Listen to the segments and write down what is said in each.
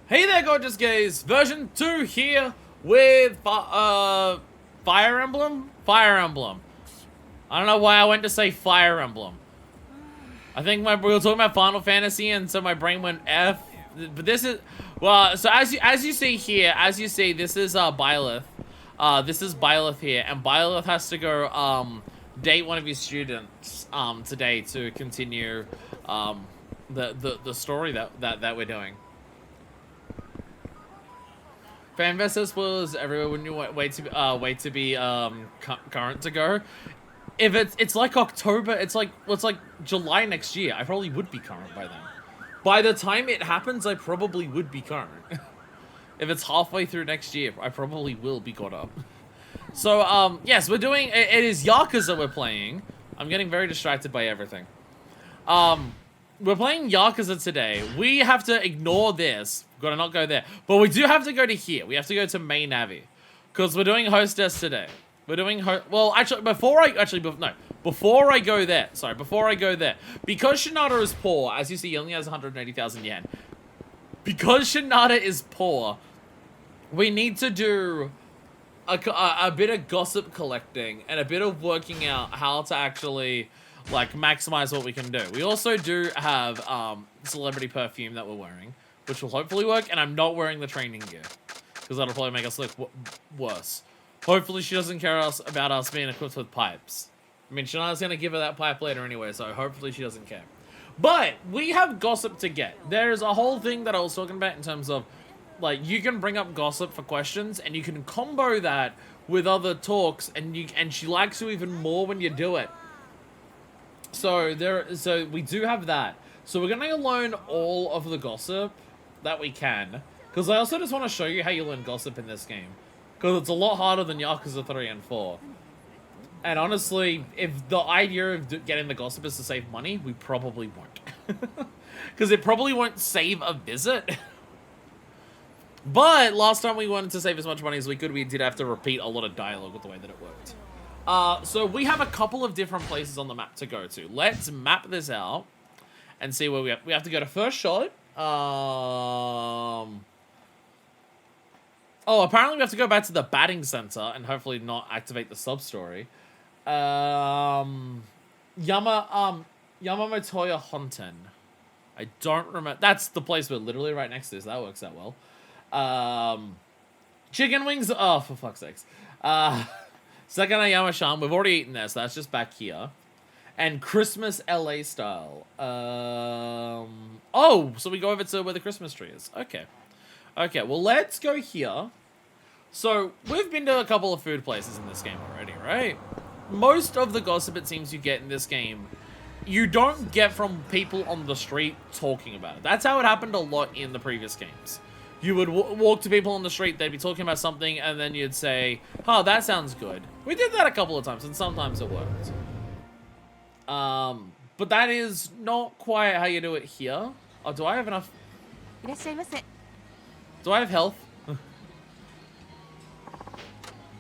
Hey there, gorgeous gays! Version 2 here with Fire Emblem? Fire Emblem. I don't know why I went to say Fire Emblem. I think we were talking about Final Fantasy, and so my brain went F. But this is, well, so as you see here, this is Byleth. This is Byleth here, and Byleth has to go date one of his students today to continue the story that we're doing. Fanfest was everywhere when you wait to be current to go. If it's like October, it's like July next year. I probably would be current by then. By the time it happens, I probably would be current. If it's halfway through next year, I probably will be caught up. So yes, we're doing it is Yakuza we're playing. I'm getting very distracted by everything. We're playing Yakuza today. We have to ignore this. We've got to not go there. But we do have to go to here. We have to go to Main Navi. Because we're doing hostess today. We're doing well, actually, before I go there. Sorry, before I go there. Because Shinada is poor, as you see, he only has 180,000 yen. Because Shinada is poor, we need to do a bit of gossip collecting and a bit of working out how to actually like maximize what we can do. We also do have celebrity perfume that we're wearing, which will hopefully work, and I'm not wearing the training gear because that'll probably make us look worse. Hopefully she doesn't care about us being equipped with pipes. I mean, Shana's gonna give her that pipe later anyway, so hopefully she doesn't care. But we have gossip to get. There's a whole thing that I was talking about in terms of like you can bring up gossip for questions and you can combo that with other talks, and she likes you even more when you do it. So we do have that. So we're gonna learn all of the gossip that we can, because I also just want to show you how you learn gossip in this game, because it's a lot harder than Yakuza 3 and 4. And honestly, if the idea of getting the gossip is to save money, we probably won't, because it probably won't save a visit. But last time we wanted to save as much money as we could, we did have to repeat a lot of dialogue with the way that it worked. So we have a couple of different places on the map to go to. Let's map this out and see where we have to go to first shot. Oh, apparently we have to go back to the batting center and hopefully not activate the sub-story. Yamamotoya Honten. I don't remember. That's the place we're literally right next to, so that works out well. Chicken wings. Oh, for fuck's sakes. Sakanayama-shan, we've already eaten there, so that's just back here. And Christmas LA style. Oh, so we go over to where the Christmas tree is. Okay. Okay, well, let's go here. So, we've been to a couple of food places in this game already, right? Most of the gossip it seems you get in this game, you don't get from people on the street talking about it. That's how it happened a lot in the previous games. You would walk to people on the street, they'd be talking about something, and then you'd say, oh, that sounds good. We did that a couple of times, and sometimes it worked. But that is not quite how you do it here. Oh, do I have enough? Do I have health?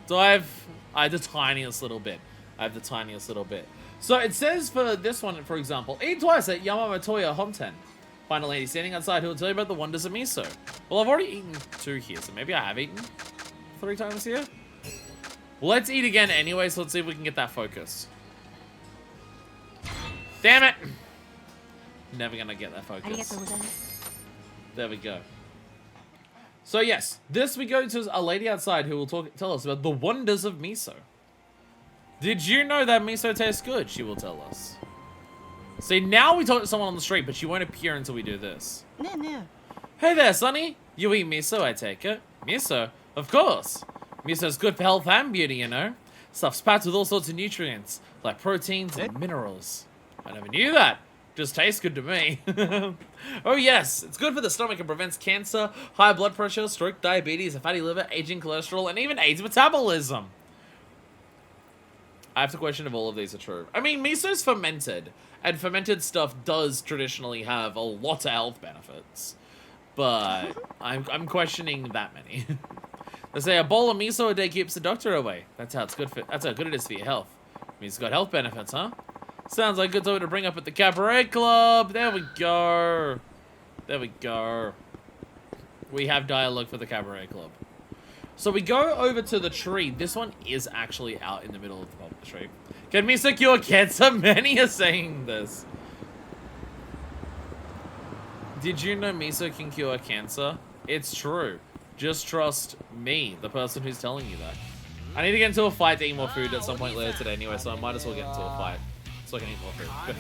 Do I have the tiniest little bit. I have the tiniest little bit. So it says for this one, for example, eat twice at Yamamotoya Honten. Find a lady standing outside who will tell you about the wonders of miso. Well, I've already eaten 2 here, so maybe I have eaten 3 times here. Well, let's eat again anyway, so let's see if we can get that focus. Damn it! Never gonna get that focus. There we go. So yes, this we go to a lady outside who will tell us about the wonders of miso. Did you know that miso tastes good? She will tell us. See, now we talk to someone on the street, but she won't appear until we do this. Hey there, Sonny. You eat miso, I take it. Miso? Of course. Miso's good for health and beauty, you know. Stuff's packed with all sorts of nutrients, like proteins and minerals. I never knew that. Just tastes good to me. Oh yes, it's good for the stomach and prevents cancer, high blood pressure, stroke, diabetes, a fatty liver, aging cholesterol, and even aids metabolism. I have to question if all of these are true. I mean, miso's fermented, and fermented stuff does traditionally have a lot of health benefits. But I'm questioning that many. They say a bowl of miso a day keeps the doctor away. That's how good it is for your health. Means it's got health benefits, huh? Sounds like a good topic to bring up at the cabaret club. There we go. There we go. We have dialogue for the cabaret club. So we go over to the tree. This one is actually out in the middle of the public tree. Can me secure cancer? Many are saying this. Did you know miso can cure cancer? It's true. Just trust me, the person who's telling you that. I need to get into a fight to eat more food at some point later today anyway, so I might as well get into a fight so I can eat more food. Good.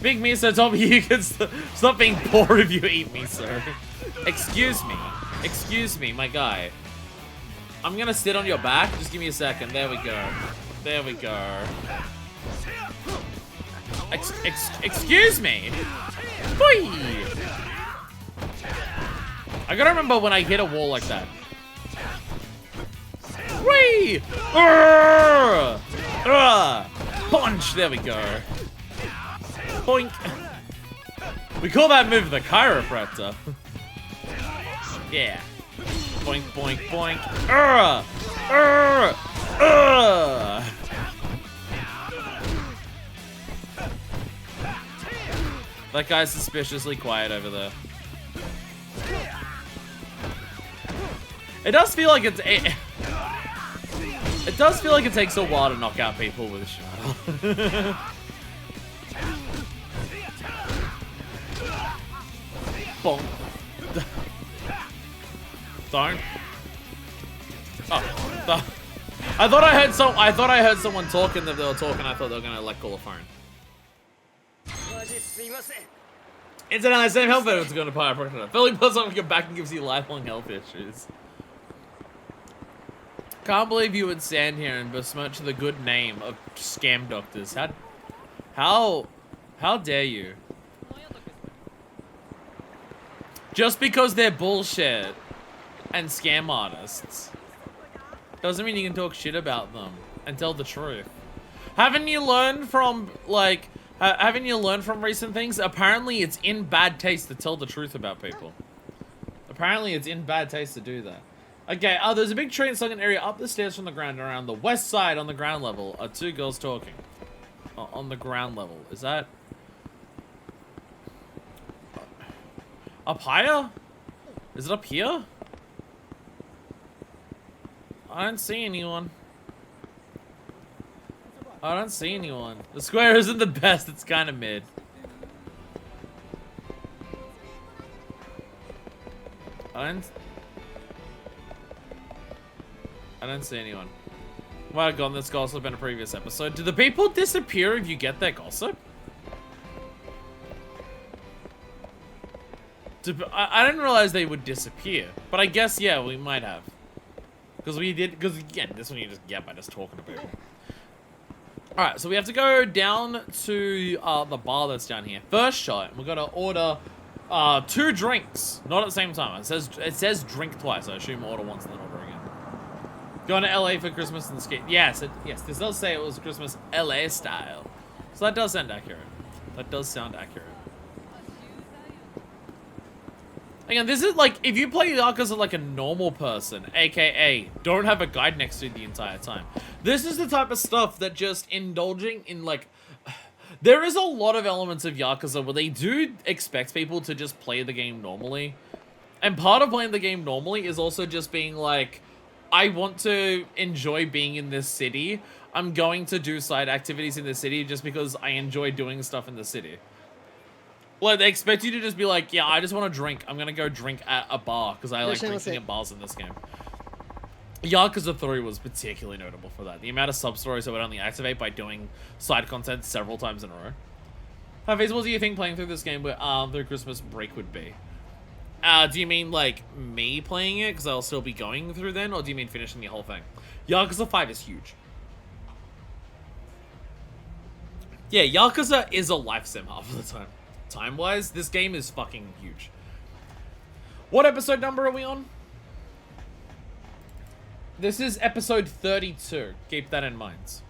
Big miso told me you could stop being poor if you eat miso. Excuse me. Excuse me, my guy. I'm gonna sit on your back. Just give me a second. There we go. There we go. Excuse me. Boy. I gotta remember when I hit a wall like that. Whee! Punch! There we go. Boink. We call that move the chiropractor. Yeah. Boink, boink, boink. That guy's suspiciously quiet over there. It does feel like it does feel like it takes a while to knock out people with Shinada. Bonk. Don't. Oh. I thought I heard someone talking that they were talking. I thought they were gonna like call a phone. Incidentally, same health benefits going to chiropractor. Filling plus on your back and gives you lifelong health issues. Can't believe you would stand here and besmirch the good name of scam doctors. How dare you? Just because they're bullshit and scam artists doesn't mean you can talk shit about them and tell the truth. Haven't you learned from, like, haven't you learned from recent things? Apparently it's in bad taste to tell the truth about people. Apparently it's in bad taste to do that. Okay, there's a big tree in the sunken area up the stairs from the ground around the west side on the ground level are two girls talking. On the ground level. Is that... up higher? Is it up here? I don't see anyone. I don't see anyone. The square isn't the best, it's kind of mid. I don't see anyone. Well, gone, this gossip in a previous episode. Do the people disappear if you get their gossip? I didn't realize they would disappear. But I guess, yeah, we might have. Because again, this one you just get by just talking to people. Alright, so we have to go down to the bar that's down here. First shot, we're gonna order 2 drinks. Not at the same time. It says drink twice. I assume order once and then order again. Going to LA for Christmas and skate. Yes, this does say it was Christmas LA style. So that does sound accurate. That does sound accurate. Again, this is like, if you play Yakuza like a normal person, aka don't have a guide next to you the entire time. This is the type of stuff that just indulging in, like, there is a lot of elements of Yakuza where they do expect people to just play the game normally. And part of playing the game normally is also just being like, I want to enjoy being in this city. I'm going to do side activities in the city just because I enjoy doing stuff in the city. Like, they expect you to just be like, yeah, I just want to drink. I'm going to go drink at a bar because I like drinking at bars in this game. Yakuza 3 was particularly notable for that. The amount of sub-stories that would only activate by doing side content several times in a row. How feasible do you think playing through this game through Christmas break would be? Do you mean, like, me playing it because I'll still be going through then? Or do you mean finishing the whole thing? Yakuza 5 is huge. Yeah, Yakuza is a life sim half of the time. Time-wise, this game is fucking huge. What episode number are we on? This is episode 32. Keep that in mind.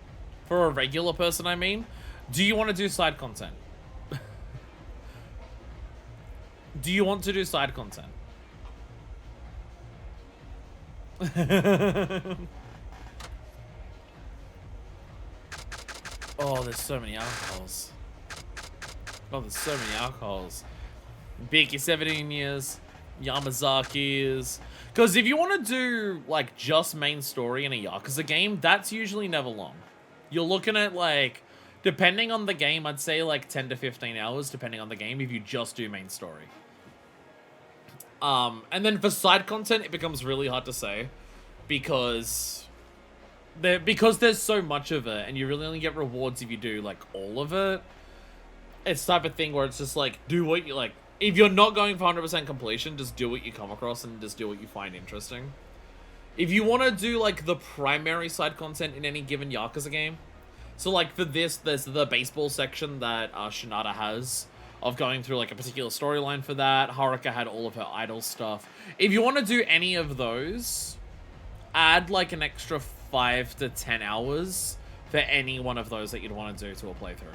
For a regular person, I mean. Do you want to do side content? Do you want to do side content? Oh, there's so many alcohols. Oh, there's so many alcohols. Biki 17 years. Yamazaki's. Because if you want to do, like, just main story in a Yakuza game, that's usually never long. You're looking at, like, depending on the game, I'd say, like, 10 to 15 hours, depending on the game, if you just do main story. And then for side content, it becomes really hard to say. Because there's so much of it, and you really only get rewards if you do, like, all of it. It's the type of thing where it's just, like, do what you, like, if you're not going for 100% completion, just do what you come across and just do what you find interesting. If you want to do, like, the primary side content in any given Yakuza game, so, like, for this, there's the baseball section that Shinada has of going through, like, a particular storyline for that. Haruka had all of her idol stuff. If you want to do any of those, add, like, an extra 5 to 10 hours for any one of those that you'd want to do to a playthrough.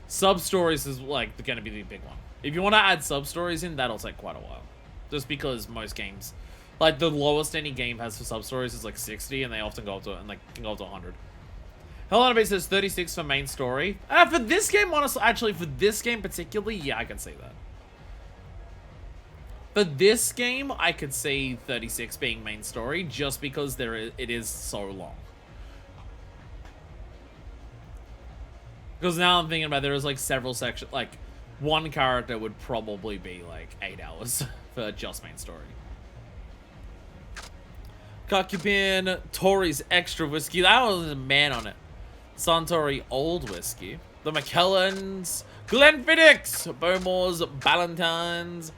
Sub-stories is, like, going to be the big one. If you want to add sub-stories in, that'll take quite a while. Just because most games, like, the lowest any game has for sub-stories is, like, 60, and they often go up to, and, like, can go up to 100. Hello, says 36 for main story. For this game, honestly, actually, for this game particularly, yeah, I can see that. For this game, I could see 36 being main story, just because it is so long. Because now I'm thinking about there is, like, several sections, like, one character would probably be, like, 8 hours for just main story. Kakupin, Tori's Extra Whiskey. That was a man on it. Suntory Old Whiskey. The McKellans. Glenfiddich. Bowmore's Ballantines.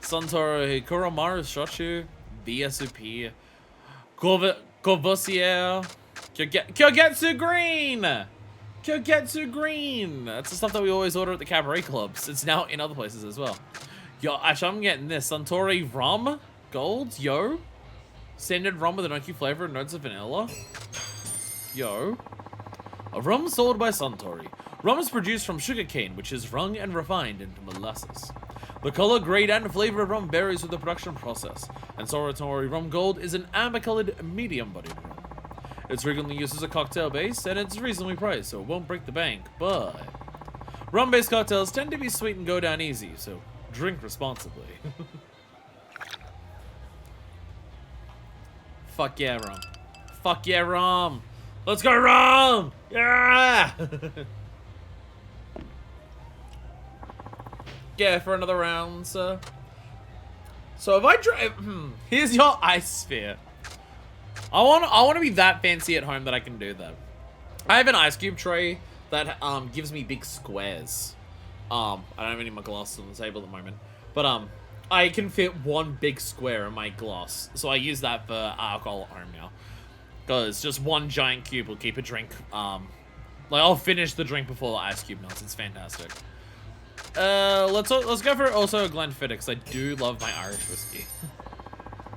Suntory Kuromaru Shochu. BSOP. Corvoisier. Kyogetsu Green. Kyogetsu Green. That's the stuff that we always order at the cabaret clubs. It's now in other places as well. Yo, actually, I'm getting this. Suntory Rum Gold. Yo. Standard rum with an oaky flavor and notes of vanilla. Yo. A rum sold by Suntory. Rum is produced from sugarcane, which is wrung and refined into molasses. The color, grade, and flavor of rum varies with the production process, and Suntory Rum Gold is an amber-colored, medium-bodied rum. It's frequently used as a cocktail base, and it's reasonably priced, so it won't break the bank, but rum-based cocktails tend to be sweet and go down easy, so drink responsibly. Fuck yeah, rum. Fuck yeah, rum. Let's go, rum! Yeah! Yeah, for another round, sir. So if I drive, here's your ice sphere. I want to be that fancy at home that I can do that. I have an ice cube tray that gives me big squares. I don't have any of my glasses on the table at the moment, but I can fit one big square in my glass, so I use that for alcohol at home now. Because just one giant cube will keep a drink, like, I'll finish the drink before the ice cube melts. It's fantastic. Let's go for also Glenfiddich, because I do love my Irish whiskey.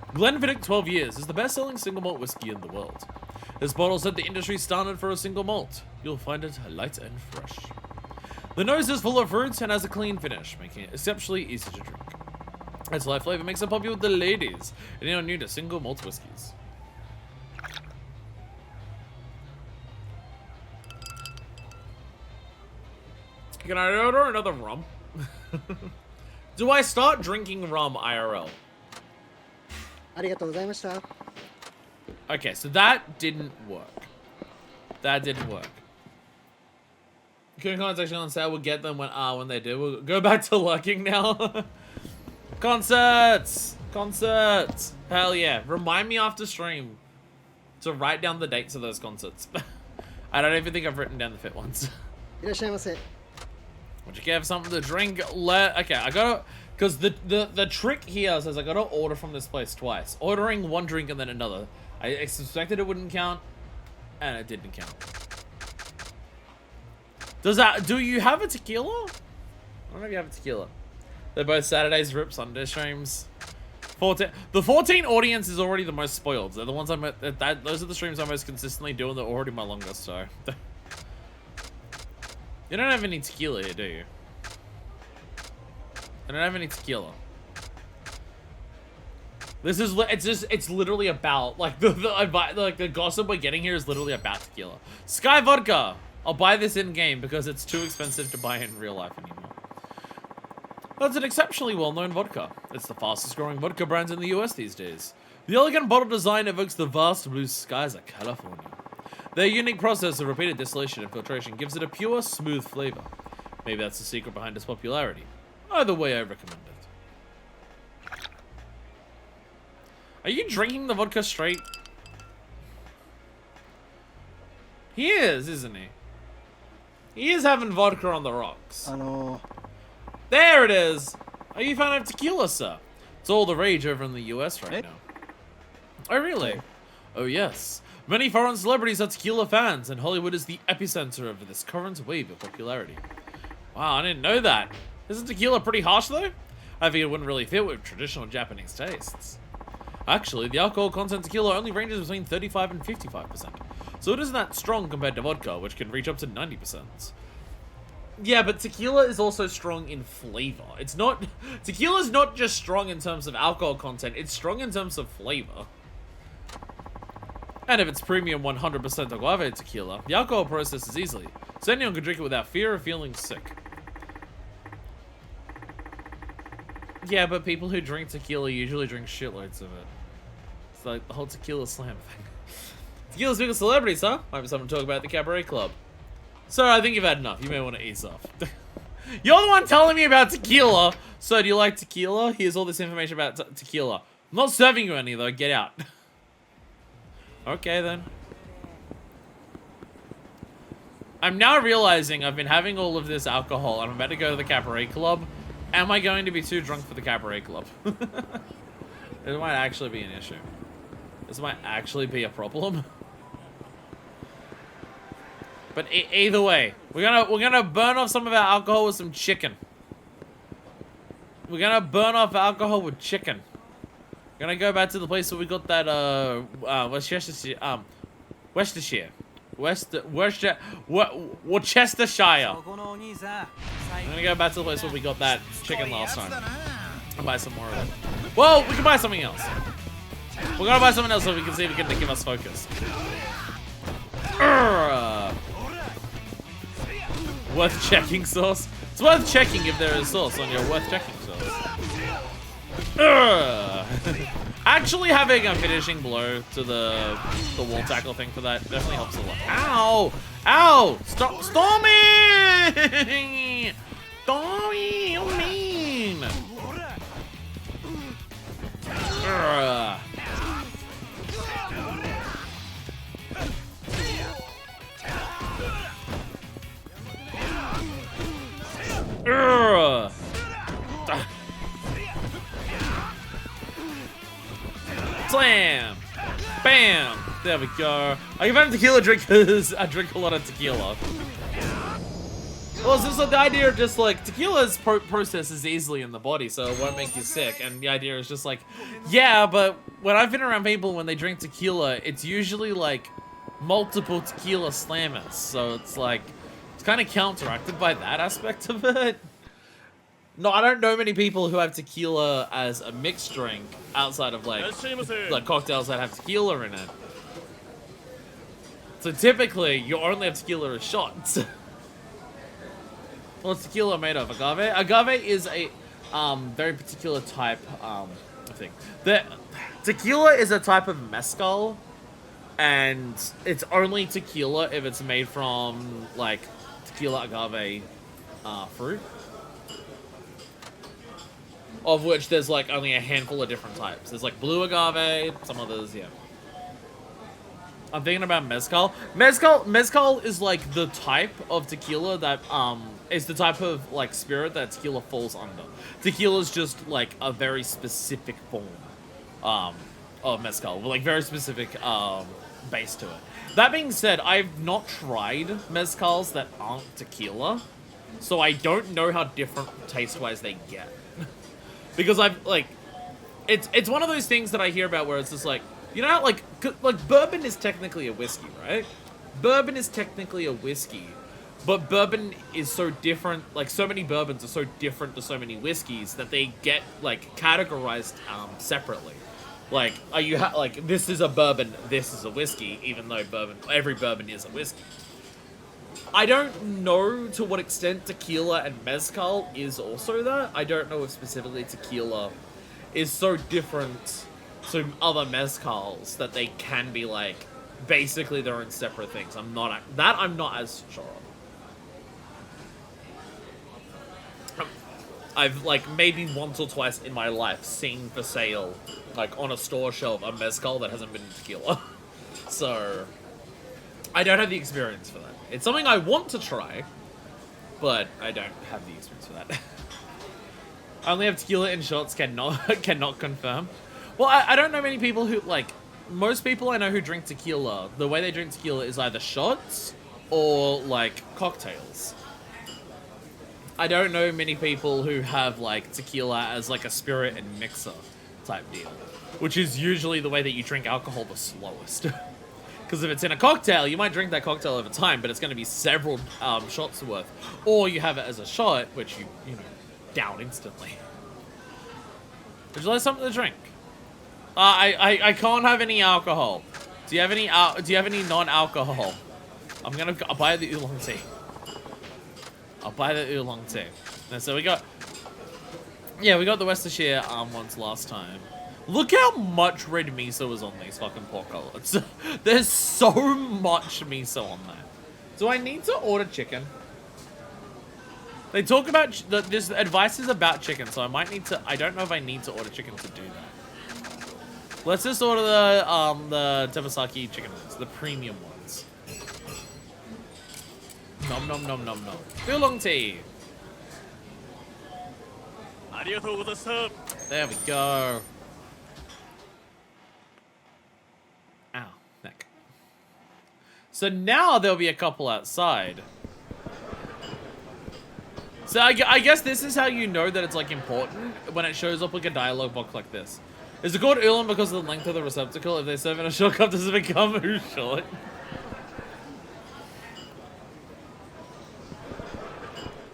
Glenfiddich 12 years is the best-selling single malt whiskey in the world. This bottle set the industry standard for a single malt. You'll find it light and fresh. The nose is full of fruits and has a clean finish, making it exceptionally easy to drink. Its light flavor makes it popular with the ladies, and they are new to single malt whiskeys. Can I order another rum? Do I start drinking rum IRL? Okay, so that didn't work. That didn't work. Couldn't contact on sale. We'll get them when they do. We'll go back to lurking now. Concerts! Concerts! Hell yeah. Remind me after stream to write down the dates of those concerts. I don't even think I've written down the fit ones. Would you care for something to drink? Okay, I gotta... Because the trick here says I gotta order from this place twice. Ordering one drink and then another. I suspected it wouldn't count, and it didn't count. Do you have a tequila? I don't know if you have a tequila. They're both Saturdays, RIP Sunday streams. The 14 audience is already the most spoiled. They're the ones those are the streams I most consistently do, and they're already my longest, so. You don't have any tequila here, do you? I don't have any tequila. This is it's literally about like the gossip we're getting here is literally about tequila. Sky vodka. I'll buy this in game because it's too expensive to buy in real life anymore. That's an exceptionally well-known vodka. It's the fastest-growing vodka brand in the US these days. The elegant bottle design evokes the vast blue skies of California. Their unique process of repeated distillation and filtration gives it a pure, smooth flavor. Maybe that's the secret behind its popularity. Either way, I recommend it. Are you drinking the vodka straight? He is, isn't he? He is having vodka on the rocks. There it is! Are you a fan of tequila, sir? It's all the rage over in the US right now. Oh, really? Oh, yes. Many foreign celebrities are tequila fans, and Hollywood is the epicenter of this current wave of popularity. Wow, I didn't know that. Isn't tequila pretty harsh, though? I think it wouldn't really fit with traditional Japanese tastes. Actually, the alcohol content tequila only ranges between 35 and 55%, so it isn't that strong compared to vodka, which can reach up to 90%. Yeah, but tequila is also strong in flavor. It's not... Tequila's not just strong in terms of alcohol content, it's strong in terms of flavor. And if it's premium 100% agave tequila, the alcohol process is easy, so anyone can drink it without fear of feeling sick. Yeah, but people who drink tequila usually drink shitloads of it. It's like the whole tequila slam thing. Tequila's biggest celebrities, huh? Might be something to talk about at the Cabaret Club. Sir, I think you've had enough. You may want to ease off. You're the one telling me about tequila. So, do you like tequila? Here's all this information about tequila. I'm not serving you any, though. Get out. Okay, then. I'm now realizing I've been having all of this alcohol, and I'm about to go to the Cabaret Club. Am I going to be too drunk for the Cabaret Club? This might actually be an issue. This might actually be a problem. But either way, we're gonna burn off some of our alcohol with some chicken. We're gonna burn off alcohol with chicken. We're gonna go back to the place where we got that Worcestershire. Worcestershire. Worcestershire. I'm gonna go back to the place where we got that chicken last time. I'll buy some more of it. Well, we can buy something else. We're gonna buy something else so we can see if it can give us focus. Worth checking sauce. It's worth checking if there is sauce on your worth checking sauce. Actually having a finishing blow to the wall tackle thing for that definitely helps a lot. Ow! Ow! Stop! Stormy! Stormy, you mean? Slam! Bam! There we go. I can have tequila drink because I drink a lot of tequila. Well, it's just like the idea of just like tequila's processes easily in the body, so it won't make you sick. And the idea is just like, yeah, but when I've been around people when they drink tequila, it's usually like multiple tequila slammers. So it's like, it's kind of counteracted by that aspect of it. No, I don't know many people who have tequila as a mixed drink outside of like cocktails that have tequila in it. So typically, you only have tequila as shots. What's tequila made of? Agave? Agave is a very particular type thing. Tequila is a type of mezcal, and it's only tequila if it's made from like tequila agave fruit. Of which there's like only a handful of different types. There's like blue agave, some others, yeah. I'm thinking about mezcal. Mezcal is like the type of tequila that is the type of like spirit that tequila falls under. Tequila is just like a very specific form of mezcal, with like very specific base to it. That being said, I've not tried mezcals that aren't tequila, so I don't know how different taste-wise they get. Because I've like, it's one of those things that I hear about where it's just like, you know, like bourbon is technically a whiskey, right? Bourbon is technically a whiskey, but bourbon is so different. Like so many bourbons are so different to so many whiskeys that they get like categorized separately. Like, are you like, this is a bourbon, this is a whiskey, even though every bourbon is a whiskey. I don't know to what extent tequila and mezcal is also that. I don't know if specifically tequila is so different to other mezcals that they can be like basically their own separate things. I'm not as sure of. I've like maybe once or twice in my life seen for sale, like on a store shelf, a mezcal that hasn't been tequila. So I don't have the experience for that. It's something I want to try, but I don't have the experience for that. I only have tequila in shots, cannot confirm. Well, I don't know many people who, like, most people I know who drink tequila, the way they drink tequila is either shots or, like, cocktails. I don't know many people who have, like, tequila as, like, a spirit and mixer type deal, which is usually the way that you drink alcohol the slowest. Because if it's in a cocktail, you might drink that cocktail over time, but it's going to be several shots worth. Or you have it as a shot, which you know, down instantly. Would you like something to drink? I can't have any alcohol. Do you have any non-alcohol? I'll buy the oolong tea. I'll buy the oolong tea. And so we got the Worcestershire ones last time. Look how much red miso was on these fucking pork cutlets. There's so much miso on there. Do I need to order chicken? They talk about this advice is about chicken, so I might need to. I don't know if I need to order chicken to do that. Let's just order the teppanyaki chicken ones, the premium ones. Nom nom nom nom nom. Oolong tea. There we go. Ow, neck. So now there'll be a couple outside. So I guess this is how you know that it's, like, important when it shows up like a dialogue box like this. Is it called oolong because of the length of the receptacle? If they serve in a short cup, does it become ooh short?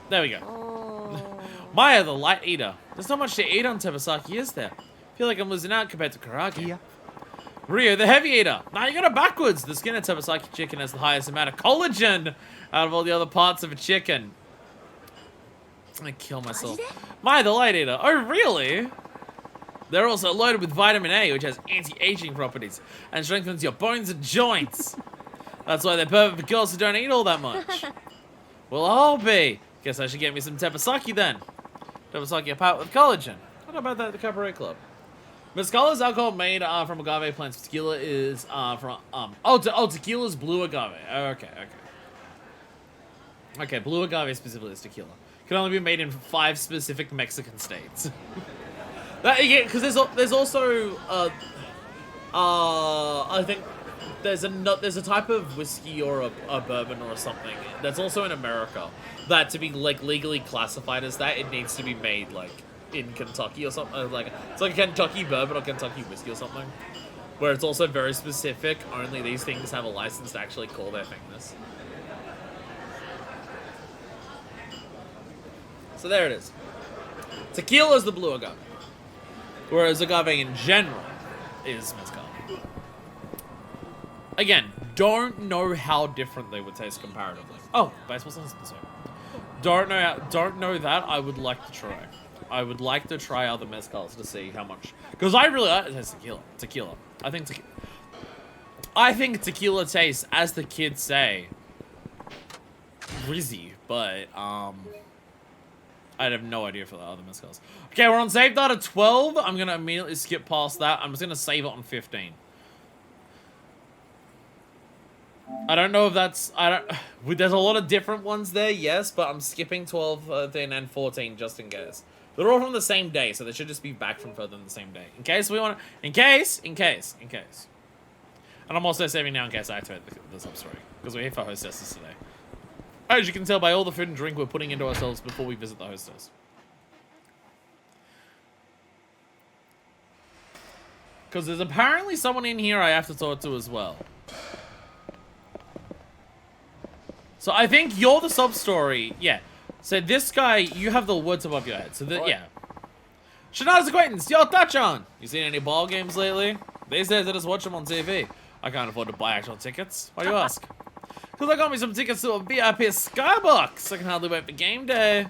There we go. Oh. Maya, the light eater. There's not much to eat on teppanyaki, is there? I feel like I'm losing out compared to karage. Yeah. Rio, the heavy eater. Now you got it backwards. The skin of teppanyaki chicken has the highest amount of collagen out of all the other parts of a chicken. I'm gonna kill myself. Maya, the light eater. Oh, really? They're also loaded with vitamin A, which has anti-aging properties and strengthens your bones and joints. That's why they're perfect for girls who don't eat all that much. Well, I'll be. Guess I should get me some teppanyaki then. Teppanyaki apart with collagen. What about that at the Cabaret Club? Mezcal is alcohol made from agave plants. Tequila is tequila's blue agave. Okay. Okay, blue agave specifically is tequila. Can only be made in 5 specific Mexican states. Yeah, because there's also I think there's a type of whiskey or a bourbon or something that's also in America that to be like legally classified as that, it needs to be made like in Kentucky or something. Like it's like a Kentucky bourbon or Kentucky whiskey or something, where it's also very specific. Only these things have a license to actually call their thing this. So there it is. Tequila is the blue agave, whereas agave in general is mezcal. Again, don't know how different they would taste comparatively. Oh, baseball sense this way. Don't know that. I would like to try. I would like to try other mezcals to see how much, because I really like it tastes tequila. I think tequila tastes, as the kids say, rizzy, but I'd have no idea for the other mezcals. Okay, we're on save data 12. I'm gonna immediately skip past that. I'm just gonna save it on 15. I don't know if that's... There's a lot of different ones there, yes, but I'm skipping 12, 13, and 14 just in case. They're all from the same day, so they should just be back from further than the same day. In case we want to... In case. And I'm also saving now in case I activate the sub-story, because we're here for hostesses today. As you can tell by all the food and drink we're putting into ourselves before we visit the hostess. Because there's apparently someone in here I have to talk to as well. So I think you're the sub-story. Yeah. So this guy, you have the words above your head. So yeah. Shinada's acquaintance, yo, Tachan! You seen any ball games lately? These days I just watch them on TV. I can't afford to buy actual tickets. Why do you ask? Because I got me some tickets to a VIP Skybox. I can hardly wait for game day.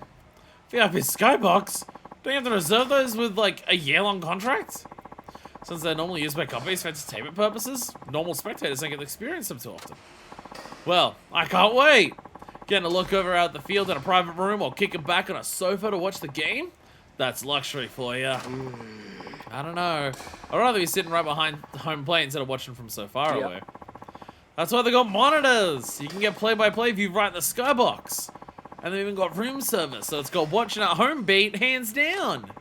VIP Skybox? Don't you have to reserve those with, like, a year-long contract? Since they're normally used by companies for entertainment purposes, normal spectators don't get to experience them too often. Well, I can't wait. Getting a look over out the field in a private room or kicking back on a sofa to watch the game? That's luxury for you. I don't know. I'd rather be sitting right behind home plate instead of watching from so far away. That's why they got monitors. You can get play-by-play view right in the skybox. And they've even got room service, so it's got watching at home beat hands down.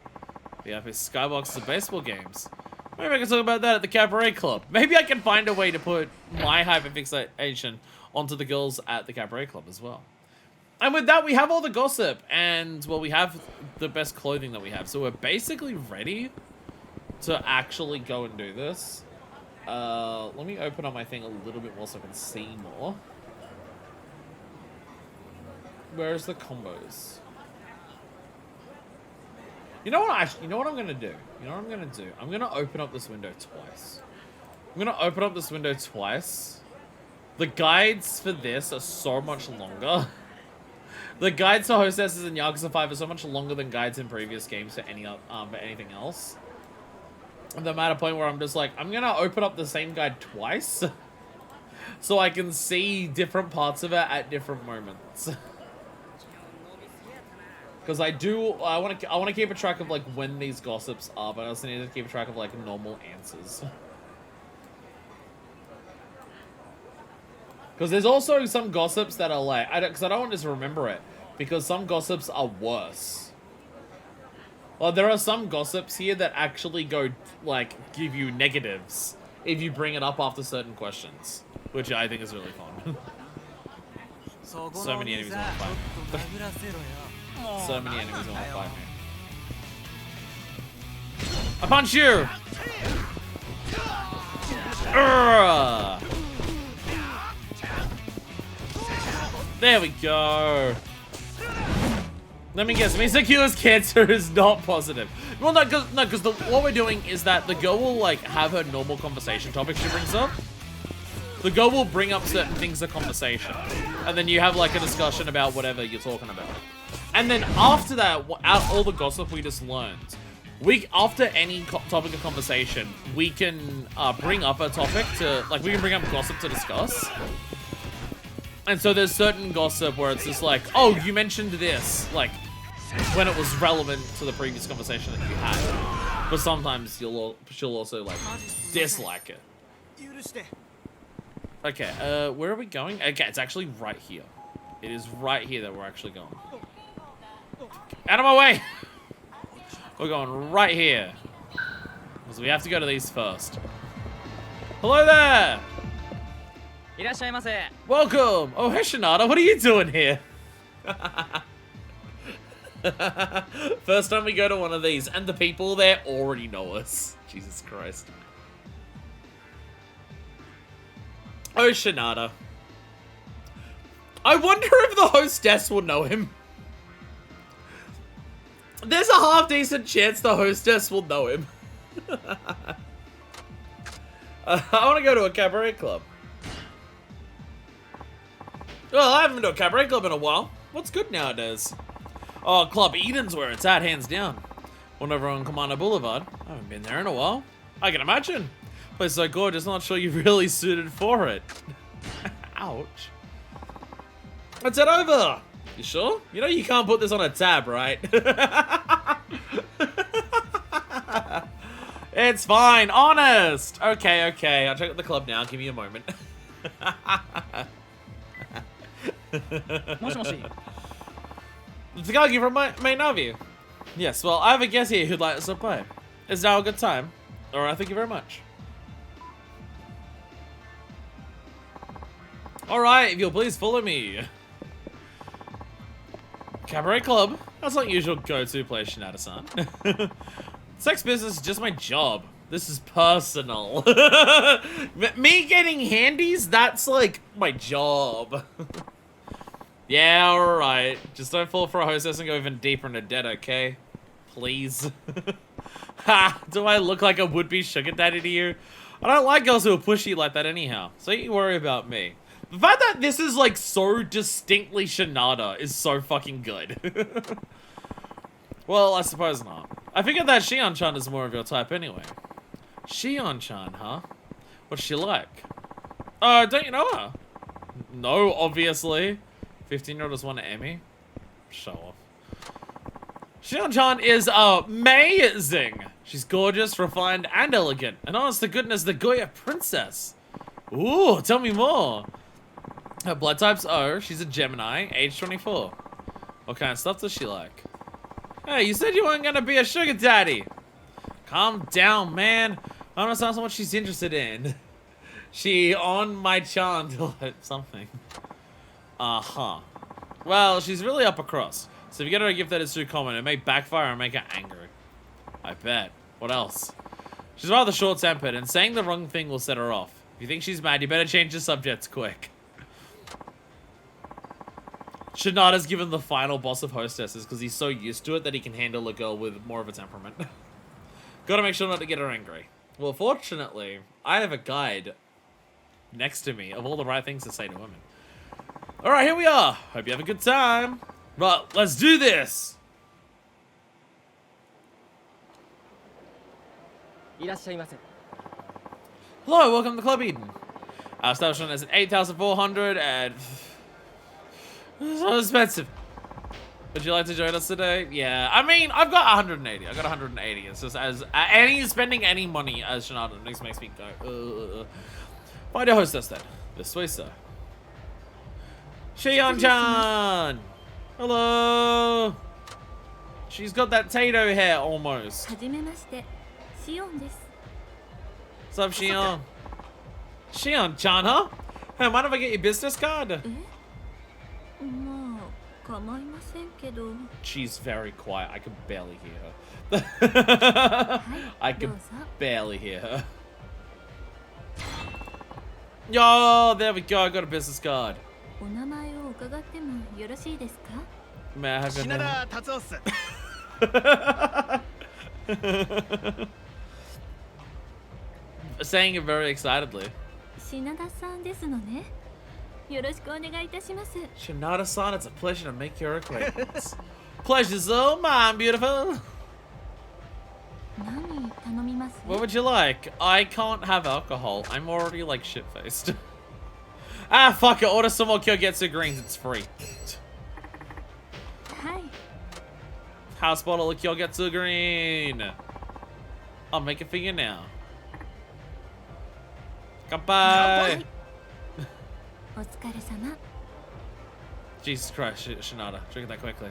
The Office Skybox of baseball games. Maybe I can talk about that at the Cabaret Club. Maybe I can find a way to put my hyperfixation onto the girls at the Cabaret Club as well. And with that, we have all the gossip, and, well, we have the best clothing that we have. So we're basically ready to actually go and do this. Let me open up my thing a little bit more so I can see more. Where's the combos? You know what? You know what I'm gonna do? You know what I'm gonna do? I'm gonna open up this window twice. I'm gonna open up this window twice. The guides for this are so much longer. The guides to hostesses in Yakuza 5 are so much longer than guides in previous games for anything else. And I'm at a point where I'm just like, I'm gonna open up the same guide twice, so I can see different parts of it at different moments. Because I want to keep a track of like when these gossips are, but I also need to keep a track of like normal answers. Because there's also some gossips that are like, because I don't want to remember it, because some gossips are worse. Well, there are some gossips here that actually go, like, give you negatives if you bring it up after certain questions, which I think is really fun. So many enemies want to fight me. So many enemies want to fight me. I punch you! Urgh! There we go. Let me guess, Misakila's cancer is not positive. Well, no, because what we're doing is that the girl will, like, have her normal conversation topics she brings up. The girl will bring up certain things of conversation. And then you have, like, a discussion about whatever you're talking about. And then after that, out all the gossip we just learned, after any topic of conversation, we can bring up a topic to, like, we can bring up gossip to discuss. And so there's certain gossip where it's just like, oh, you mentioned this, like, when it was relevant to the previous conversation that you had. But sometimes she'll also, like, dislike it. Okay, where are we going? Okay, it's actually right here. It is right here that we're actually going. Out of my way! We're going right here. Because we have to go to these first. Hello there! Welcome! Oh, hey, Shinada, what are you doing here? First time we go to one of these, and the people there already know us. Jesus Christ. Oh, Shinada. I wonder if the hostess will know him. There's a half-decent chance the hostess will know him. I want to go to a cabaret club. Well, I haven't been to a cabaret club in a while. What's good nowadays? Oh, Club Eden's where it's at, hands down. One over on Commander Boulevard. I haven't been there in a while. I can imagine. Place so gorgeous, not sure you're really suited for it. Ouch. Let's head over. You sure? You know you can't put this on a tab, right? It's fine, honest. Okay, okay. I'll check out the club now. Give me a moment. The guy from main Navi. Yes, well, I have a guest here who'd like us to play. Is now a good time? Alright, thank you very much. Alright, if you'll please follow me. Cabaret Club? That's not usual go-to place, Shinada-san. Sex business is just my job. This is personal. Me getting handies, that's like my job. Yeah, alright. Just don't fall for a hostess and go even deeper into debt, okay? please. Ha! Do I look like a would-be sugar daddy to you? I don't like girls who are pushy like that anyhow, so you worry about me. The fact that this is like so distinctly Shinada is so fucking good. Well, I suppose not. I figured that Shion-chan is more of your type anyway. Shion-chan, huh? What's she like? Don't you know her? No, obviously. 15-year-old just won an Emmy. Show off. Shion-chan is amazing. She's gorgeous, refined, and elegant. And honest to goodness, the Goya princess. Ooh, tell me more. Her blood type's O. She's a Gemini, age 24. What kind of stuff does she like? Hey, you said you weren't gonna be a sugar daddy. Calm down, man. I don't understand what she's interested in. She on my chan to let something. Uh-huh. Well, she's really upper crust. So if you get her a gift that is too common, it may backfire and make her angry. I bet. What else? She's rather short-tempered, and saying the wrong thing will set her off. If you think she's mad, you better change the subject quick. Shinada's given the final boss of hostesses because he's so used to it that he can handle a girl with more of a temperament. Gotta make sure not to get her angry. Well, fortunately, I have a guide next to me of all the right things to say to women. Alright, here we are. Hope you have a good time. Right, let's do this. Hello, welcome to Club Eden. Our establishment is at 8,400 and... so expensive. Would you like to join us today? Yeah, I mean, I've got 180. I got 180. It's just as spending any money as Shinada makes me go. Find a hostess then. This way, sir. Shion-chan. Hello. She's got that Tato hair almost. What's up, Shion? Shion-chan, huh? Hey, mind if I get your business card? She's very quiet. I can barely hear her. I can barely hear her. Yo, there we go. I got a business card. May I have your name? Saying it very excitedly. Shinada-san, it's a pleasure to make your acquaintance. Pleasure's all mine, beautiful. What would you like? I can't have alcohol. I'm already like shit-faced. Ah, fuck it. Order some more Kyogetsu greens. It's free. Hi. House bottle of Kyogetsu green. I'll make it for you now. Goodbye. Jesus Christ, Shinada. Drink that quickly.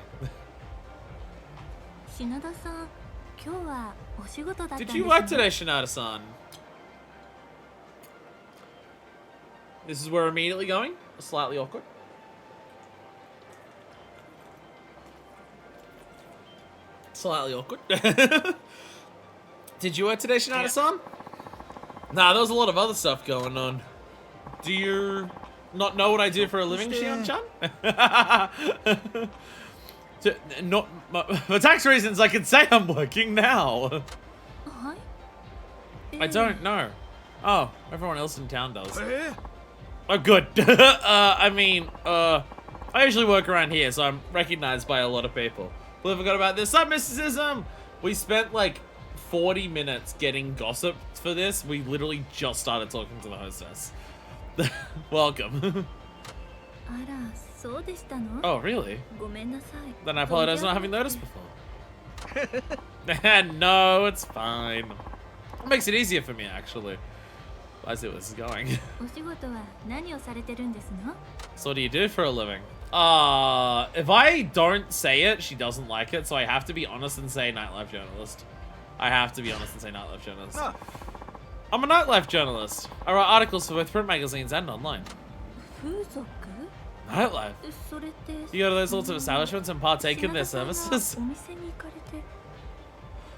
Did you work today, Shinada-san? This is where we're immediately going. Slightly awkward. Slightly awkward. Did you work today, Shinada-san? Nah, there was a lot of other stuff going on. Do you not know what I do for a living, Shion-chan? For tax reasons, I can say I'm working now. I don't know. Oh, everyone else in town does. Oh, good. I mean, I usually work around here, so I'm recognized by a lot of people. Well, I forgot about this. Up, mysticism! We spent like 40 minutes getting gossip for this. We literally just started talking to the hostess. Welcome. Oh, really? Then I apologize for not having noticed before. No, it's fine. It makes it easier for me, actually. I see where this is going. So what do you do for a living? If I don't say it, she doesn't like it, so I have to be honest and say nightlife journalist. I have to be honest and say nightlife journalist. I'm a nightlife journalist. I write articles for both print magazines and online. Nightlife? You go to those sorts of establishments and partake in their services?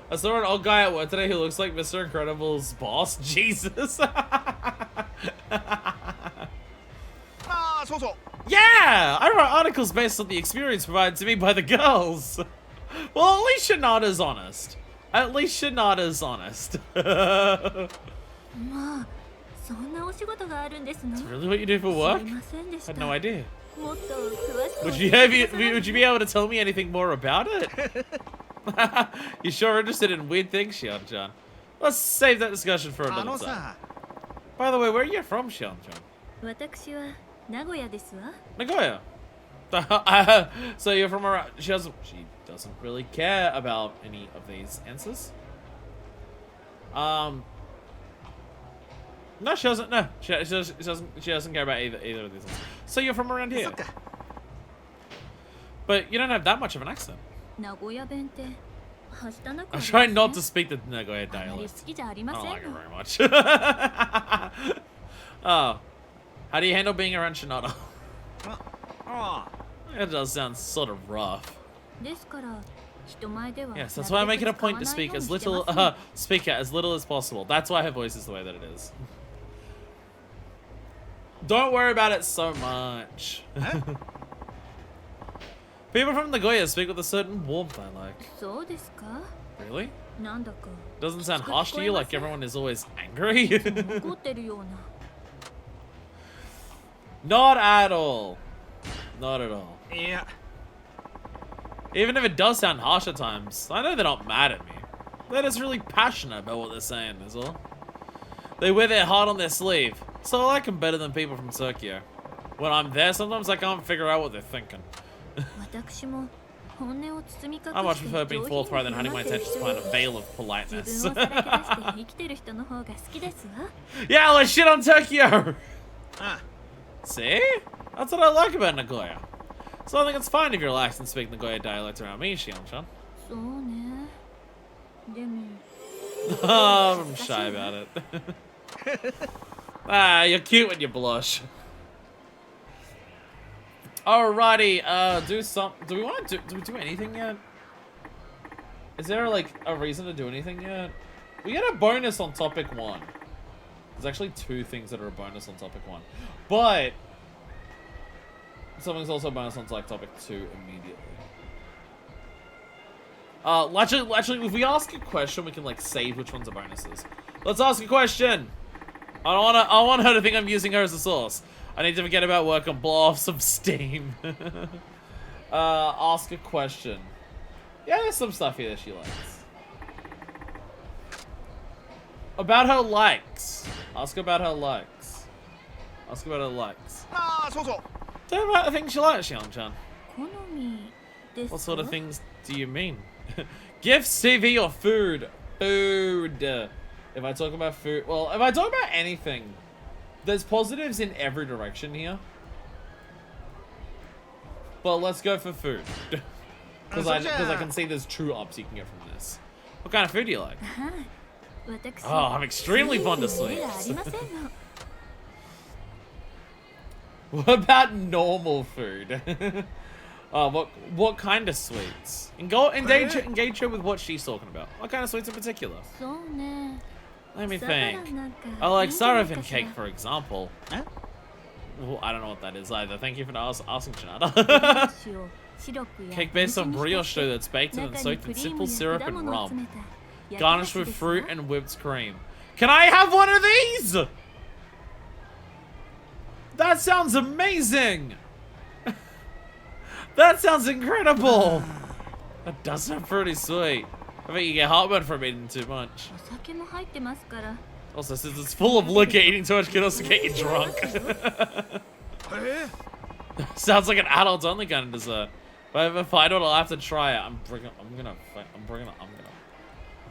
I saw an old guy at work today who looks like Mr. Incredible's boss. Jesus. Yeah! I write articles based on the experience provided to me by the girls. Well, at least Shinada's honest. At least Shinada's honest. That's really what you do for work? I had no idea. Would you be able to tell me anything more about it? You sure interested in weird things, Shion-chan? Let's save that discussion for another time. By the way, where are you from, Shion-chan? Nagoya. So you're from around. She doesn't really care about any of these answers. No, she doesn't. No, she doesn't care about either of these answers. So you're from around here. But you don't have that much of an accent. I'm trying not to speak the Nagoya dialect. I don't like it very much. Oh. How do you handle being around Shinada? It does sound sort of rough. Yes, that's why I make it a point to speak as little as possible. That's why her voice is the way that it is. Don't worry about it so much. People from Nagoya speak with a certain warmth I like. Really? Doesn't sound harsh to you, like everyone is always angry? Not at all. Not at all. Yeah. Even if it does sound harsh at times, I know they're not mad at me. They're just really passionate about what they're saying, is all. They wear their heart on their sleeve, so I like them better than people from Tokyo. When I'm there, sometimes I can't figure out what they're thinking. I much prefer being forthright than hiding my intentions behind a veil of politeness. Yeah, let's shit on Tokyo! See? That's what I like about Nagoya. So I think it's fine if you're relaxed and speak Nagoya dialect around me, Shion-chan. Oh, I'm shy about it. You're cute when you blush. Alrighty, do we want to do anything yet? Is there like a reason to do anything yet? We get a bonus on topic 1. There's actually 2 things that are a bonus on topic 1. But something's also a bonus on like topic 2 immediately. Actually, if we ask a question, we can like save which ones are bonuses. Let's ask a question. I want her to think I'm using her as a source. I need to forget about work and blow off some steam. Ask a question. Yeah, there's some stuff here that she likes. About her likes. Ask about her likes. Ask about her likes. Tell her about the things she likes, Shion-chan. What sort of things do you mean? Gifts, TV, or food? Food. If I talk about food, well, if I talk about anything, there's positives in every direction here. But let's go for food. Because I can see there's true ups you can get from this. What kind of food do you like? Oh, I'm extremely fond of sweets. What about normal food? What kind of sweets? Engage her with what she's talking about. What kind of sweets in particular? Let me think. I like Saravan cake, for example. Well, I don't know what that is either. Thank you for asking, Shinada. Cake based on brioche dough that's baked and soaked in simple syrup and rum. Garnished with fruit and whipped cream. Can I have one of these? That sounds amazing! That sounds incredible! That does sound pretty sweet. I bet you get heartburn from eating too much. Also, since it's full of liquor, eating too much can also get you drunk. Sounds like an adults-only kind of dessert. But if I don't, I'll have to try it. I'm gonna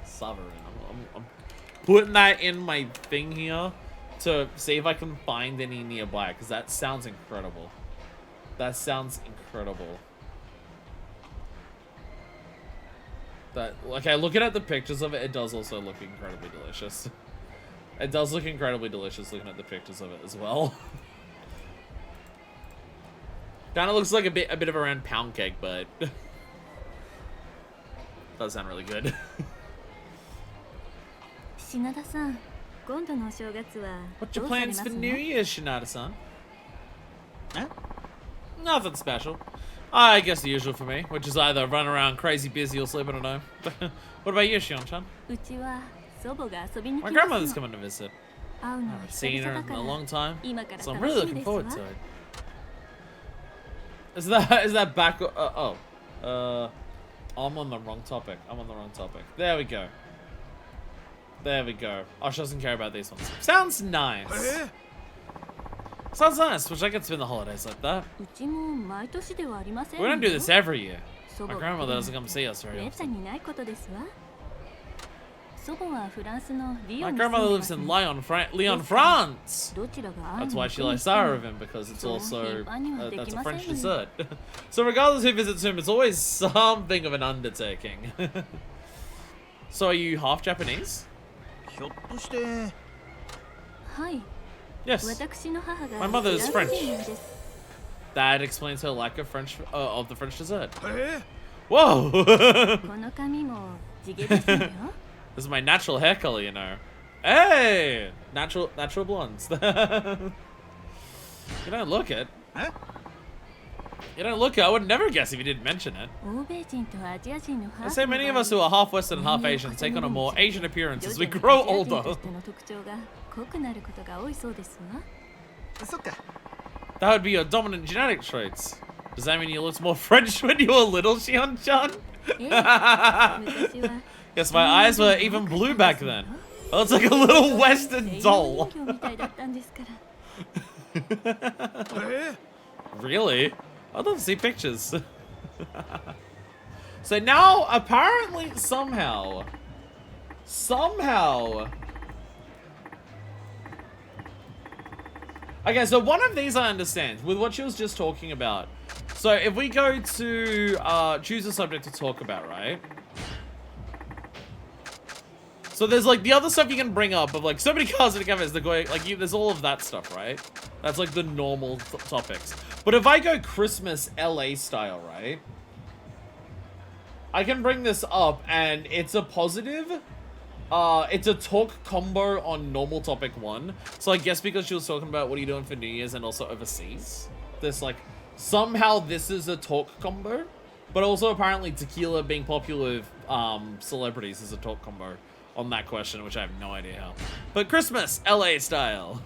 savor it. I'm putting that in my thing here to see if I can find any nearby, because that sounds incredible. That sounds incredible. Okay, looking at the pictures of it, it does also look incredibly delicious. It does look incredibly delicious looking at the pictures of it as well. Kind of looks like a bit of a round pound cake, but does sound really good. What's your plans for New Year's, Shinada-san? Huh? Nothing special. I guess the usual for me, which is either run around crazy busy or sleeping at home. What about you, Shion-chan? My grandmother's coming to visit. I haven't seen her in a long time, so I'm really looking forward to it. Is that back? I'm on the wrong topic. There we go. Oh, she doesn't care about these ones. Sounds nice. Sounds nice. Wish I could spend the holidays like that. We don't do this every year. My grandmother doesn't come see us very often. My grandmother lives in Lyon, France. That's why she likes sour of him, because it's also that's a French dessert. So regardless who visits whom, it's always something of an undertaking. So are you half Japanese? Yes. My mother is French. That explains her lack of French of the French dessert. Whoa! This is my natural hair color, you know. Hey! Natural blondes. You don't look it. You don't look it. I would never guess if you didn't mention it. I say many of us who are half Western and half Asian take on a more Asian appearance as we grow older. That would be your dominant genetic traits. Does that mean you looked more French when you were little, Shion-chan? Yes, my eyes were even blue back then. Oh, it's like a little Western doll. Really? I'd love to see pictures. So now, apparently, somehow. Okay, so one of these I understand, with what she was just talking about. So if we go to choose a subject to talk about, right? So there's like the other stuff you can bring up of like so many cars in the cafes, they're going like there's all of that stuff, right? That's like the normal topics. But if I go Christmas LA style, right? I can bring this up and it's a positive. It's a talk combo on normal topic 1. So I guess because she was talking about what are you doing for New Year's and also overseas. There's like somehow this is a talk combo. But also apparently tequila being popular with celebrities is a talk combo on that question, which I have no idea how. But Christmas, LA style.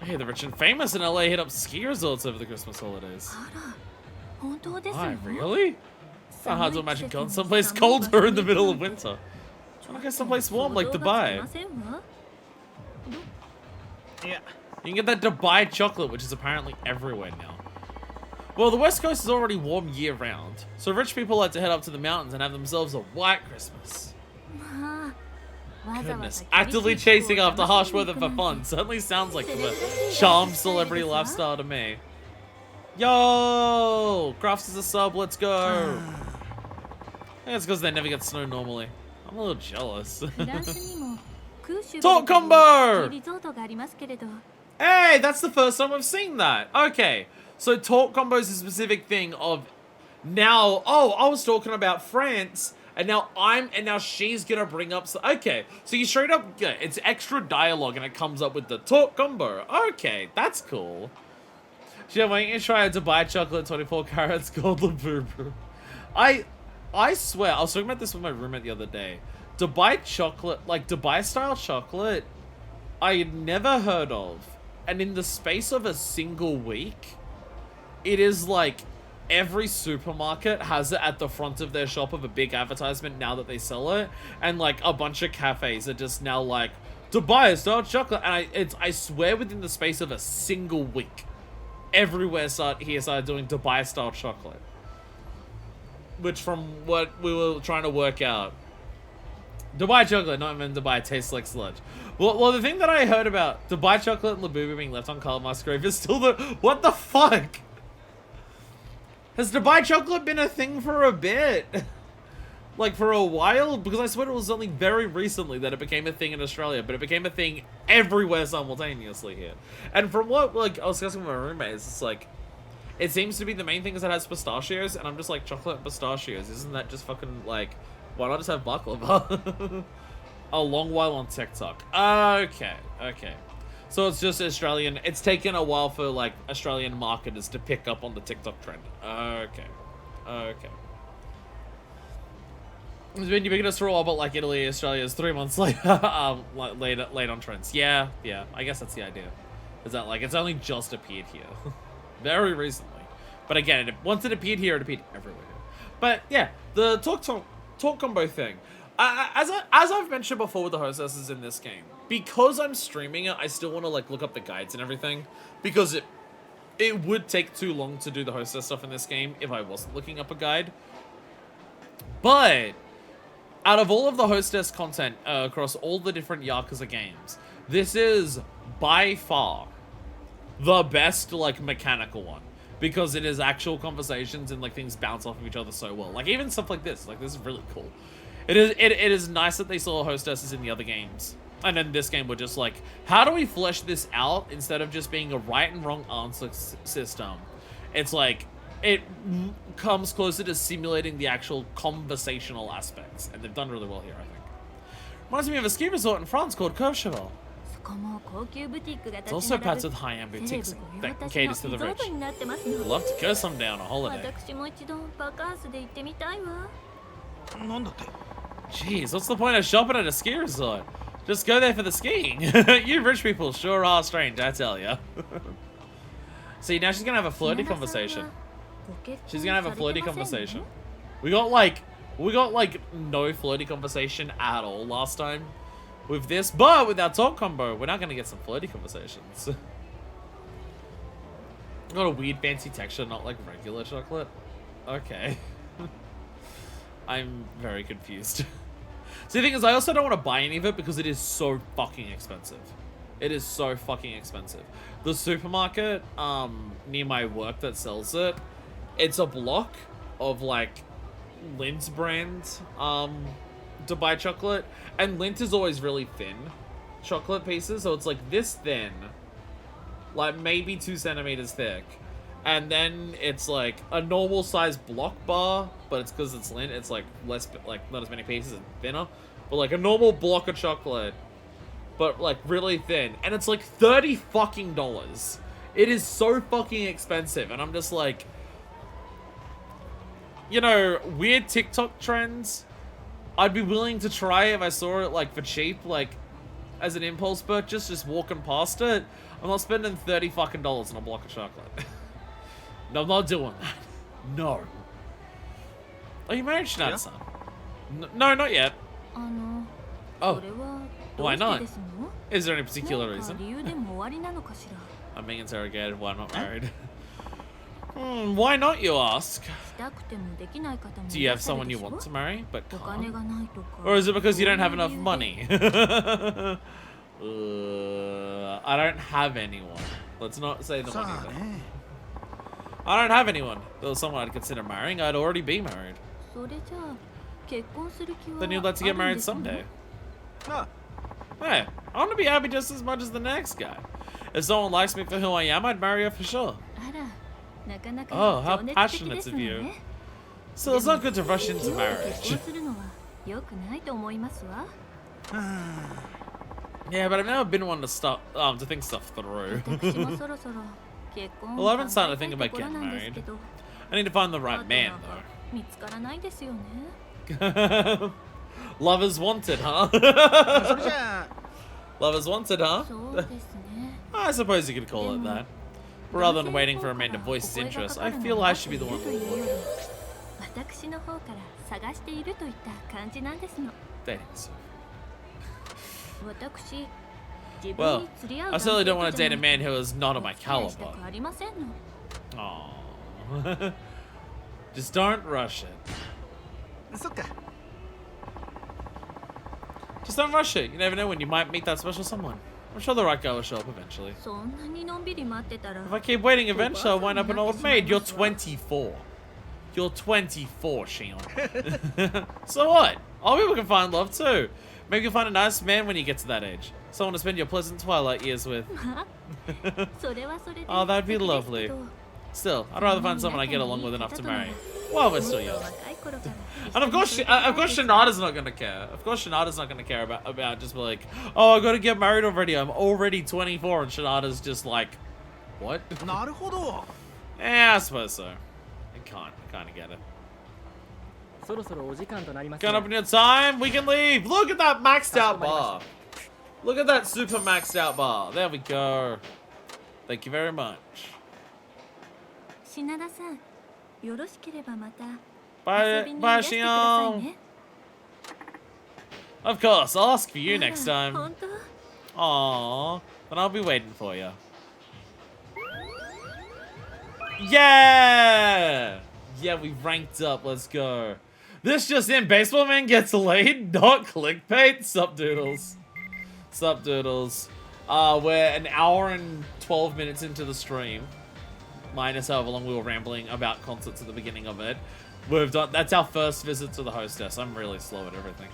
Hey, the rich and famous in LA hit up ski resorts over the Christmas holidays. Why, really? It's not hard to imagine going someplace colder in the middle of winter. I want to go someplace warm like Dubai. Yeah. You can get that Dubai chocolate, which is apparently everywhere now. Well, the West Coast is already warm year-round, so rich people like to head up to the mountains and have themselves a white Christmas. Goodness, actively chasing after harsh weather for fun certainly sounds like the charmed celebrity lifestyle to me. Yo! Crafts is a sub, let's go! I think it's because they never get snow normally. I'm a little jealous. Talk combo! Hey, that's the first time I've seen that. Okay. So talk combo is a specific thing of now, oh, I was talking about France and now she's gonna bring up, okay. So you straight up, yeah, it's extra dialogue and it comes up with the talk combo. Okay, that's cool. Yeah, why don't you try a Dubai chocolate 24 carats gold Labubu? I swear, I was talking about this with my roommate the other day. Dubai chocolate, like Dubai style chocolate, I had never heard of. And in the space of a single week, it is like every supermarket has it at the front of their shop of a big advertisement now that they sell it. And like a bunch of cafes are just now like, Dubai style chocolate. And I swear within the space of a single week, everywhere started doing Dubai style chocolate. Which from what we were trying to work out, Dubai chocolate, not even Dubai, tastes like sludge. Well, the thing that I heard about Dubai chocolate and Labubu being left on Karl Musgrave is still the... What the fuck? Has Dubai chocolate been a thing for a bit? Like, for a while? Because I swear it was only very recently that it became a thing in Australia, but it became a thing everywhere simultaneously here. And from what, like, I was discussing with my roommates, it's like... It seems to be the main thing is that it has pistachios, and I'm just like, chocolate and pistachios, isn't that just fucking, like... Why not just have baklava? A long while on TikTok. Okay. So it's just Australian. It's taken a while for like Australian marketers to pick up on the TikTok trend. Okay. Okay. It's been ubiquitous for a while, but like Italy, Australia is 3 months later, late on trends. Yeah, yeah. I guess that's the idea. Is that like it's only just appeared here, very recently. But again, once it appeared here, it appeared everywhere. But yeah, the talk combo thing. As I've mentioned before with the hostesses in this game, because I'm streaming it, I still want to like look up the guides and everything, because it would take too long to do the hostess stuff in this game if I wasn't looking up a guide. But out of all of the hostess content across all the different Yakuza games, this is by far the best like mechanical one, because it is actual conversations and like things bounce off of each other so well. Like even stuff like this is really cool. It is nice that they saw hostesses in the other games, and then this game we're just like, how do we flesh this out instead of just being a right and wrong answer system? It's like it comes closer to simulating the actual conversational aspects, and they've done really well here, I think. Reminds me of a ski resort in France called Courchevel. It's also packed with high-end boutiques that caters to the rich. I'd love to go someday on a holiday. Jeez, what's the point of shopping at a ski resort? Just go there for the skiing. You rich people sure are strange, I tell ya. See, now she's gonna have a flirty conversation. She's gonna have a flirty conversation. We got like no flirty conversation at all last time with this, but with our talk combo, we're not gonna get some flirty conversations. Got a weird fancy texture, not like regular chocolate. Okay. I'm very confused. See, the thing is, I also don't want to buy any of it because it is so fucking expensive. It is so fucking expensive. The supermarket near my work that sells it, it's a block of like Lint's brand Dubai chocolate, and Lint is always really thin chocolate pieces, so it's like this thin, like maybe 2 centimeters thick, and then it's like a normal size block bar, but it's because it's Lint, it's like less, like not as many pieces and thinner, but like a normal block of chocolate, but like really thin, and it's like $30 fucking dollars. It is so fucking expensive, and I'm just like, you know, weird TikTok trends, I'd be willing to try if I saw it like for cheap, like as an impulse purchase, just walking past it. I'm not spending $30 fucking dollars on a block of chocolate. No, I'm not doing that. No. Are you married, Shinada-san? No, not yet. Oh. Why not? Is there any particular reason? I'm being interrogated. Why I'm not married? Why not, you ask? Do you have someone you want to marry, but can't? Or is it because you don't have enough money? I don't have anyone. Let's not say the money though. I don't have anyone. If there was someone I'd consider marrying, I'd already be married. Then you'd like to get married someday. Hey, I want to be happy just as much as the next guy. If someone likes me for who I am, I'd marry her for sure. Oh, how passionate of you. So it's not good to rush into marriage. Yeah, but I've never been one to think stuff through. Well, I've been starting to think about getting married. I need to find the right man, though. Lovers wanted, huh? Lovers wanted, huh? I suppose you could call it that. Rather than waiting for a man to voice his interest, I feel I should be the one to reward him. Dating so. Well, I certainly don't want to date a man who is not of my caliber. Aww. Just don't rush it. Just don't rush it. You never know when you might meet that special someone. I'm sure the right guy will show up eventually. If I keep waiting, eventually I'll wind up an old maid. You're 24. You're 24, Shion. So what? All people can find love too. Maybe you'll find a nice man when you get to that age. Someone to spend your pleasant twilight years with. Oh, that'd be lovely. Still, I'd rather find someone I get along with enough to marry. While we're still young. And of course Shinada's not gonna care. Of course Shinada's not gonna care about just like, oh, I gotta get married already. I'm already 24, and Shinada's just like, what? Yeah, I suppose so. I kind of get it. Coming up in your time, we can leave. Look at that maxed out bar. Look at that super maxed out bar. There we go. Thank you very much. Bye, Shion. Of course, I'll ask for you next time. Aww, then I'll be waiting for you. Yeah! Yeah, we ranked up. Let's go. This just in, Baseball Man gets laid, not clickbait. Sup, doodles. Sup, doodles. We're an hour and 12 minutes into the stream. Minus however long we were rambling about concerts at the beginning of it. We've done, that's our first visit to the hostess. I'm really slow at everything.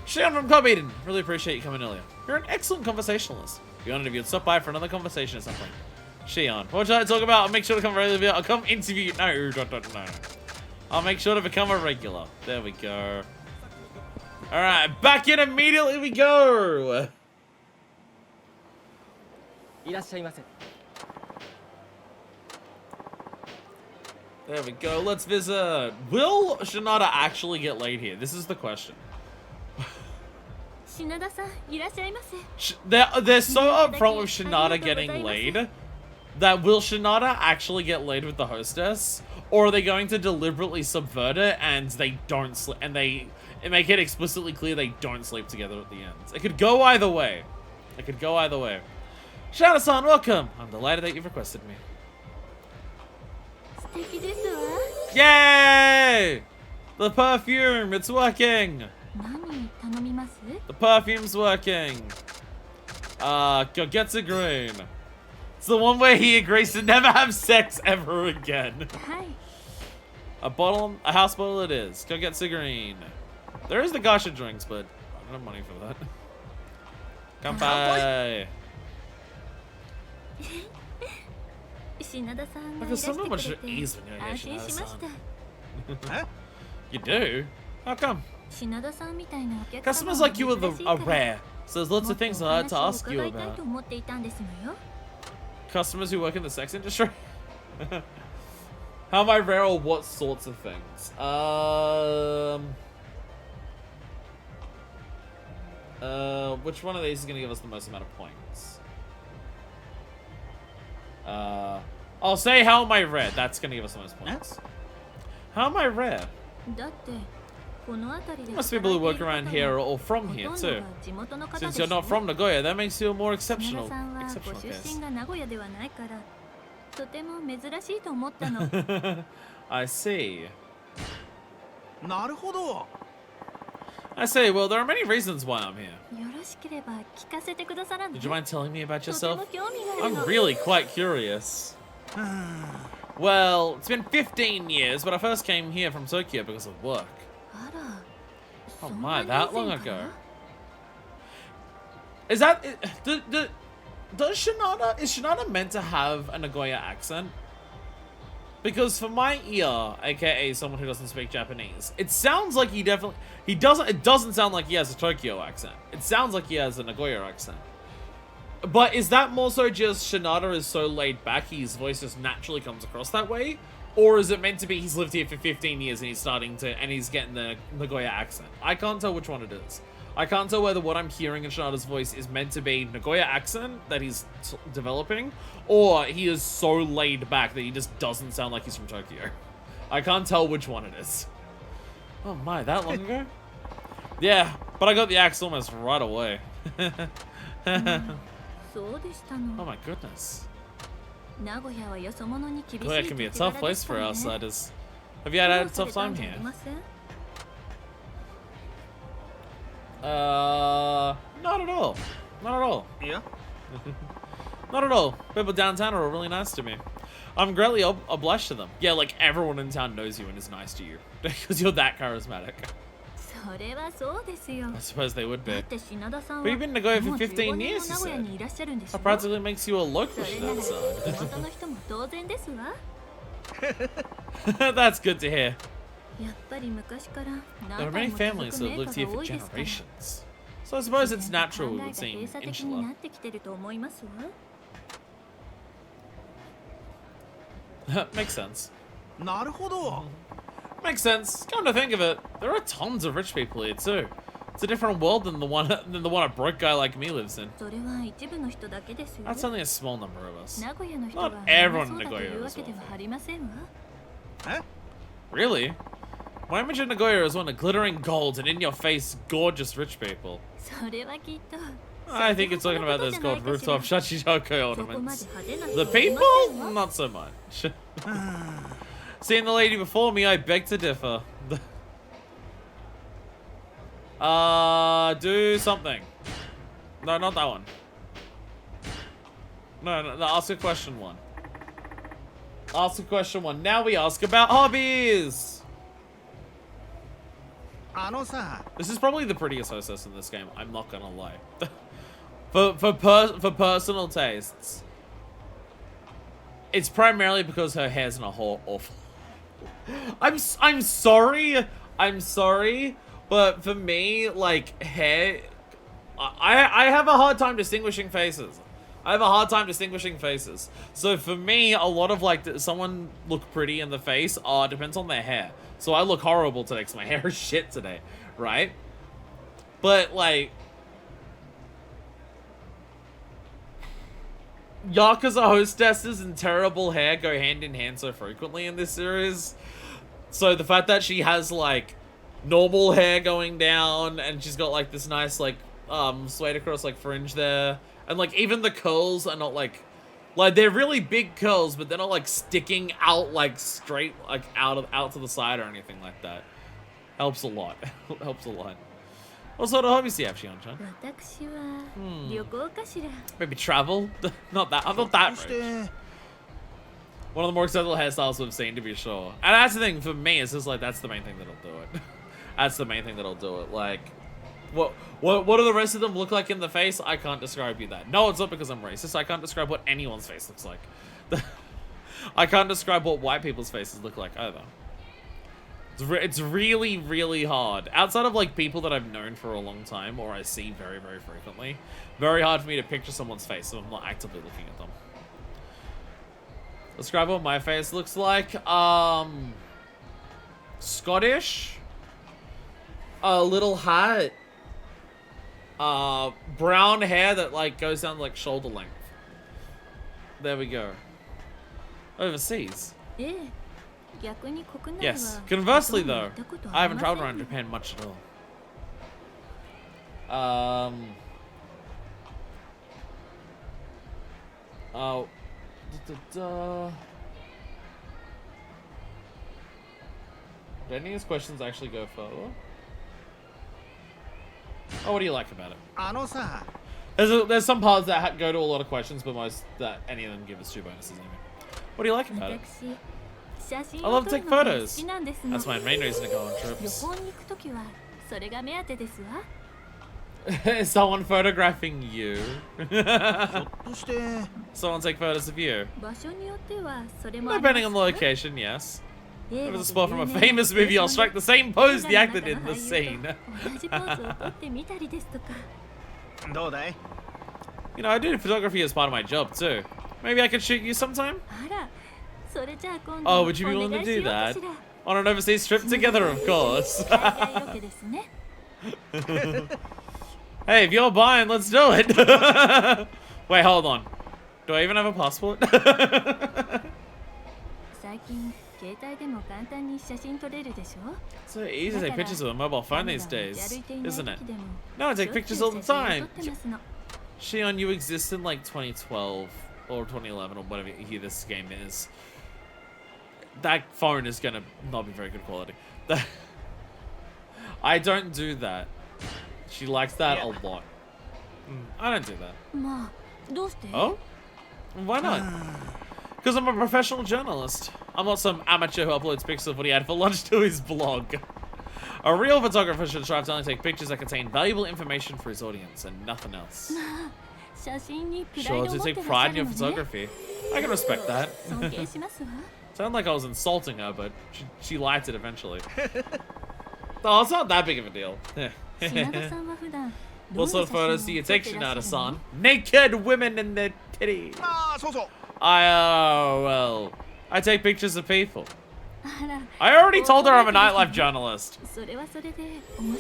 Shion from Cobb Eden. Really appreciate you coming earlier. You're an excellent conversationalist. Be honored if you'd stop by for another conversation at some point. Shion, what should I talk about? I'll make sure to come regular. I'll come interview you. No. I'll make sure to become a regular. There we go. Alright, back in immediately we go. There we go, let's visit. Will Shinada actually get laid here? This is the question. They're so upfront with Shinada getting laid that will Shinada actually get laid with the hostess? Or are they going to deliberately subvert it and they don't sleep, and they make it explicitly clear they don't sleep together at the end? It could go either way. It could go either way. Shinada-san, welcome! I'm delighted that you've requested me. Yay! The perfume, it's working! The perfume's working. Gogetsu Green. It's the one where he agrees to never have sex ever again. A house bottle it is. Gogetsu Green. There is the gacha drinks, but I don't have money for that. Kanpai. Like, there's so much ease when you're here, Shinada-san. You do? How come? Customers like you are rare, so there's lots of things I'd like to ask you about. Customers who work in the sex industry? How am I rare, or what sorts of things? Which one of these is going to give us the most amount of points? I'll say how am I rare. That's going to give us the most points. How am I rare? Most people who work around here are all from here too. Since you're not from Nagoya, that makes you a more exceptional case. I see. I say, well, there are many reasons why I'm here. Would you mind telling me about yourself? I'm really quite curious. Well, it's been 15 years, but I first came here from Tokyo because of work. Oh my, that long ago? Is that... Is Shinada meant to have a Nagoya accent? Because for my ear, aka someone who doesn't speak Japanese, it sounds like it doesn't sound like he has a Tokyo accent. It sounds like he has a Nagoya accent. But is that more so just Shinada is so laid back, his voice just naturally comes across that way? Or is it meant to be he's lived here for 15 years and he's getting the Nagoya accent? I can't tell which one it is. I can't tell whether what I'm hearing in Shinada's voice is meant to be Nagoya accent that he's developing, or he is so laid back that he just doesn't sound like he's from Tokyo. I can't tell which one it is. Oh my, that long ago? Yeah, but I got the axe almost right away. Oh my goodness. Nagoya can be a tough place for outsiders. Have you had a tough time here? Not at all. Not at all. Yeah? Not at all. People downtown are really nice to me. I'm greatly obliged to them. Yeah, like everyone in town knows you and is nice to you. Because you're that charismatic. I suppose they would be. But you've been in Nagoya for 15 years, you said. That practically makes you a local to that side. That's good to hear. There are many families that have lived here for generations. So I suppose it's natural we would seem insular. Makes sense. Makes sense. Come to think of it, there are tons of rich people here too. It's a different world than the one a broke guy like me lives in. That's only a small number of us. Not everyone in Nagoya is wealthy. Huh? Really? My image of Nagoya is one of glittering gold and in-your-face, gorgeous rich people. I think it's talking about those gold rooftop shachijoko ornaments. The people? Not so much. Seeing the lady before me, I beg to differ. Do something. No, not that one. No, ask a question one. Ask a question one. Now we ask about hobbies. This is probably the prettiest hostess in this game. I'm not gonna lie. for personal tastes, it's primarily because her hair's not awful. I'm sorry. I'm sorry, but for me, like hair, I have a hard time distinguishing faces. So for me, a lot of like someone look pretty in the face, depends on their hair. So I look horrible today because my hair is shit today, right? But like, Yakuza hostesses and terrible hair go hand in hand so frequently in this series. So the fact that she has like normal hair going down and she's got like this nice like straight across like fringe there, and like even the curls are not like they're really big curls, but they're not like sticking out like straight like out to the side or anything like that. Helps a lot. Helps a lot. What sort of hobbies do you have, Shion-chan? Maybe travel? Not that. I'm not that rich. One of the more acceptable hairstyles we've seen, to be sure. And that's the thing for me. It's just like that's the main thing that'll do it. That's the main thing that'll do it. Like, what do the rest of them look like in the face? I can't describe you that. No, it's not because I'm racist. I can't describe what anyone's face looks like. I can't describe what white people's faces look like either. It's really, really hard. Outside of like people that I've known for a long time or I see very, very frequently, very hard for me to picture someone's face if I'm not actively looking at them. Describe what my face looks like. Scottish. A little hat. Brown hair that like goes down like shoulder length. There we go. Overseas. Yes. Conversely though, I haven't traveled around Japan much at all. Do any of these questions actually go further? Oh, what do you like about it? There's some parts that go to a lot of questions, but most that any of them give us 2 bonuses anyway. What do you like about it? I love to take photos. That's my main reason to go on trips. Is someone photographing you? Someone take photos of you? Depending on the location, yes. If it's a spot from a famous movie, I'll strike the same pose the actor did in the scene. You know, I do photography as part of my job too. Maybe I could shoot you sometime? Oh, would you be willing to do that? On an overseas trip together, of course. Hey, if you're buying, let's do it. Wait, hold on. Do I even have a passport? So easy to take pictures with a mobile phone these days, isn't it? No, I take pictures all the time. Shion, you exist in like 2012 or 2011 or whatever year this game is. That phone is gonna not be very good quality. I don't do that. She likes that a lot. I don't do that. Oh? Why not? Because I'm a professional journalist. I'm not some amateur who uploads pictures of what he had for lunch to his blog. A real photographer should strive to only take pictures that contain valuable information for his audience and nothing else. Sure, to take pride in your photography. I can respect that. Sounded like I was insulting her, but she liked it eventually. Oh, it's not that big of a deal. What sort of photos do you take, Shinada-san? Naked women in their titties. Well, I take pictures of people. I already told her I'm a nightlife journalist.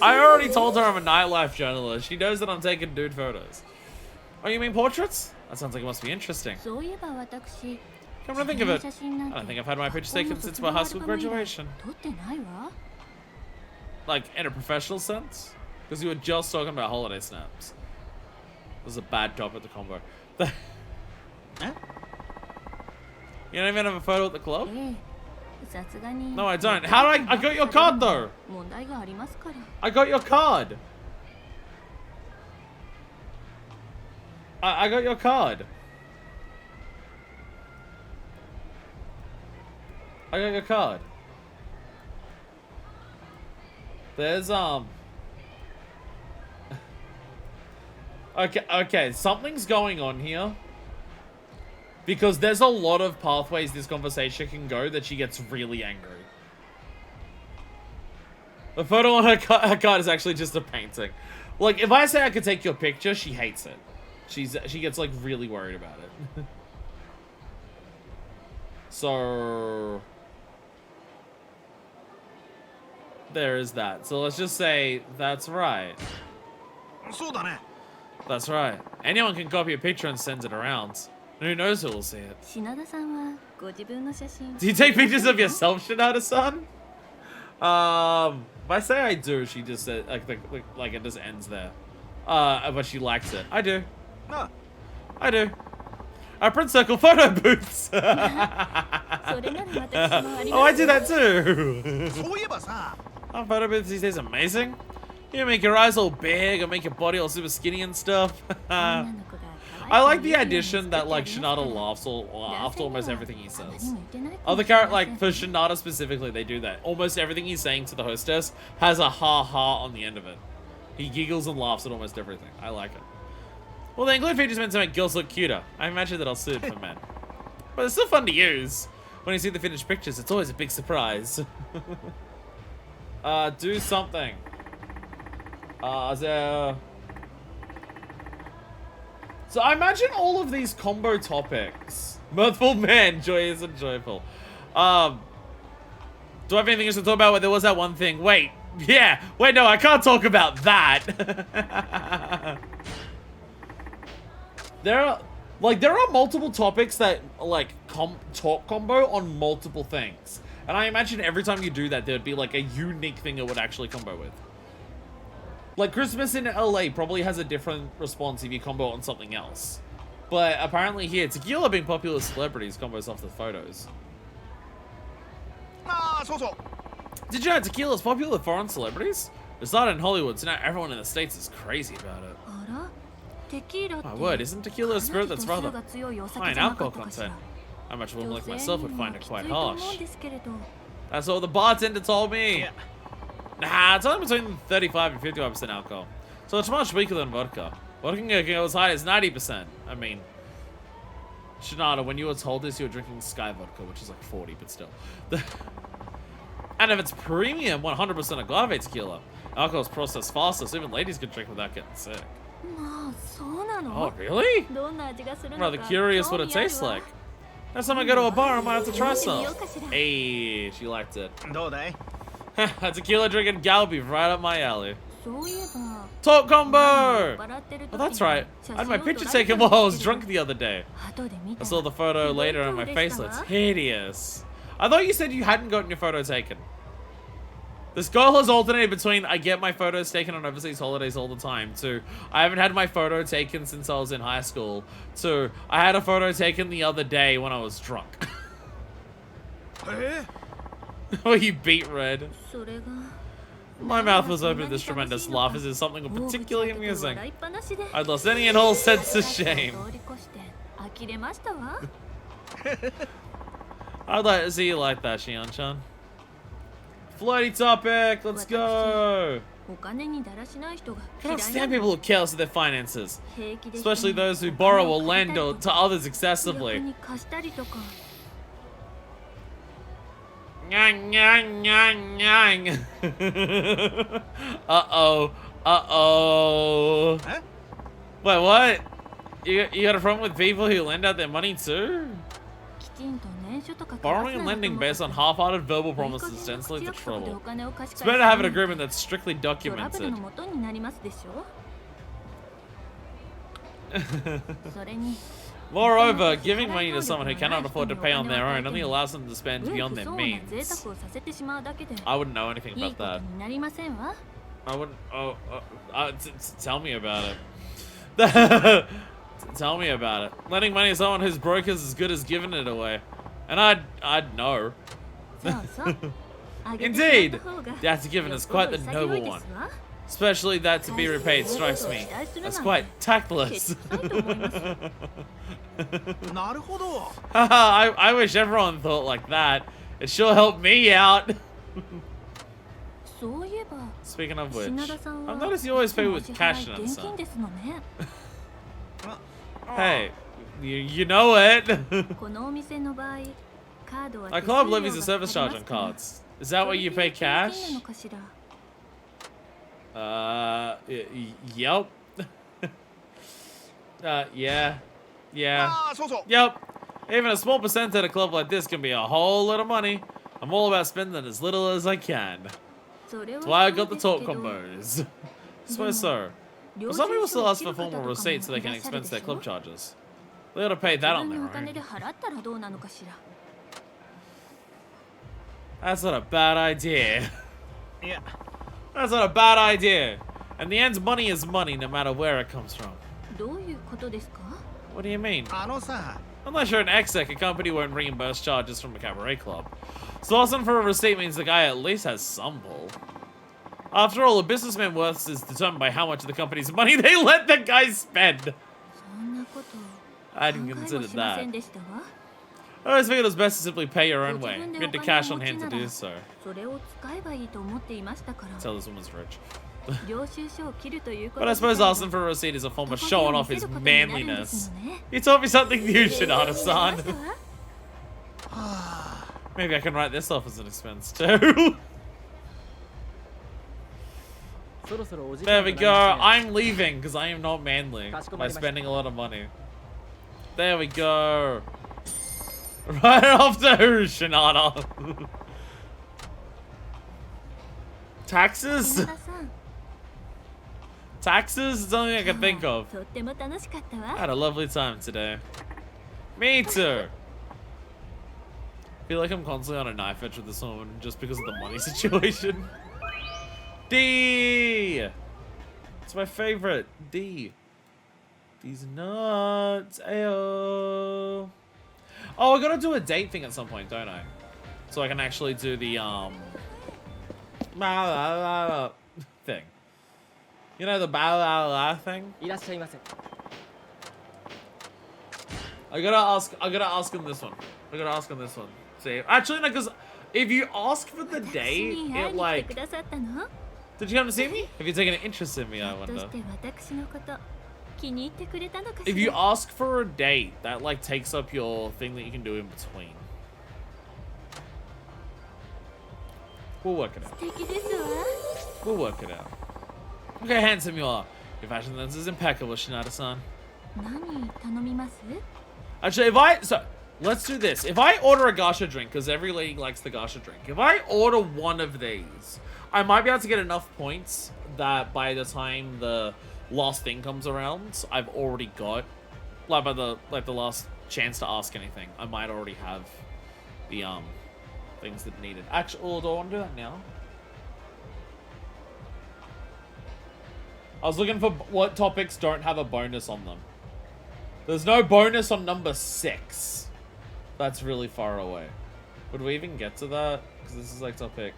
I already told her I'm a nightlife journalist. She knows that I'm taking dude photos. Oh, you mean portraits? That sounds like it must be interesting. Come to think of it, I don't think I've had my pictures taken since my high school graduation. Like, in a professional sense? Because you were just talking about holiday snaps. This is a bad job at the combo. You don't even have a photo at the club? No, I don't. How do I got your card, though! I got your card! I got your card. I got your card. There's, Okay, something's going on here. Because there's a lot of pathways this conversation can go that she gets really angry. The photo on her card is actually just a painting. Like, if I say I could take your picture, she hates it. She gets, like, really worried about it. So... there is that. So let's just say, that's right. That's right. Anyone can copy a picture and send it around. Who knows who will see it? Do you take pictures of yourself, Shinada-san? If I say I do, she just said, like it just ends there. But she likes it. I do. I do. Print circle photo booths. Oh, I do that too. Oh, photo booths these days are amazing. You make your eyes all big and make your body all super skinny and stuff. I like the addition that like Shinada laughs after almost everything he says. Other character, like for Shinada specifically, they do that. Almost everything he's saying to the hostess has a ha-ha on the end of it. He giggles and laughs at almost everything. I like it. Well, the include feature is meant to make girls look cuter. I imagine that I'll suit for men. But it's still fun to use. When you see the finished pictures, it's always a big surprise. Do something. So I imagine all of these combo topics. Mirthful man, joyous and joyful. Do I have anything else to talk about? Where there was that one thing. Wait, yeah. Wait, no, I can't talk about that. There are multiple topics that like talk combo on multiple things. And I imagine every time you do that, there'd be like a unique thing it would actually combo with. Like Christmas in LA probably has a different response if you combo on something else. But apparently here, tequila being popular with celebrities combos off the photos. Did you know tequila is popular with foreign celebrities? It started in Hollywood, so now everyone in the States is crazy about it. My word, isn't tequila a spirit that's rather high in alcohol content? I much a woman like myself would find it quite harsh. That's what the bartender told me. Yeah. Nah, it's only between 35 and 55% alcohol. So it's much weaker than vodka. Vodka can go as high as 90%. I mean, Shinada, when you were told this, you were drinking Sky vodka, which is like 40, but still. And if it's premium, 100% agave tequila, alcohol is processed faster, so even ladies can drink without getting sick. Oh, really? I'm rather curious what it tastes like. Next time I go to a bar, I might have to try some. Hey, she liked it. A tequila drinking gal be right up my alley. Talk combo! Oh, that's right. I had my picture taken while I was drunk the other day. I saw the photo later and my face looks hideous. I thought you said you hadn't gotten your photo taken. This girl has alternated between I get my photos taken on overseas holidays all the time to I haven't had my photo taken since I was in high school to I had a photo taken the other day when I was drunk. Oh, you beat red. My mouth was open to this tremendous laugh as if something particularly amusing. I'd lost any and all sense of shame. I'd like to see you like that, Shion-chan. Flirty topic, let's go! I cannot stand people who are careless of their finances, especially those who borrow or lend to others excessively. Nyang, nyang, nyang, nyang. Uh-oh. Uh-oh. Huh? Wait, what? You got a problem with people who lend out their money too? Borrowing and lending based on half-hearted verbal promises tends to lead to trouble. It's better to have an agreement that's strictly documented. Moreover, giving money to someone who cannot afford to pay on their own only allows them to spend beyond their means. I wouldn't know anything about that. I wouldn't. Tell me about it. Tell me about it. Lending money to someone who's broke is as good as giving it away. And I'd know. Indeed, the act of giving is quite the noble one. Especially that to be repaid strikes me as quite tactless. I wish everyone thought like that. It sure helped me out. Speaking of which, I've noticed you always pay with cash now, son. Hey, you know it. Our club levies a service charge on cards. Is that where you pay cash? Yep. Yeah. Yep. Even a small percent at a club like this can be a whole lot of money. I'm all about spending as little as I can. That's why I got the talk combos. Suppose so. But some people still ask for formal receipts so they can expense their club charges. They ought to pay that on their own. That's not a bad idea. Yeah. That's not a bad idea. And the end's money is money no matter where it comes from. What do you mean? Unless you're an exec, a company won't reimburse charges from a cabaret club. So asking for a receipt means the guy at least has some pull. After all, a businessman's worth is determined by how much of the company's money they let the guy spend. I hadn't considered that. I always figured it was best to simply pay your own way. Get the cash on hand to do so. Tell this woman's rich. But I suppose asking for a receipt is a form of showing off his manliness. You taught me something new, Shinada-san. Maybe I can write this off as an expense too. There we go. I'm leaving because I am not manly by spending a lot of money. There we go. Right off to Shinada. Taxes? Taxes is the only thing I can think of. I had a lovely time today. Me too. I feel like I'm constantly on a knife edge with this woman just because of the money situation. D! It's my favorite. D. These nuts. Ayo. Oh, I gotta do a date thing at some point, don't I? So I can actually do the, thing. You know the thing? I gotta ask him this one. See, actually, no, because if you ask for the date, it like... Did you come to see me? Have you taken an interest in me, I wonder? If you ask for a date, that like takes up your thing that you can do in between. We'll work it out. We'll work it out. Look how handsome you are. Your fashion sense is impeccable, Shinada-san. Actually, let's do this. If I order a gacha drink, because every lady likes the gacha drink, if I order one of these, I might be able to get enough points that by the time the last thing comes around, I've already got, like by the last chance to ask anything, I might already have the things that needed. Actually, do I want to do that now? I was looking for what topics don't have a bonus on them. There's no bonus on number 6. That's really far away. Would we even get to that? Because this is like topic...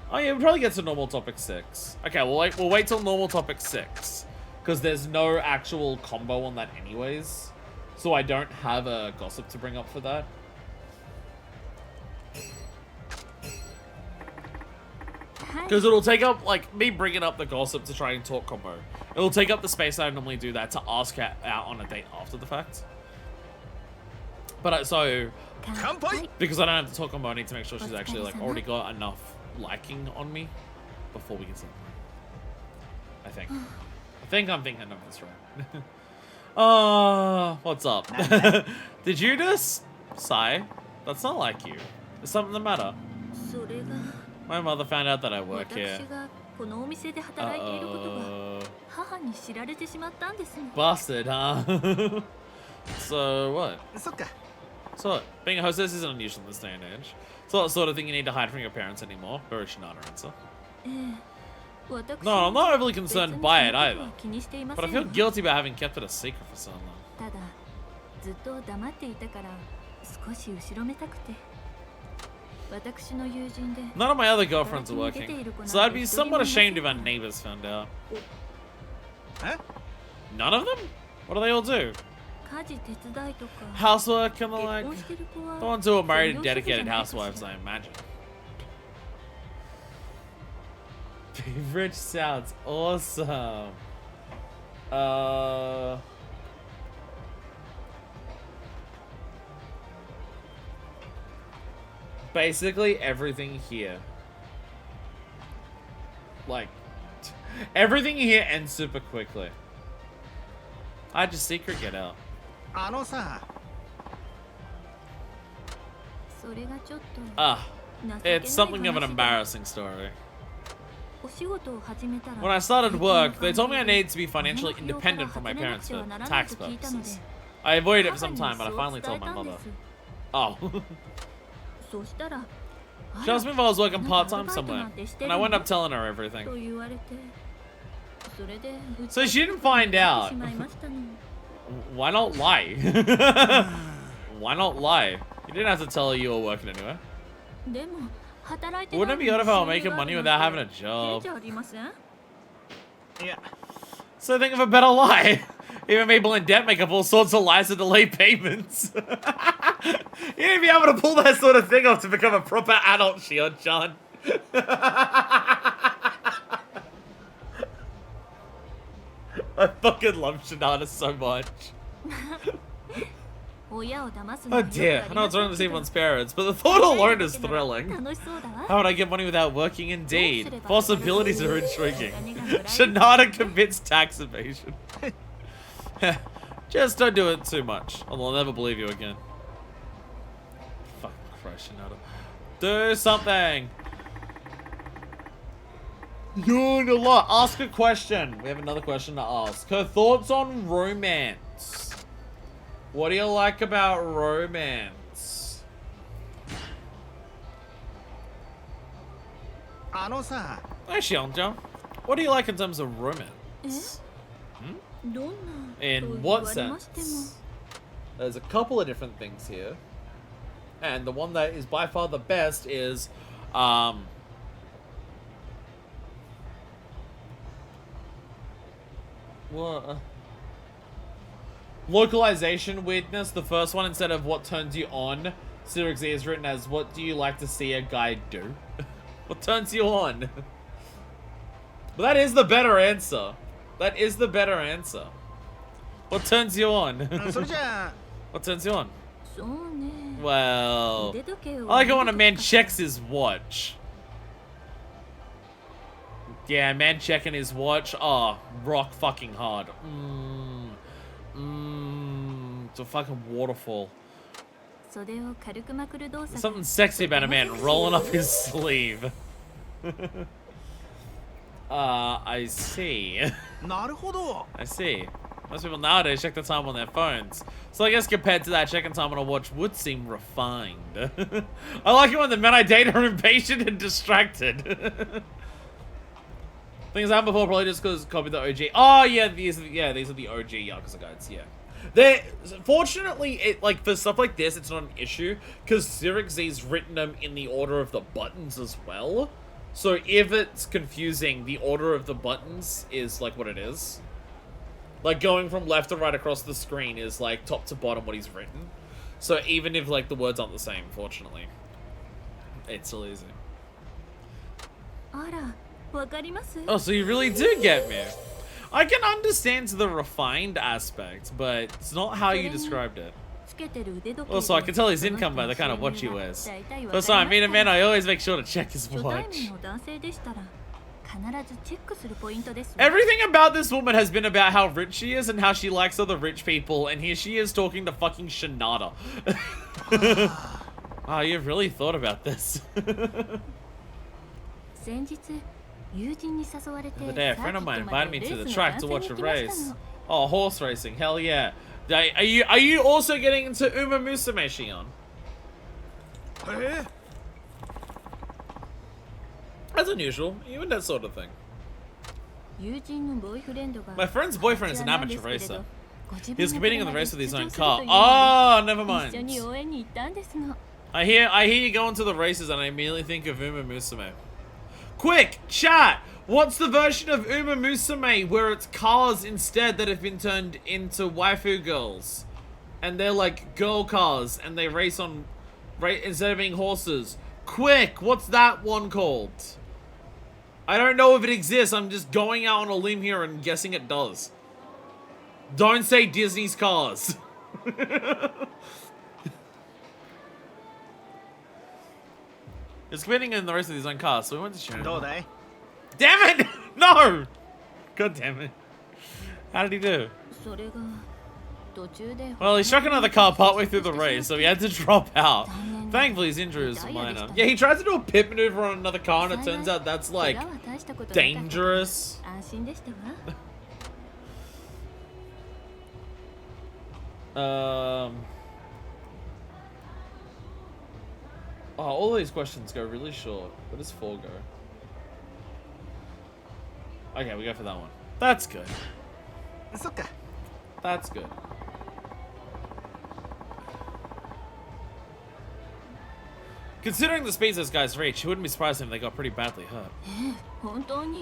Oh yeah, we'll probably get to normal topic 6. Okay, we'll wait till normal topic 6. Because there's no actual combo on that anyways. So I don't have a gossip to bring up for that. Because it'll take up, like, me bringing up the gossip to try and talk combo. It'll take up the space I normally do that to ask out on a date after the fact. But so, 乾杯 because I don't have to talk on her, I need to make sure she's actually like already got enough liking on me before we can say. I think. I'm thinking of this right. What's up? Did you just sigh? That's not like you. There's something the matter. それが My mother found out that I work 私 here. がこのお店で働いていることが母に知られてしまったんですの。 Busted, huh? So what? そっか So what? Being a hostess isn't unusual in this day and age. It's not the sort of thing you need to hide from your parents anymore. Very Shinada answer. ええ私 No, I'm not overly 別 concerned に by そ it のこと either. は気にしていま But せ I ん feel わ guilty about having kept it a secret for so long. ただずっと黙っていたから少し後ろめたくて私の友人で None of my other girlfriends are working, so I'd be somewhat ashamed if our neighbors found out. え None of them? What do they all do? 家事手伝いとか Housework and the 結 like? 婚してる子は The ones who are married and 専業主婦じゃ dedicated ないかしら housewives, I imagine. Rich sounds awesome. Basically everything here. Like, everything here ends super quickly. How'd your secret get out? あのさそれがちょっと Ah, 情けない it's something of an 話で embarrassing story. お仕事を始めたら When I started work, they 税金 told me I の関係 needed to be financially で目標から independent from my 外れな parents くては for ならない tax と聞いたので purposes. I avoided it for 母 some に time, but I そう finally 伝 told え my たんで mother. す Oh. そしたら She asked me if I was working あなた part-time アルバイト somewhere, なんてして and I る wound の up telling her と everything. 言われてそれで So she didn't find て out. しまいましたの Why not lie? Why not lie? You didn't have to tell her you were working anywhere. でも働いて Wouldn't it be odd if I were making ない money のに without having a 照れ job? じゃありませんいや So think of a better lie. Even people in debt make up all sorts of lies to delay payments. You need to be able to pull that sort of thing off to become a proper adult, Shion-chan. I fucking love Shinada so much. 親を騙す Oh のはよく dear, あ I り know ま it's せん wrong to け see ど one's parents, but the thought alone is 働いてるだけなら thrilling. 楽しそうだわ How would I get money without working? Indeed. Possibilities are intriguing. Shinada commits tax evasion. Just don't do it too much, or they'll never believe you again. Fucking Christ, Shinada. Do something! You're doing a lot. Ask a question. We have another question to ask. Her thoughts on romance. What do you like about romance? あのさ Hey, Shion-chan. What do you like in terms of romance? どんな In と言 what われましても sense? There's a couple of different things here. And the one that is by far the best is, what? Localization weirdness. The first one, instead of what turns you on, Cyrix Z is written as what do you like to see a guy do? What turns you on? But that is the better answer. That is the better answer. What turns you on? それじゃ What turns you on? そうね Well, 腕時計を I like it when a 見 man るとか checks his watch. Yeah, man checking his watch. Oh, rock fucking hard. It's a fucking waterfall. 袖を軽くまくる動作 There's something sexy about a man rolling up his sleeve. I see. なるほど I see. Most people nowadays check the time on their phones. So I guess compared to that, checking time on a watch would seem refined. I like it when the men I date are impatient and distracted. Things happened before probably just because copied the OG. Oh yeah, these are the OG Yakuza guides. Yeah, they fortunately it like for stuff like this it's not an issue because Cyrix Z's written them in the order of the buttons as well. So if it's confusing, the order of the buttons is like what it is. Like going from left to right across the screen is like top to bottom what he's written. So even if like the words aren't the same, fortunately, it's still easy. あらわかります Oh, so you really do get me. I can understand the refined aspect, but it's not how you described it. Also, I can tell his income by the kind of watch he wears. First time I meet a man, I always make sure to check his watch. Everything about this woman has been about how rich she is and how she likes other rich people, and here she is talking to fucking Shinada. Wow, you've really thought about this. The other day, a friend of mine invited me to the track to watch a race. Oh, horse racing, hell yeah. Are you also getting into Uma Musume, Shion? That's unusual. You and that sort of thing. My friend's boyfriend is an amateur racer. He was competing in the race with his own car. Oh, never mind. I hear you go into the races and I immediately think of Uma Musume. Quick, chat! What's the version of Uma Musume where it's cars instead that have been turned into waifu girls? And they're like girl cars and they race on... instead of being horses. Quick, what's that one called? I don't know if it exists, I'm just going out on a limb here and guessing it does. Don't say Disney's Cars. He's competing in the rest of his own cars, so we went to Shinada. Damn it! No! God damn it. How did he do? Well, he struck another car partway through the race, so he had to drop out. Thankfully, his injury was minor. Yeah, he tried to do a pit maneuver on another car, and it turns out that's, like, dangerous. Oh, all these questions go really short. Where does 4 go? Okay, we go for that one. That's good. That's good. Considering the speeds those guys reach, you wouldn't be surprised if they got pretty badly hurt.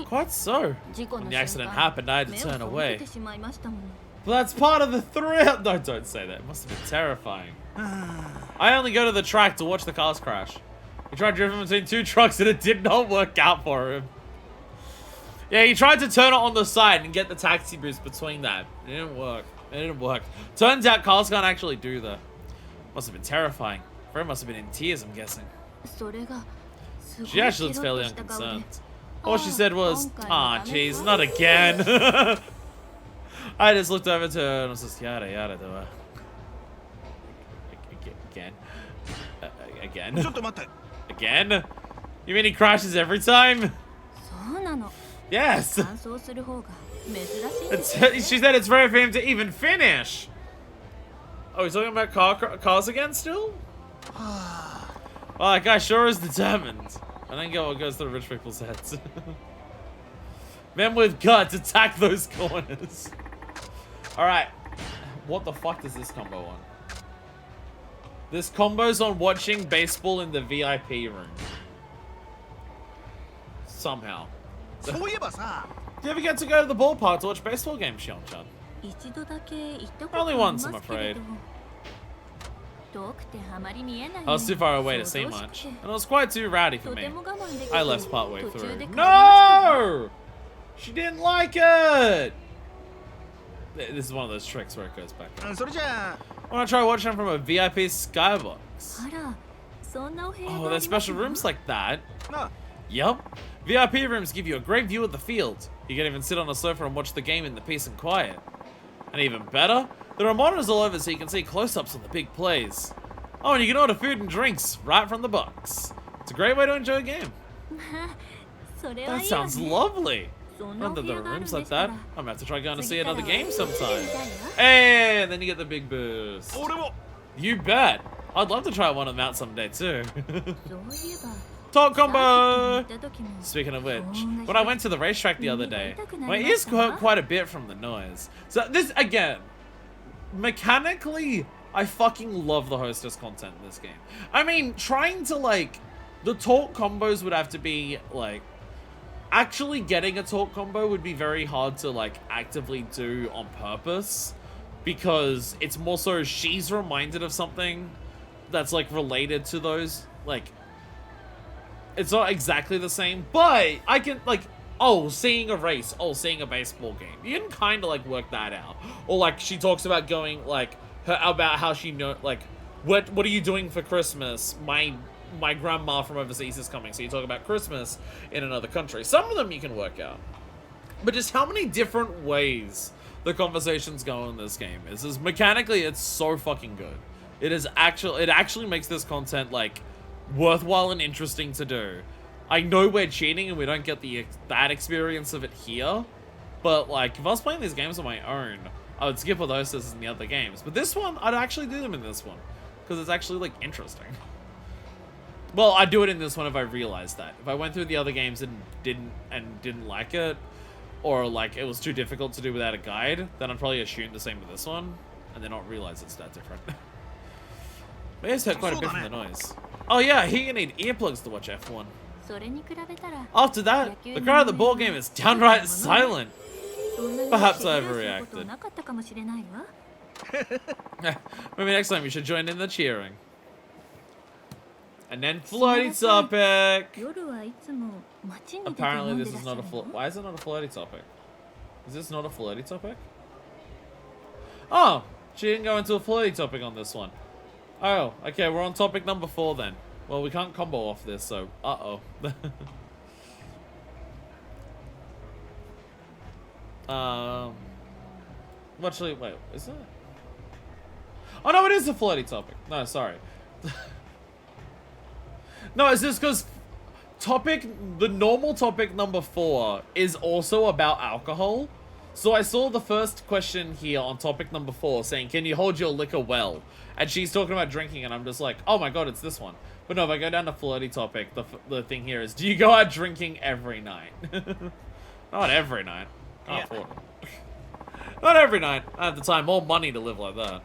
Quite so. When the accident happened, I had to turn away. But that's part of the thrill. No, don't say that. It must have been terrifying. I only go to the track to watch the cars crash. He tried driving between 2 trucks and it did not work out for him. Yeah, he tried to turn it on the side and get the taxi boost between that. It didn't work. It didn't work. Turns out cars can't actually do that. Must have been terrifying. Fred must have been in tears, I'm guessing. She actually looks fairly unconcerned. All she said was, "Aw, jeez, not again." I just looked over to her and was just yada yada to her. Again. Again? You mean he crashes every time? Yes. She said it's rare for him to even finish. Oh, he's talking about cars again still? Well, that guy sure is determined. I think what goes through rich people's heads. Men with guts attack those corners. Alright. What the fuck does this combo on? This combo's on watching baseball in the VIP room. Somehow. Do you ever get to go to the ballpark to watch baseball games, Shion-chan? Only once, I'm afraid. I was too far away to see much, and it was quite too rowdy for me. I left partway through. No! She didn't like it! This is one of those tricks where it goes back up. I want to try watching from a VIP skybox. Oh, there's special rooms like that. Yup. VIP rooms give you a great view of the field. You can even sit on a sofa and watch the game in the peace and quiet. And even better, there are monitors all over so you can see close-ups on the big plays. Oh, and you can order food and drinks right from the box. It's a great way to enjoy a game. That sounds lovely. Not that there are rooms like that. I'm gonna have to try going to see another game sometime. Hey, and then you get the big boost. You bet. I'd love to try one of them out someday too. Top combo! Speaking of which, when I went to the racetrack the other day, my ears hurt quite a bit from the noise. So this, again, mechanically, I fucking love the hostess content in this game. I mean, trying to, like, the talk combos would have to be, like, actually getting a talk combo would be very hard to, like, actively do on purpose. Because it's more so she's reminded of something that's, like, related to those, like, it's not exactly the same, but I can, like, oh, seeing a race, oh, seeing a baseball game. You can kind of, like, work that out. Or, like, she talks about going, like, about how she know, like, what are you doing for Christmas? My grandma from overseas is coming, so you talk about Christmas in another country. Some of them you can work out, but just how many different ways the conversations go in this game is mechanically, it's so fucking good. It actually makes this content like worthwhile and interesting to do. I know we're cheating and we don't get that experience of it here, but like if I was playing these games on my own, I would skip all those in the other games. But this one, I'd actually do them in this one because it's actually like interesting. Well, I'd do it in this one if I realized that. If I went through the other games and didn't like it, or like it was too difficult to do without a guide, then I'd probably assume the same with this one and then not realize it's that different. But it's heard quite a bit from the noise. Oh yeah, here you need earplugs to watch F1. After that, the crowd of the ball game is downright silent. Perhaps I overreacted. Maybe next time you should join in the cheering. And then floaty topic. Apparently this is not a why is it not a floaty topic? Is this not a floaty topic? Oh, she didn't go into a floaty topic on this one. Oh, okay, we're on topic number 4 then. Well, we can't combo off this, so uh-oh. Actually, wait, is it? Oh no, it is a floaty topic. No, sorry. No, it's just because the normal topic number 4 is also about alcohol. So I saw the first question here on topic number 4 saying, can you hold your liquor well? And she's talking about drinking and I'm just like, oh my god, it's this one. But no, if I go down to flirty topic, the thing here is, do you go out drinking every night? Not every night. Can't afford it. Not every night. I have the time or money to live like that.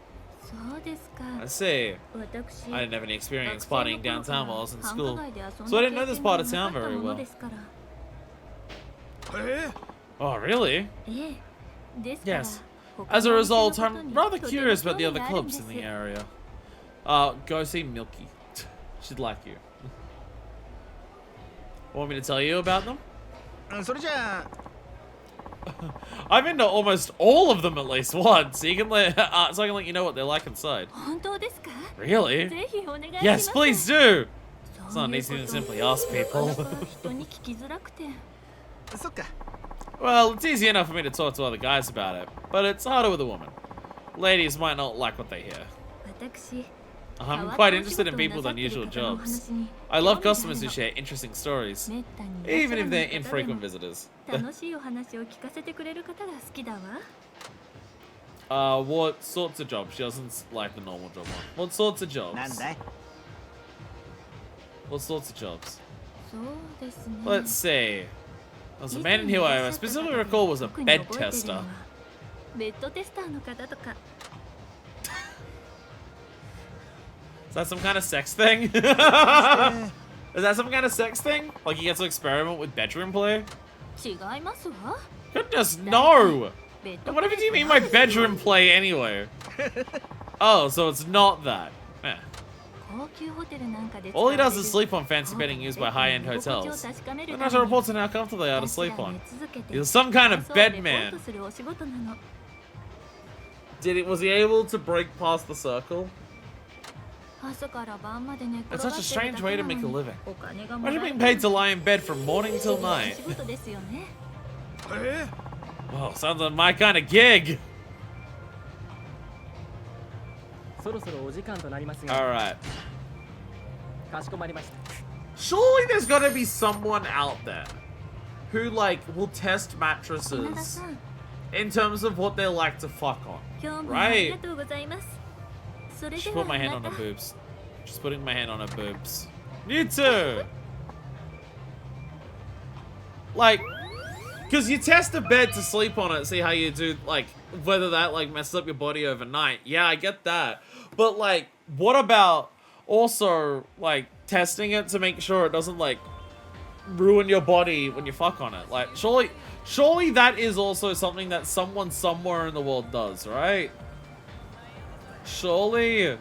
I see. I didn't have any experience partying downtown while I was in school, so I didn't know this part of town very well. Oh, really? Yes. As a result, I'm rather curious about the other clubs in the area. Go see Milky. She'd like you. Want me to tell you about them? I've been to almost all of them at least once. So you can let, so I can let you know what they're like inside. Really? Yes, please do. It's not an easy thing to simply ask people. Well, it's easy enough for me to talk to other guys about it, but it's harder with a woman. Ladies might not like what they hear. I'm quite interested in people with unusual jobs. I love customers who share interesting stories, even if they're infrequent visitors. What sorts of jobs? She doesn't like the normal job one. What sorts of jobs? What sorts of jobs? Let's see. There's a man in here I specifically recall was a bed tester. Is that some kind of sex thing? Is that some kind of sex thing? Like you get to experiment with bedroom play? Goodness, no! Whatever do you mean by bedroom play anyway? Oh, so it's not that. Eh. All he does is sleep on fancy bedding used by high-end hotels. But not to report on how comfortable they are to sleep on. He's some kind of bed man. Was he able to break past the circle? It's such a strange way to make a living. Imagine being paid to lie in bed from morning till night. Well, sounds like my kind of gig. Alright. Surely there's gotta be someone out there who, like, will test mattresses in terms of what they like to fuck on. Right? Just put my hand on her boobs. Just putting my hand on her boobs. You too! Like, because you test a bed to sleep on it, see how you do, like, whether that, like, messes up your body overnight. Yeah, I get that. But, like, what about also, like, testing it to make sure it doesn't, like, ruin your body when you fuck on it? Like, surely that is also something that someone somewhere in the world does, right? Surely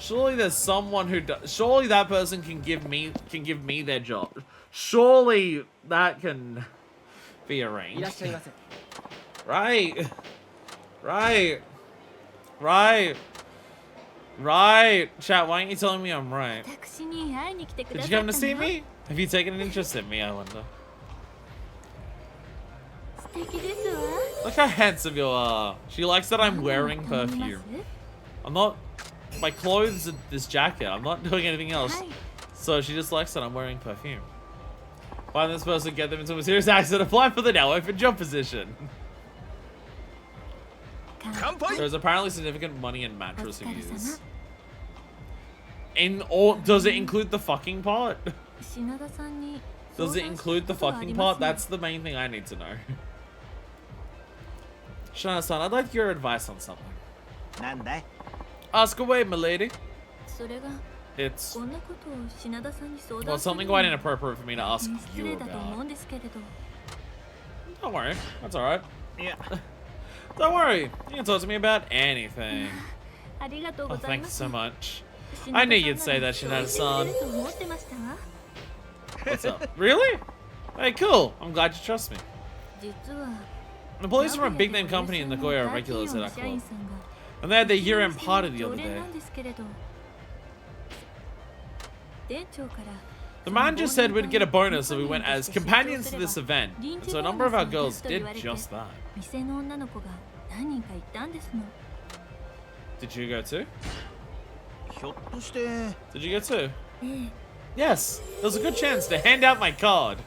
there's someone who does. Surely that person can give me their job. Surely that can be arranged. Right. Right. Right. Chat, why aren't you telling me I'm right? 私に会いに来てく Did だ you さっ come た to see の？ me? Have you taken an interest in me, I wonder? 素敵ですわ。 Look how handsome you are. She likes that I'm wearing perfume. I'm not... My clothes and this jacket. I'm not doing anything else. はい。 So she just likes that I'm wearing perfume. Find this person, get them into a serious accident, apply for the now open job position. 乾杯 There's apparently significant money in mattress お疲れ様。 reviews. In all... Does it include the fucking part? 品田さんに Does it 相談した include the ことがあり fucking ま part? すね That's the main thing I need to know. Shinada-san, I'd like your advice on something. なんだい Ask away, milady. それが It's... こんなことを品田さんに相 Well, 談 it's する something のは quite inappropriate for me to ask 失 you 礼だと思う about. んですけれど Don't worry. That's alright. いや Don't worry. You can talk to me about anything. ありがとう Oh, ござい thank ま you す so much. 品田 I knew さん you'd say なら that, そう言ってく Shinada-san. れると思ってましたわ What's up? Really? Hey, cool. I'm glad you trust me. 実は Employees from a big name company in Nagoya are regulars at our club. And they had their year-end party the other day. The manager said we'd get a bonus if we went as companions to this event. And so a number of our girls did just that. 店の女の子が何人か行ったんですの Did you go too? ひょっとして Did you go too? ええ Yes. There was a good chance to hand out my card.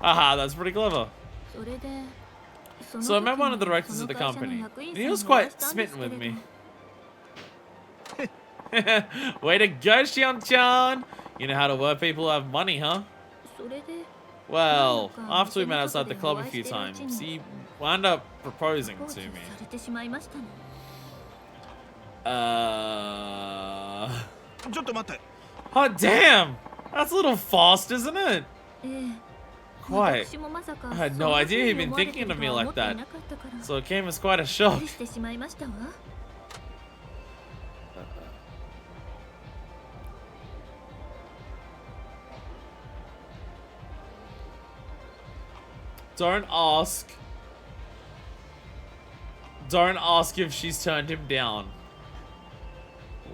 Haha, that's pretty clever. それで So I met one of the directors of the company, and he was quite smitten with me. Way to go, Shion-chan! You know how to work people who have money, huh? それで Well, after we met outside the club a few times, he wound up proposing 放置 to さ me. れてしまいましたの ちょっと待って Oh, damn! That's a little fast, isn't it? ええ Quite. 私もまさか I had no そんな idea 風 he'd に been 思われて thinking る of と me は思 like ってい that. なかったから So it came as quite a びっ shock. くりしてしまいましたわ Don't ask. Don't ask if she's turned him down.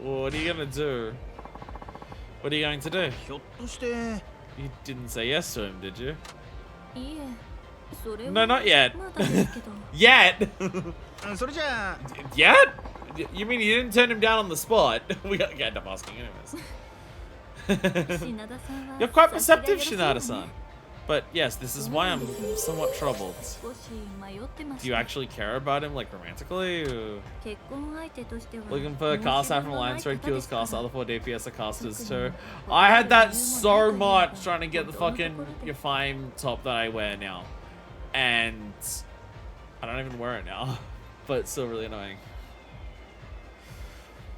What are you gonna do? What are you going to do? ひょっとして You didn't say yes to him, did you? いいえそれは No, not yet. まだですけど Yet? それじゃあ Yet? You mean you didn't turn him down on the spot? We gotta end up asking anyways. 品田さんは You're quite さすが perceptive, よろしいわね Shinada-san. But yes, this is why I'm somewhat troubled. 少し迷ってま Do し you た actually care about him, like, romantically? Or 結婚相手としては looking for a 申 cast し分 out from のない Alliance Red 方で Kills すから cast, other 4 DPS are casters too. I had that so much trying to get the fucking your fine top that I wear now. And I don't even wear it now. But it's still really annoying.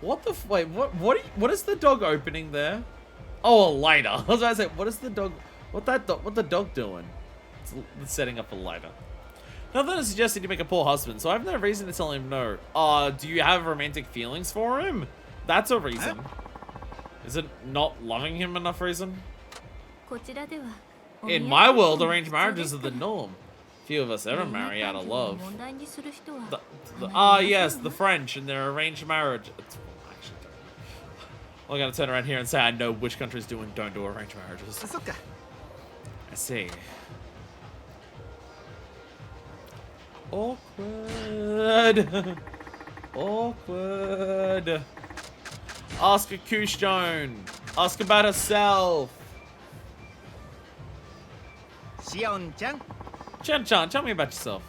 What the wait, what is the dog opening there? Oh, a lighter. I was about to say, what is the dog what the dog doing? It's setting up a lighter. Nothing has suggested you make a poor husband, so I have no reason to tell him no. Do you have romantic feelings for him? That's a reason. Is it not loving him enough reason? こちらでは In my world, arranged marriages are the norm. Few of us ever marry out of love. 問題にする人は Yes, the French and their arranged marriage. I gotta turn around here and say I know which countries do and don't do arranged marriages. そっか I see. Awkward. Awkward. Ask a Kushone. Ask about herself. しおんちゃん Chan-chan, tell me about yourself.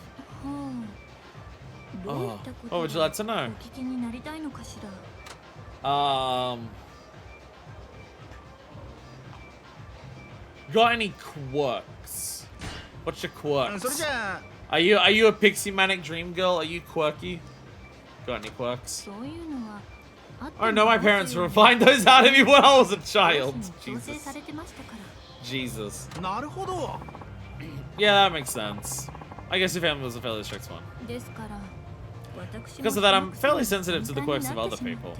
どういったこと What would you like to お know? 聞きになりたいのかしら Got any quirks? What's your それじ quirks? ゃ Are you a pixie manic dream girl? Are you quirky? Got any quirks? そういうのはあって Oh も no, my 話 parents すよう would に find those out of me when I was a 両 child. 親に調整 Jesus. されてましたから Jesus. あなるほど Yeah, that makes sense. I guess your family was a fairly strict one. ですから私も Because of that, I'm その fairly 癖に sensitive to the 敏 quirks 感 of になっ other てしまって people.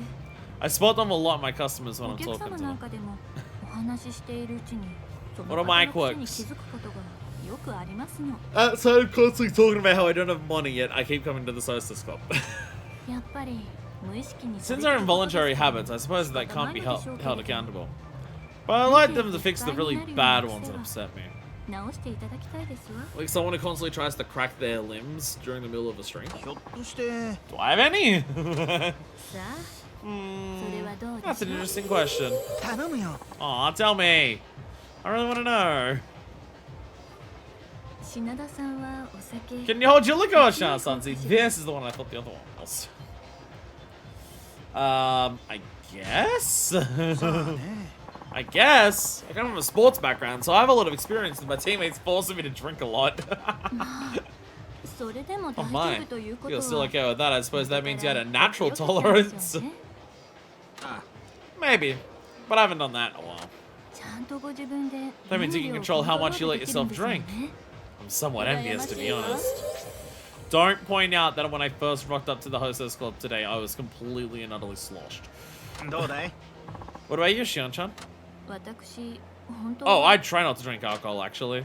I spot them a lot in my customers when お I'm 客 talking 様 to なん them. かでもお話ししているうちにその What are my 方の癖に quirks? 気づくことがよくありますの Outside of constantly talking about how I don't have money yet, I keep coming to the hostess club. やっぱり無意識に Since they're involuntary habits, I suppose they can't be held accountable. But I like them to fix the really bad ones that upset me. 直していただきたいですわ。 Like someone who constantly tries to crack their limbs during the middle of a stream. ひょっとして Do I have any? さあ、それはどう That's で an しょう。 interesting question. 頼むよ Aw, tell me. I really want to know. 品田さんはお酒。 Can you hold your liquor, Shinada-san? See, this is the one I thought the other one was. I guess? さあね I guess. I come from a sports background, so I have a lot of experience with my teammates forcing me to drink a lot. それでも Oh 大丈 my. 夫ということ You're は。 still okay with that. I suppose that means you had a natural tolerance. あ Maybe. But I haven't done that in a while. ちゃんとご自分で。 That means you can control how much you let yourself drink. I'm somewhat envious, to be honest. Don't point out that when I first rocked up to the hostess club today, I was completely and utterly sloshed. どうだい What about you, Shion-chan? 私、本当 Oh, I try not to drink alcohol, actually.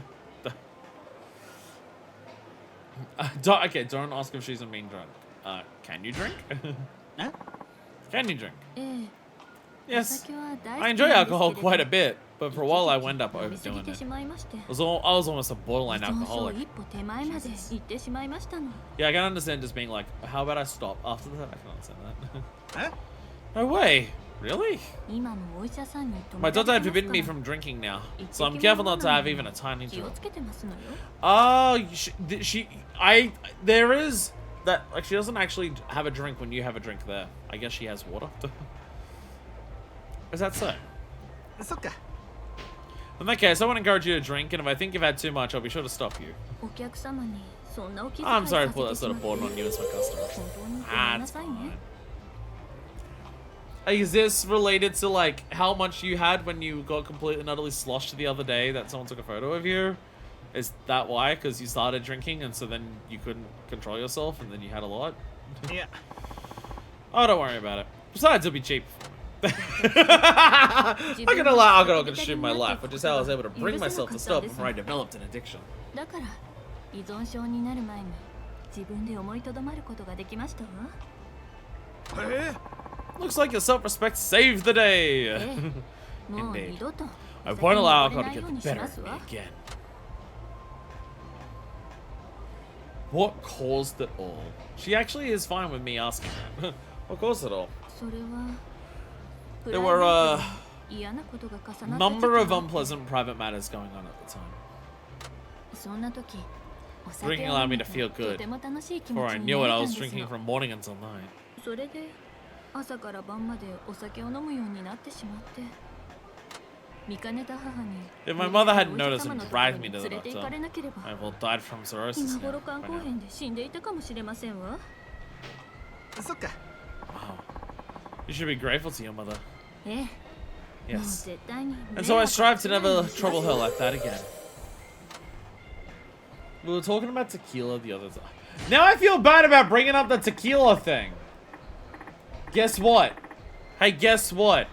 Okay, don't ask if she's a mean drunk. Can you drink? え Can you drink? ええ。 Yes. お酒は大好き I なんですけ enjoy れど alcohol quite a bit, but for a while I 一時 wound up 飲みすぎ overdoing て it. しまいまして。 I was almost a borderline 依存症 alcoholic. 一歩手前まで行ってしまいましたの。 Yeah, I can understand just being like, how about I stop after that? I can understand that. え No way. Really? 今もお医者さんに止 My めら doctor れ had て forbidden ま me すから from drinking now, 一 so I'm 滴 careful も not 飲 to ま have ない even a tiny 気を drop. つけてますのよ。 There is that, like, she doesn't actually have a drink when you have a drink there. I guess she has water. Is that so? そっか In that case, I won't encourage you to drink, and if I think you've had too much, I'll be sure to stop you. お客様にそんなお気遣い I'm さ sorry せ to put て that し sort ま of って burden on you as my customer. 本当にごめん Ah, な it's さいね。 fine. Is this related to, like, how much you had when you got completely and utterly sloshed the other day that someone took a photo of you? Is that why? Because you started drinking and so then you couldn't control yourself and then you had a lot? いや Oh, don't worry about it. Besides, it'll be cheap. I'm gonna allow alcohol to consume my life, which is how I was able to bring myself to stop before I developed an addiction. だから依存症になる前に自分で思いとどまることができましたわ。え Looks like your self-respect saved the day. ええ、もう Indeed. 二度と I お酒 won't に allow 溺れ alcohol な to いよう get に the し better ま of す me わ。 again. What caused it all? She actually is fine with me asking that. What caused it all? それは There were 嫌なことが重な a った時 number of が unpleasant private matters going on at the time. そんな時お Drinking 酒を allowed 飲 me む to と feel と good. ても楽しい気持 Before ち I に knew な it, れ I たん was です drinking よ。 from morning until night. それで朝から晩までお酒を飲むようになってしまって見かねた母に If my mother hadn't お医 noticed 者様 and のところ dragged に me to 連 the れて行かれなければ doctor, I well died from cirrhosis 今 now, 頃肝 by 硬 now. 変で死んでいたかもしれませんわ。そっか Wow. You should be grateful to your mother. ええ、もう Yes. 絶対に And so I strive to 迷惑 never をかけない trouble ようにし her ます like that again. We were talking about tequila the other time. Now I feel bad about bringing up the tequila thing. Guess what? Hey, guess what?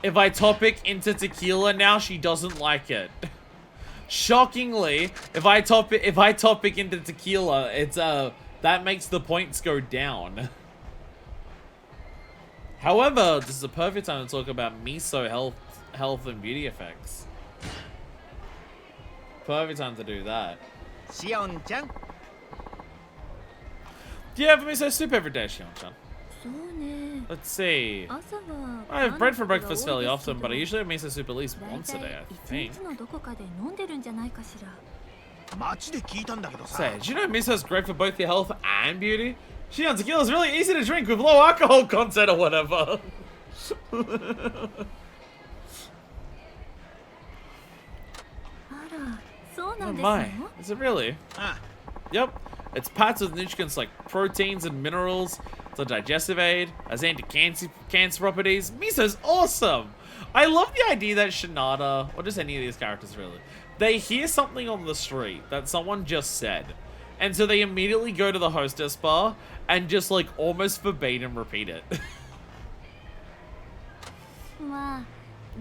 If I topic into tequila now, she doesn't like it. Shockingly, if I topic into tequila, it's that makes the points go down. However, this is a perfect time to talk about miso health and beauty effects. Perfect time to do that. しおんちゃん Do you have miso soup every day, Shion-chan? そうね。 Let's see. 朝は I have bread for パンのこと breakfast が多 fairly いですけ often, ど but I usually have miso soup at least 大 once a 体 day, I 一 think. 日のどこかで飲んでるんじゃないかしら。街で聞いたんだけどさ Say, do you know miso is great for both your health and beauty? Shion, tequila is really easy to drink with low alcohol content or whatever. あら、そうな Oh んです my, の？ is it really? あ Yep. It's packed with nutrients like proteins and minerals. It's a digestive aid, has anti-cancer properties. Miso's awesome! I love the idea that Shinada, or just any of these characters really, they hear something on the street that someone just said. And so they immediately go to the hostess bar and just like almost verbatim repeat it. まあ、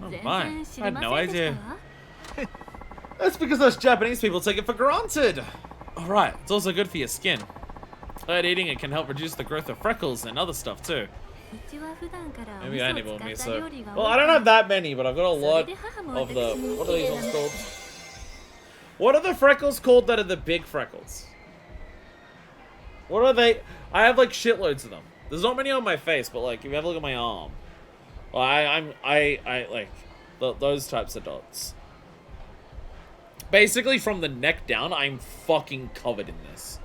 Oh 全 my, 然知 I り had ま no せんでした idea. わ。 That's because those Japanese people take it for granted. Alright, it's also good for your skin. Heard eating it can help reduce the growth of freckles and other stuff too. うちは普段からお Maybe 味 I 噌 need を more 使った miso. 料理が Well, 多 I い don't から have that many, but I've got a それ lot で母も of the. 私に What are 綺 these 麗な ones の called? What are the freckles called that are the big freckles? What are they? I have like shitloads of them. There's not many on my face, but like if you have a look at my arm, well, I like those types of dots. Basically, from the neck down, I'm fucking covered in this.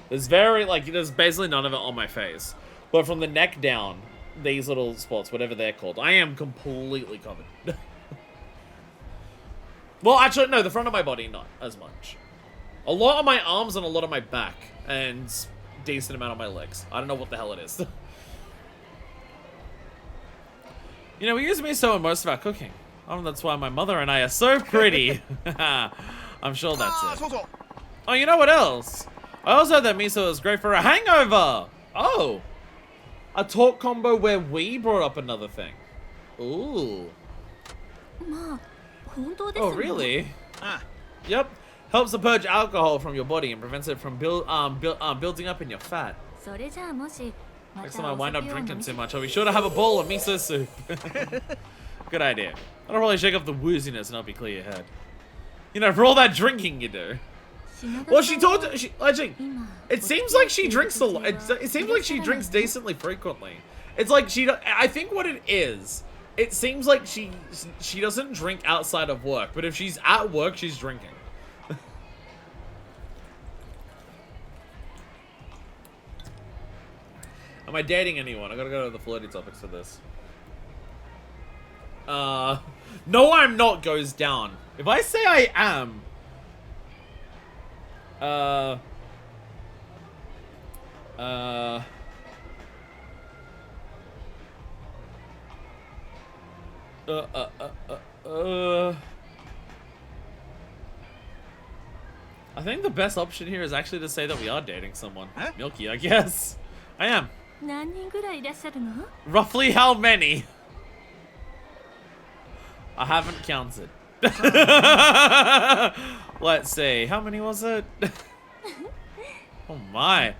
There's there's basically none of it on my face, but from the neck down, these little spots, whatever they're called, I am completely covered. Well, actually, no, the front of my body, not as much. A lot on my arms and a lot on my back, and decent amount on my legs. I don't know what the hell it is. You know, we use miso in most of our cooking. That's why my mother and I are so pretty. I'm sure that's it. そうそう Oh, you know what else? I also heard that miso is great for a hangover. Oh. A talk combo where we brought up another thing. Ooh. まあ本当です Oh, の really? あ Yep. Helps to purge alcohol from your body and prevents it from building up in your fat. それじゃあもしま Next た time I お wind 酒 up を飲 drinking み too much, I'll be sure to have a bowl of miso soup. Good idea. That'll probably shake off the wooziness and help you clear your head. You know, for all that drinking you do. 品田 Well, she さんは told... Actually, 今 it seems like she drinks a lot. It seems like she drinks decently frequently. It's like I think what it is, it seems like she doesn't drink outside of work, but if she's at work, she's drinking. Am I dating anyone? I gotta go to the flirty topics for this. No, I'm not goes down. If I say I am, I think the best option here is actually to say that we are dating someone. Huh? Milky, I guess. I am. 何人ぐらいいらっしゃるの Roughly how many? I haven't counted. Let's see. How many was it? Oh my.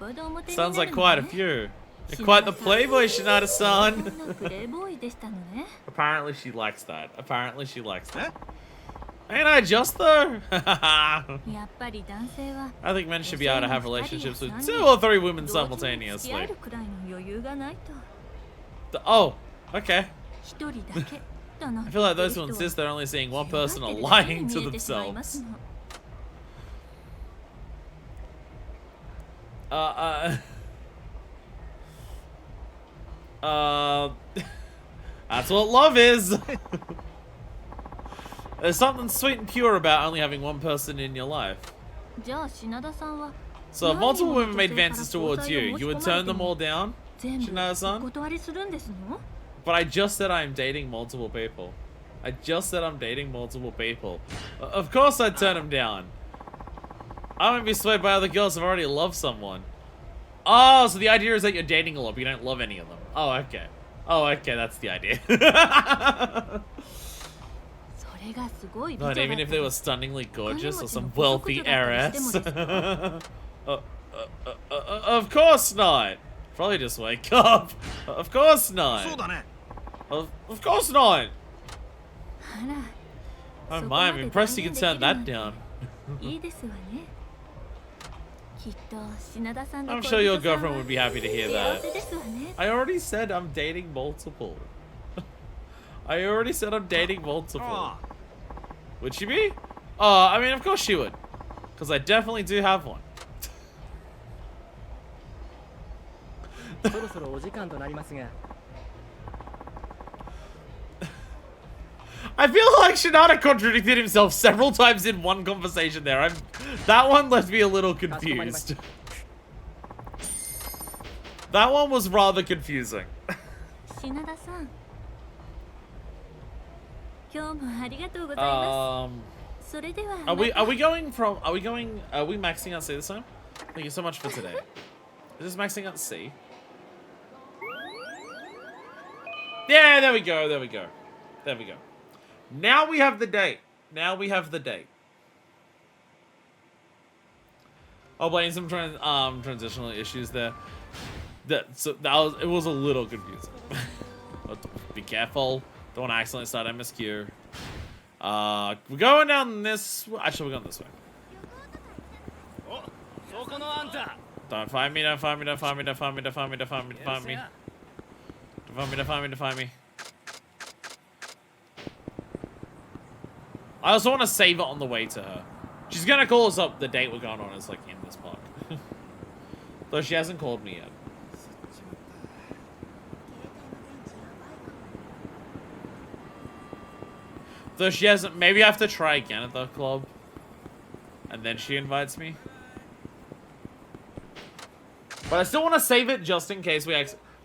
Sounds like quite a few. You're quite the playboy, Shinada-san. そんなプレイボーイでしたのね Apparently she likes that. Apparently she likes え that. Ain't I just though? やっぱり男性は I think men should be able to have relationships with 2 or 3 women 同時に付き合 simultaneously. えるくらいの余裕がないと Oh, okay. 一人だけとな I feel like those who insist they're only seeing one person are lying to themselves. That's what love is. There's something sweet and pure about only having one person in your life. じゃあ品田さんは So if multiple women made advances towards you, you would turn them all down? 全部お Shinada-san? 断りするんですの But I just said I'm dating multiple people. I just said I'm dating multiple people. Of course I'd turn them down. I won't be swayed by other girls if I already love someone. Oh, so the idea is that you're dating a lot, but you don't love any of them. Oh, okay. Oh, okay, that's the idea. それがすごい美女 But だ even った if they were stunningly gorgeous or some wealthy heiress. Of course not. Probably just wake up. Of course そう not. だね Of course not. あら Oh そこ my, ま I'm で impressed you can 断 turn 言で that きる down. いいですわねきっと品田さんの I'm 恋 sure your 人さん girlfriend は would be happy to hear 幸 that. せですわね I already said I'm dating multiple. I already said I'm dating multiple. あ Would she be? I mean, of course she would. Because I definitely do have one. そろそろお時間となりますが I feel like Shinada contradicted himself several times in one conversation there. That one left me a little confused. That one was rather confusing. 品田さん今日もありがとうございま Um, すそれでは are we また are we maxing out C this time? Thank you so much for today. Is this maxing out C? Yeah, there we go, there we go. There we go. Now we have the date. Now we have the date. I'll blame some transitional issues there. It was a little confusing. Be careful. Don't want to accidentally start MSQ. We're going down this. Actually, we're going this way. Don't find me. Don't find me. Don't find me. Don't find me. Don't find me. Don't find me. Don't find me. Don't find me. Don't find me. Don't find me. I also want to save it on the way to her. She's gonna call us up. The date we're going on is like in this park. Though she hasn't called me yet. Though she hasn't. Maybe I have to try again at the club. And then she invites me. But I still want to save it just in case we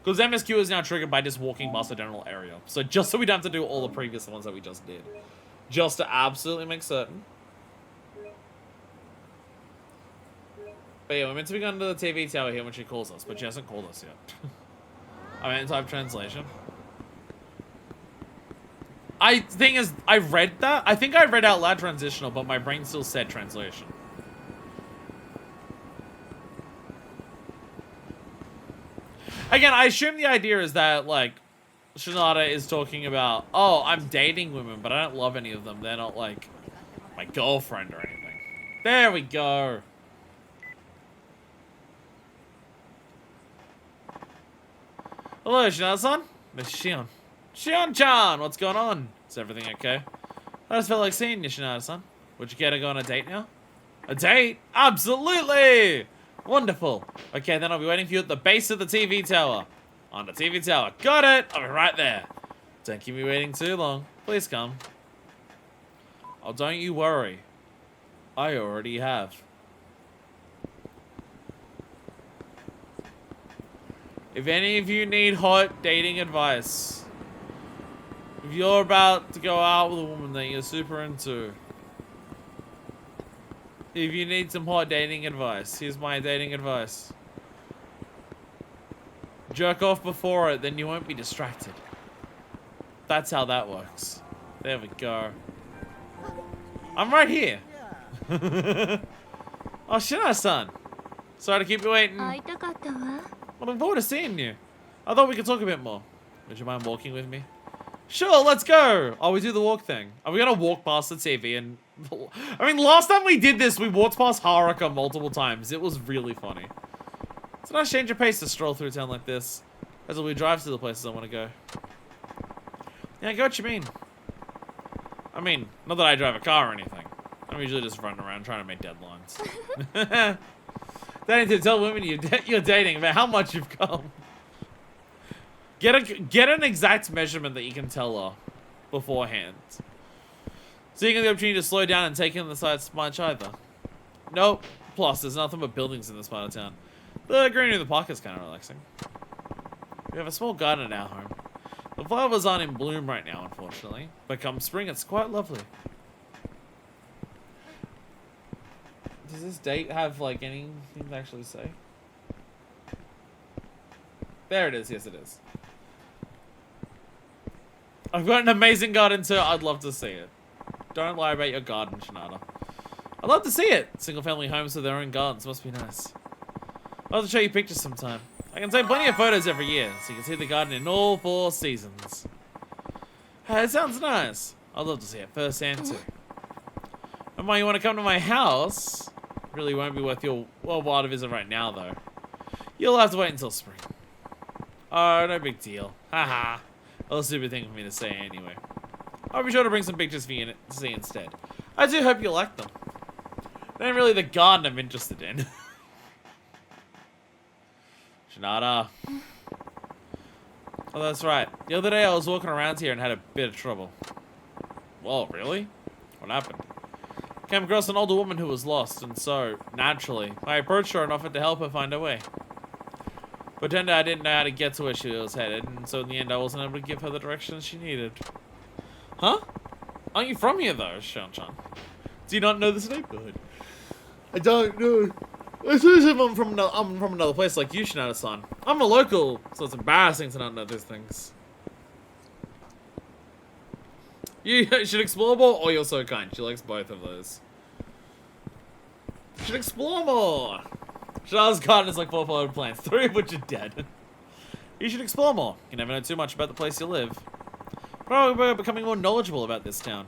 because MSQ is now triggered by just walking past the general area. So just so we don't have to do all the previous ones that we just did. Just to absolutely make certain. But yeah, we're meant to be going to the TV tower here when she calls us, but she hasn't called us yet. I meant to type translation. Thing is, I read that. I think I read out loud transitional, but my brain still said translation. Again, I assume the idea is that, like, Shinada is talking about, oh, I'm dating women, but I don't love any of them. They're not, like, my girlfriend or anything. There we go. Hello, Shinada-san. Miss Shion. Shion-chan, what's going on? Is everything okay? I just felt like seeing you, Shinada-san. Would you care to go on a date now? A date? Absolutely! Wonderful. Okay, then I'll be waiting for you at the base of the TV tower. On the TV tower. Got it! I'll be right there. Don't keep me waiting too long. Please come. Oh, don't you worry. I already have. If any of you need hot dating advice, if you're about to go out with a woman that you're super into, if you need some hot dating advice, here's my dating advice. Jerk off before it, then you won't be distracted. That's how that works. There we go. I'm right here. Oh, Shinada-san. Sorry to keep you waiting. Looking forward to seeing you. I thought we could talk a bit more. Would you mind walking with me? Sure, let's go. Oh, we do the walk thing. Are we gonna walk past the TV and... I mean, last time we did this, we walked past Haruka multiple times. It was really funny. It's a nice change of pace to stroll through town like this. As we drive to the places I want to go. Yeah, I get what you mean. I mean, not that I drive a car or anything. I'm usually just running around trying to make deadlines. They need to tell women you're dating about how much you've come. Get an exact measurement that you can tell her beforehand. So you get the opportunity to slow down and take in the sights much either. Nope. Plus, there's nothing but buildings in this part of town. The greenery of the park is kind of relaxing. We have a small garden at our home. The flowers aren't in bloom right now, unfortunately. But come spring, it's quite lovely. Does this date have, like, anything to actually say? There it is. Yes, it is. I've got an amazing garden too. I'd love to see it. Don't lie about your garden, Shinada. I'd love to see it. Single-family homes with their own gardens must be nice. I'll have to show you pictures sometime. I can take plenty of photos every year, so you can see the garden in all 4 seasons. Hey, it sounds nice. I'd love to see it firsthand too. And why you want to come to my house? Really won't be worth your while to visit right now, though. You'll have to wait until spring. Oh, no big deal. Haha. A stupid thing for me to say anyway. I'll be sure to bring some pictures for you to see instead. I do hope you like them. They ain't really the garden I'm interested in. Shinada. Oh, that's right. The other day I was walking around here and had a bit of trouble. Well, really? What happened? Came across an older woman who was lost, and so, naturally, I approached her and offered to help her find her way. But turned out I didn't know how to get to where she was headed, and so in the end I wasn't able to give her the directions she needed. Huh? Aren't you from here though, Shion-chan? Do you not know this neighborhood? I don't know. I suppose I'm from another place like you, Shinada-san. I'm a local, so it's embarrassing to not know these things. You should explore more, or you're so kind. She likes both of those. Should explore more. Shinada's garden is like 4 forward plants, 3 of which are dead. You should explore more. You never know too much about the place you live. Probably becoming more knowledgeable about this town.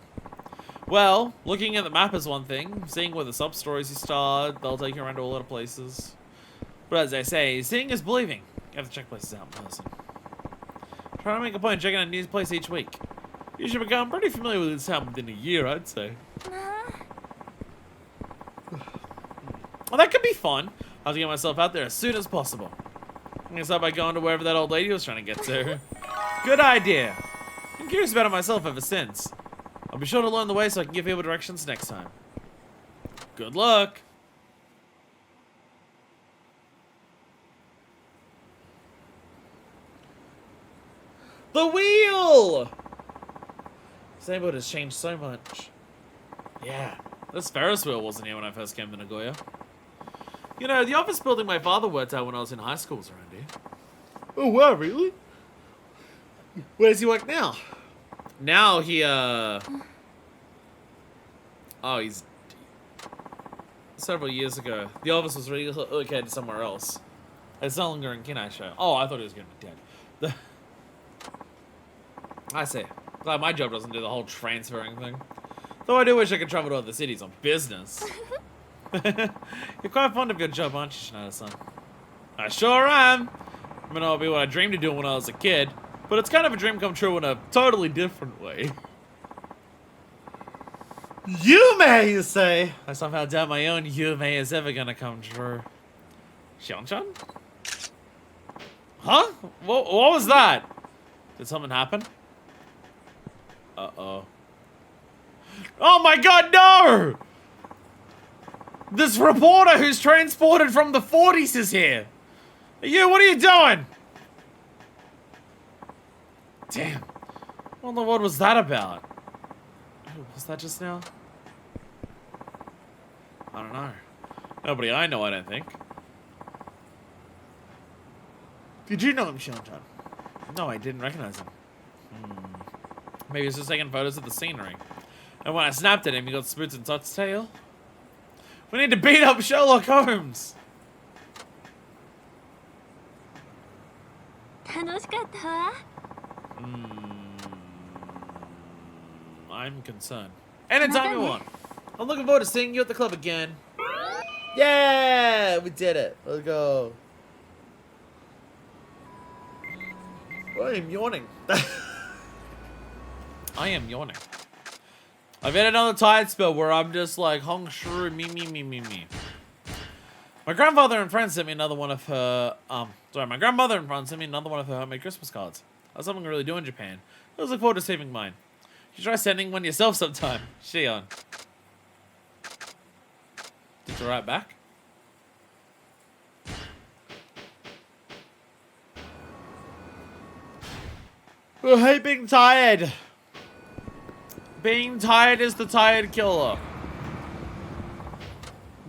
Well, looking at the map is one thing. Seeing where the sub-stories you start, they'll take you around to a lot of places. But as I say, seeing is believing. You have to check places out in person. Try to make a point of checking out a new place each week. You should become pretty familiar with this town within a year, I'd say. Well, that could be fun. I have to get myself out there as soon as possible. I'm gonna start by going to wherever that old lady was trying to get to. Good idea. I'm curious about it myself ever since. I'll be sure to learn the way so I can give people directions next time. Good luck. The wheel! This neighborhood has changed so much. Yeah, this Ferris wheel wasn't here when I first came to Nagoya. You know, the office building my father worked at when I was in high school was around here. Oh, wow, really? Where does he work now? Now he, Oh, he's... Several years ago, the office was relocated somewhere else. It's no longer in Kinaisha. Oh, I thought he was going to be dead. I see. Glad my job doesn't do the whole transferring thing. Though I do wish I could travel to other cities on business. You're quite fond of your job, aren't you, Shinada-san? I sure am. I mean, it'll be what I dreamed of doing when I was a kid, but it's kind of a dream come true in a totally different way. Yume, you say? I somehow doubt my own Yume is ever gonna come true. Xion-chan? Huh? What was that? Did something happen? Uh-oh. Oh my god, no! This reporter who's transported from the 40s is here! What are you doing? Damn. What in the world was that about? Was that just now? I don't know. Nobody I know, I don't think. Did you know him, Xion-chan? No, I didn't recognize him. Maybe he's just taking photos of the scenery. And when I snapped at him, he got Spoots and Tut's tail. We need to beat up Sherlock Holmes! I'm concerned. Anytime you want. I'm looking forward to seeing you at the club again. Yeah! We did it. Let's go. I am yawning. I am yawning. I've had another tide spell where I'm just like, Hong Shuru, me. My grandfather and friends sent me another one of her, my grandmother and friends sent me another one of her homemade Christmas cards. That's something I really do in Japan. I was looking forward to saving mine. You should try sending one yourself sometime. Shion. Did you write back? I hate being tired. Being tired is the tired killer.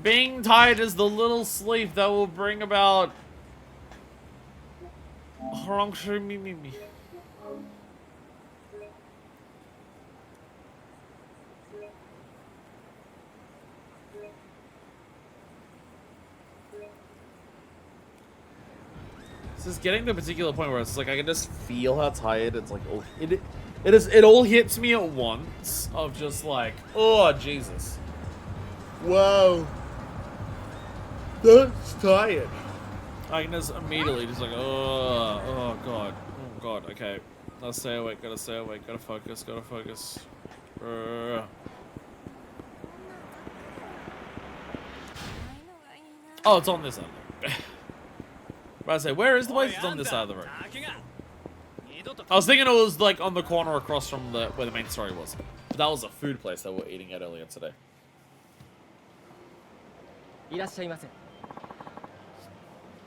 Being tired is the little sleep that will bring about... me. This is getting to a particular point where it's like I can just feel how tired it's like. It all hits me at once of just like, oh Jesus, whoa, that's tired. I can just immediately just like, oh god, okay, gotta stay awake, gotta focus. Oh, it's on this end. I say, where is the place? It's on this side of the road. I was thinking it was like on the corner across from where the main story was. But that was a food place that we were eating at earlier today.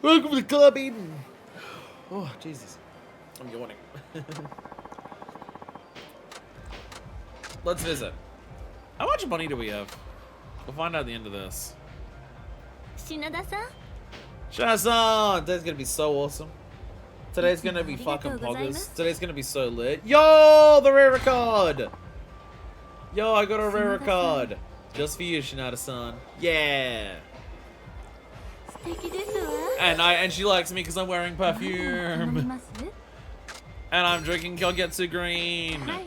Welcome to the club, Eden. Oh, Jesus. I'm yawning. Let's visit. How much money do we have? We'll find out at the end of this. Shinada-san? Shinada-san! Today's gonna be so awesome. Today's gonna be fucking poggers. Today's gonna be so lit. Yo, the rare card! Yo, I got a rare card. Just for you, Shinada-san. Yeah! 敵ですわ。 And she likes me because I'm wearing 頼み perfume. ます。 And I'm drinking Kyogetsu Green. はい。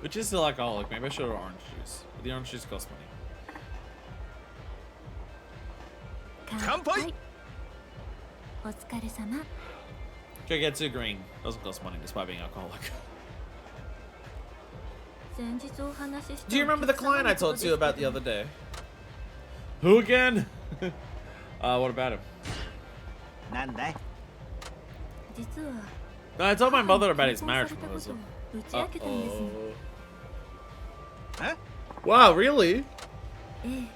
Which is still alcoholic. Maybe I should have orange juice. But the orange juice costs money. 乾杯。お疲れ様。 Kyogetsu Green doesn't cost money despite being alcoholic. 先日お話しした Do you remember the client I talked to you about the other day? Who again? What about him? なんだい。実は No, I told my mother about his marriage proposal. 打ち明けたんです。 え？ Wow, really? え Yes.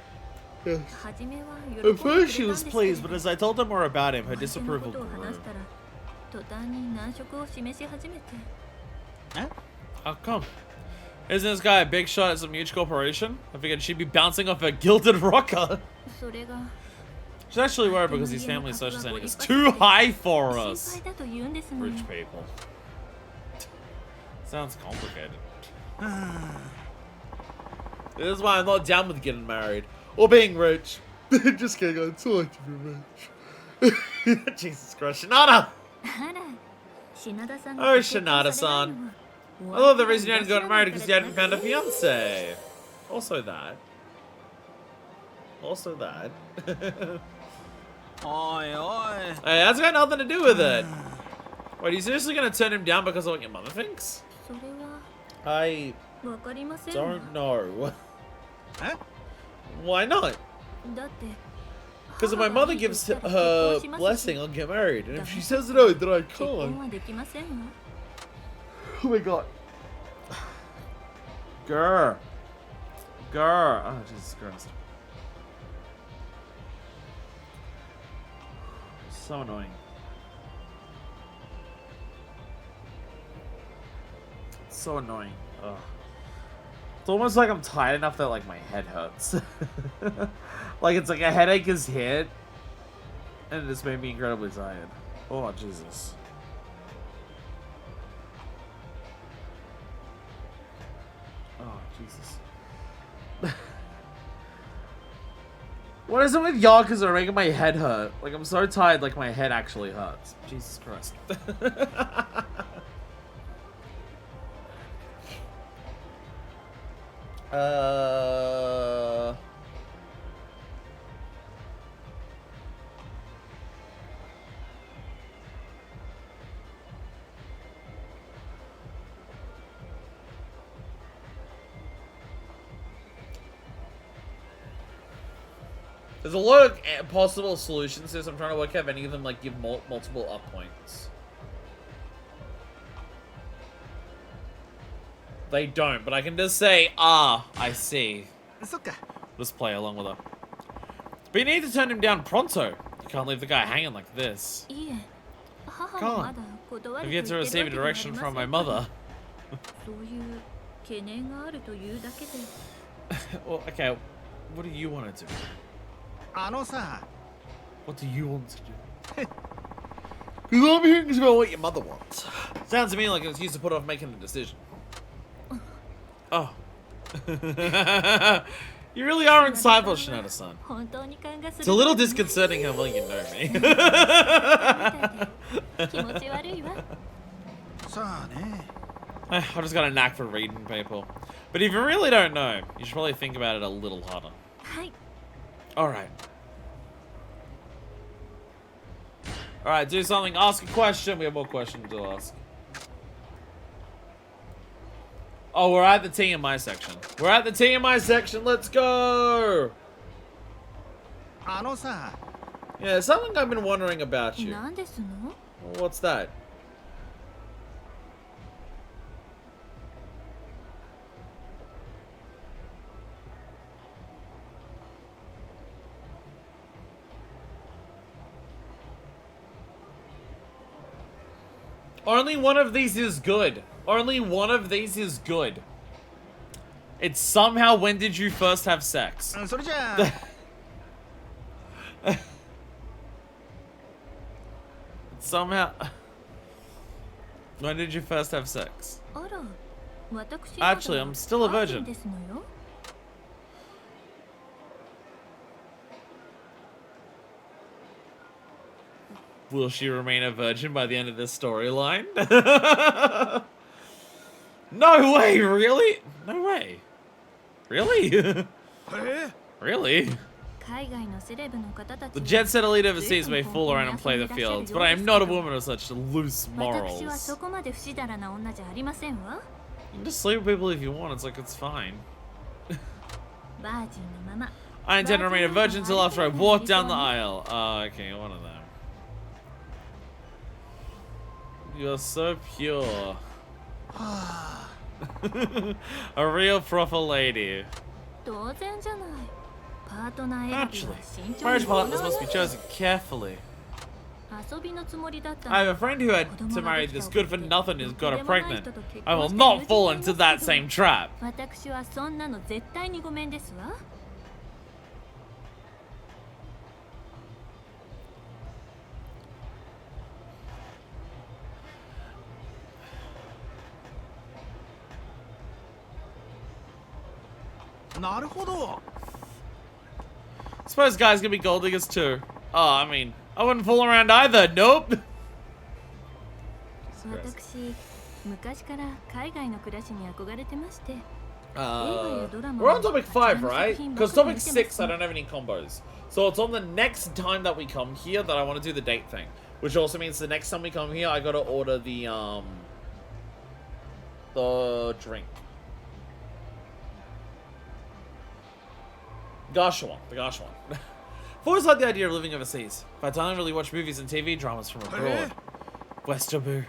え。初めは喜んでくれ At たん first です she けれ was ど pleased, but as I told her more about him, her お相手の disapproval ことを話 grew. したら途端に難色を示し始めて。 How come? Isn't this guy a big shot at some huge corporation? I figured she'd be bouncing off a gilded rocker. それが She's actually worried because his family's social standing is too high for 心 us. 配だと言うんですのよ。 Rich people. Sounds complicated. This is why I'm not down with getting married. Or being rich. Just kidding, I'd so like to be rich. Jesus Christ, Shinada! あら、Shinada さんが Oh, 結婚されないのは Shinada-san. お I thought the 相手 reason you が hadn't いらっ gotten しゃらな married い because か you ら hadn't じゃ found な a い？ fiance. Also that. Also that. おいおい。 Hey, that's got nothing to do with it. Wait, are you seriously gonna turn him down because of what your mother thinks? それ I はわかりませんわ。 don't know. え？ Why not? だって Because if my 母が mother いいと gives 言ったら her 結婚しますし blessing, I'll get married. And if she says no, then I 結婚 can't. はできませんわ。 Oh my god. Grr. Grr. Oh, Jesus Christ. So annoying. So annoying. Ugh. It's almost like I'm tired enough that like my head hurts. Like it's like a headache is hit, and it just made me incredibly tired. Oh Jesus. Oh Jesus. What is it with Yakuza making my head hurt? Like I'm so tired, like my head actually hurts. Jesus Christ. There's a lot of possible solutions to this. I'm trying to work out if any of them like give multiple up points. They don't, but I can just say, ah, I see. そっか。 Just play along with her. But you need to turn him down pronto. You can't leave the guy hanging like this. いいえ、母 Can't. もまだ断 I've る yet と to 言ってる receive わ a けではあり direction ま from せ my ん。 mother. そういう懸念があるというだけで。 Well, okay, what do you want to do? あのさ。 What do you want to do? Because all I'm hearing is about what your mother wants. Sounds to me like an excuse to put off making the decision. Oh. You really are insightful, Shinada-san. 本当に勘がす It's る a little disconcerting how well you know me. 気持ち悪いわ。さあね。 I just got a knack for reading people. But if you really don't know, you should probably think about it a little harder. はい。 Alright. Alright, do something. Ask a question. We have more questions to ask. Oh, we're at the TMI section. We're at the TMI section. Let's go! あのさ。 Yeah, something I've been wondering about you. 何ですの？ What's that? Only one of these is good. Only one of these is good. It's somehow when did you first have sex? それじゃあ。 Somehow. When did you first have sex? あら、私 Actually, I'm still a virgin. ですのよ。Will she remain a virgin by the end of this storyline? No way, really? No way. Really? え Really? 海外のセレブの方たち The は jet set elite overseas may fool around and play the fields, but I am not a woman with such loose 私は morals. そこまで不死だらな女じゃありませんわ。 You can just sleep with people if you want, it's like it's fine. バージンのまま I intend to remain a virgin until after I walk down the aisle. Okay, one of them. You're so pure. A real proper lady. 当然じゃない。パートナー選び Naturally, は慎重 marriage に行わ partners ない must be chosen carefully. 遊びのつもりだった I have a friend who had to marry this good for nothing who's got her pregnant. I will not fall into that same trap. 私はそんなの絶対にごめんですわ。 なるほど Suppose guys can be gold diggers too. Oh, I mean, I wouldn't fool around either. Nope. 私、昔から海外の暮らしに憧れてまして。 We're on topic 5, right? Because topic 6, I don't have any combos. So it's on the next time that we come here that I want to do the date thing. Which also means the next time we come here, I gotta order the drink. Gosh one, the gosh one. I've always liked the idea of living overseas, but I don't really watch movies and TV dramas from abroad. Westerbu.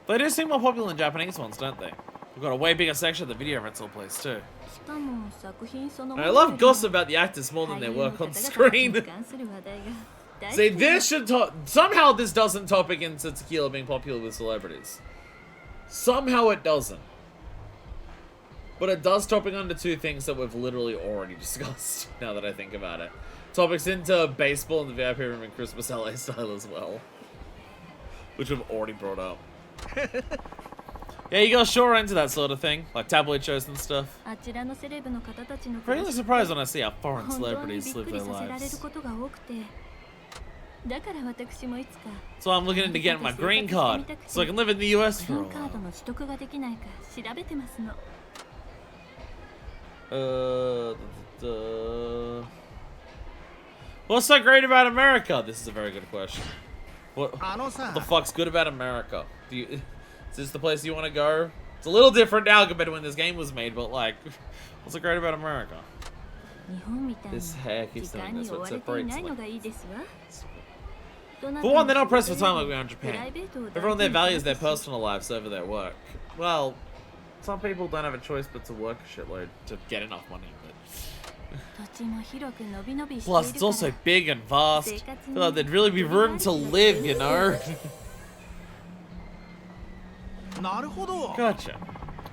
They do seem more popular than Japanese ones, don't they? We've got a way bigger section of the video rental place too. しかも作品そのも And の I より love も gossip about the actors more than 俳 their 優の work 方 on 々 screen. に関する話題が大好 See, き this should somehow this doesn't topic into tequila being popular with celebrities. Somehow it doesn't. But it does topic under two things that we've literally already discussed, now that I think about it. Topics into baseball and the VIP room and Christmas LA style as well. Which we've already brought up. Yeah, you guys sure are into that sort of thing, like tabloid shows and stuff. あちらのセレブの方たちの暮 Really らし surprised when I see how foreign 本当にび celebrities っ live くり their させられる lives. ことが多くてだから私もいつか So I'm looking into getting my green card, so I can live in the US グリ for a ーンカード while. の取得ができないか調べてますの What's so great about America? This is a very good question. What あのさ the fuck's good about America? Is this the place you want to go? It's a little different now compared to when this game was made, but like, what's so great about America? 日本みたいに This hair keeps 時 doing 間に this, 追 but わ it れてい separates ないの like. がいいですわどなた For も one, they're not pressed for time like we are in プラ Japan. イベートを大事 Everyone に there values their しますし personal lives over their work. Well, some people don't have a choice but to work a shitload to get enough money. But 土地も広く伸び伸びしてい plus, る it's から also big and vast. I feel like there'd really be room to live, you know. なるほど Gotcha.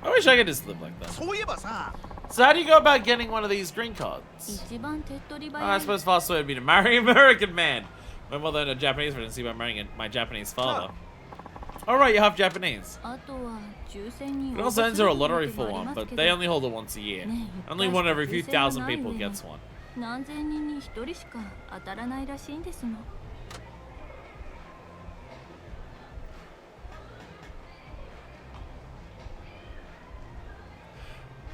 I wish I could just live like that. そういえばさ So how do you go about getting one of these green cards? 一番手っ取り I 早い suppose fast way would be to marry an American man. My mother and a Japanese residency by marrying my Japanese father. Alright, you're half Japanese. あとは抽選に You 応 can 募 also す enter る a こと lottery も for あり one, ます but け they ど only hold it once a year. ねえ Only one every few thousand people gets one. 何千人に一人しか当たらないらしいんですの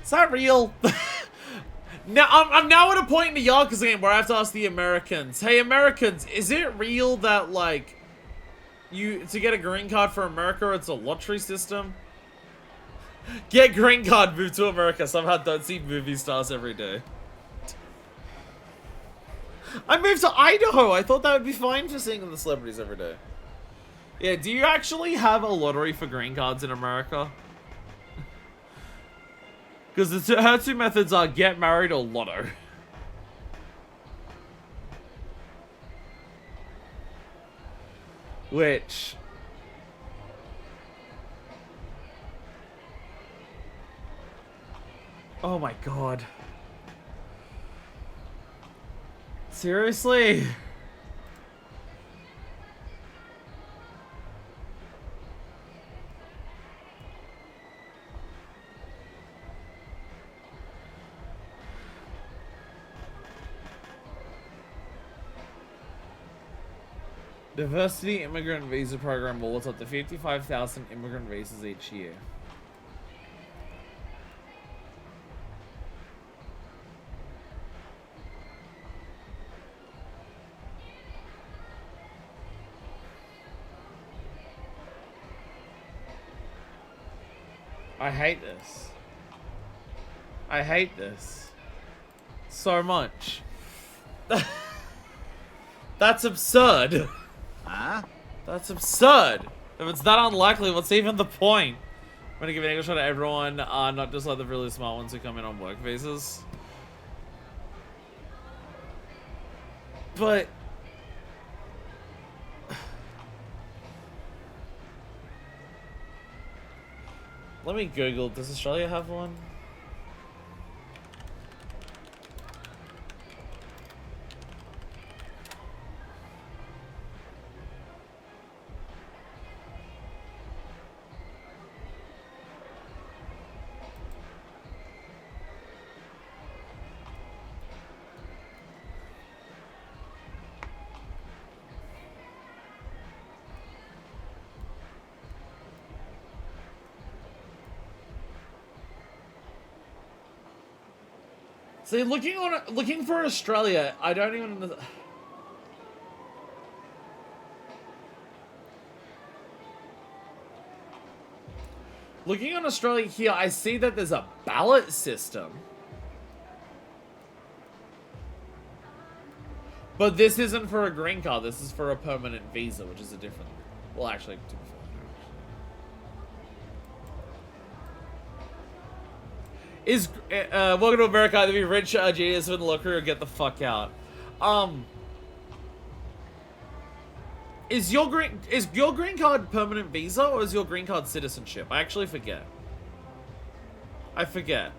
Is that real? Now I'm now at a point in the Yakuza game where I have to ask the Americans, hey Americans, is it real that like you to get a green card for America it's a lottery system? Get green card, move to America. Somehow don't see movie stars every day. I moved to Idaho. I thought that would be fine for seeing the celebrities every day. Yeah, do you actually have a lottery for green cards in America? Because her two methods are get married or lotto. Which... Oh my god. Seriously? Diversity immigrant visa program awards up to 55,000 immigrant visas each year. I hate this. I hate this so much. That's absurd. Huh? That's absurd. If it's that unlikely, what's even the point? I'm gonna give an English shot to everyone, not just like the really smart ones who come in on work visas. But let me Google, does Australia have one? See, looking for Australia, I don't even. Looking on Australia here, I see that there's a ballot system. But this isn't for a green card, this is for a permanent visa, which is a different. Well, actually, to be fair. Is welcome to America, either be rich, genius, with looker, or get the fuck out. Is your green card permanent visa, or is your green card citizenship? I actually forget. I forget.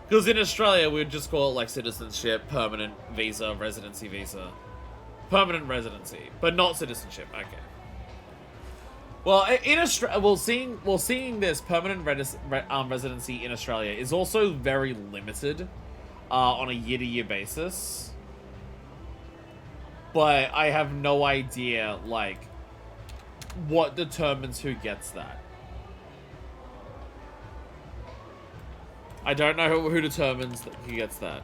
Because in Australia, we would just call it like citizenship, permanent visa, residency visa. Permanent residency, but not citizenship. Okay. Well, in Australia, seeing this permanent residency in Australia is also very limited on a year-to-year basis. But I have no idea, like, what determines who gets that. I don't know who determines who gets that.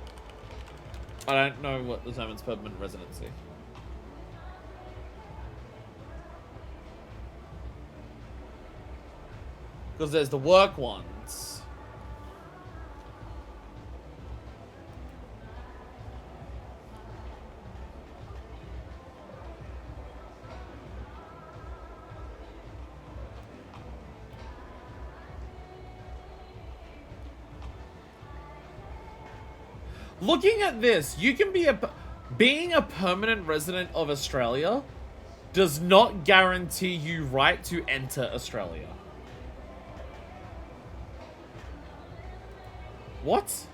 I don't know what determines permanent residency. Because there's the work ones. Looking at this, you can be being a permanent resident of Australia does not guarantee you right to enter Australia. What?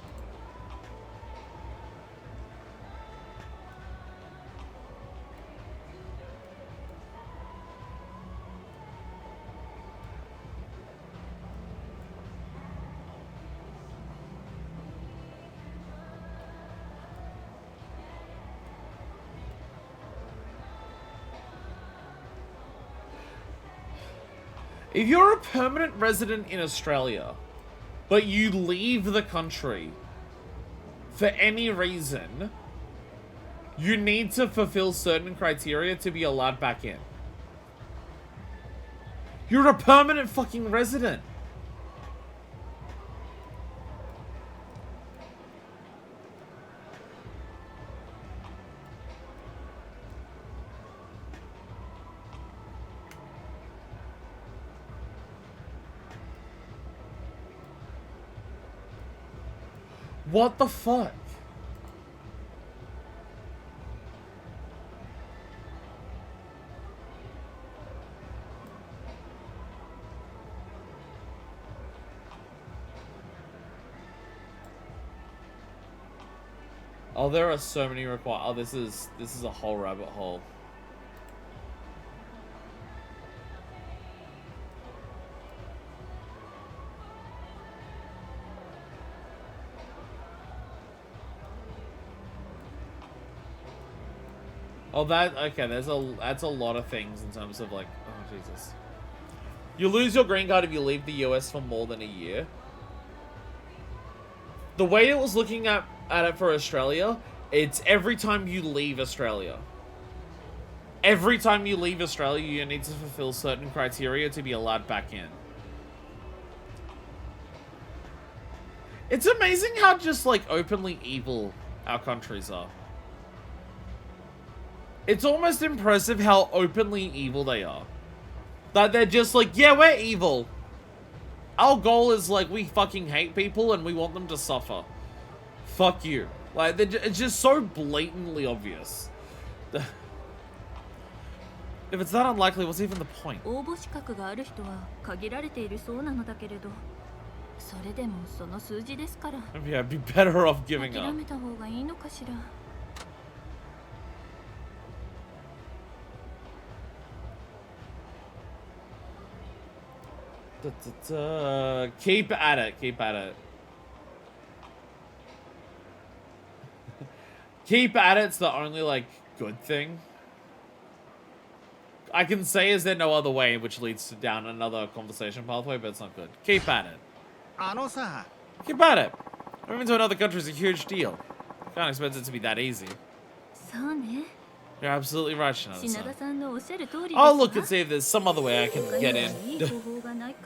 If you're a permanent resident in Australia, but you leave the country for any reason, you need to fulfill certain criteria to be allowed back in. You're a permanent fucking resident. What the fuck? Oh, there are so many oh, this is a whole rabbit hole. Oh, okay. That's a lot of things in terms of like, oh Jesus. You lose your green card if you leave the US for more than a year. The way it was looking at it for Australia, it's every time you leave Australia. Every time you leave Australia, you need to fulfill certain criteria to be allowed back in. It's amazing how just like openly evil our countries are. It's almost impressive how openly evil they are. That they're just like, yeah, we're evil. Our goal is like, we fucking hate people and we want them to suffer. Fuck you. Like, it's just so blatantly obvious. If it's that unlikely, what's even the point? 応募資格がある人は限られているそうなのだけれど、それでもその数字ですから。Maybe I'd be better off giving up. 諦めた方がいいのかしら。Keep at it. Keep at it. Keep at it's the only like good thing I can say. Is there no other way which leads down another conversation pathway, but it's not good. Keep at it. Keep at it. Moving to another country is a huge deal. Can't expect it to be that easy. そうね。 You're absolutely right, Shinada. 品田さんのおっしゃる通りです I'll look and see if there's some other way I can get in. いい方法がないか。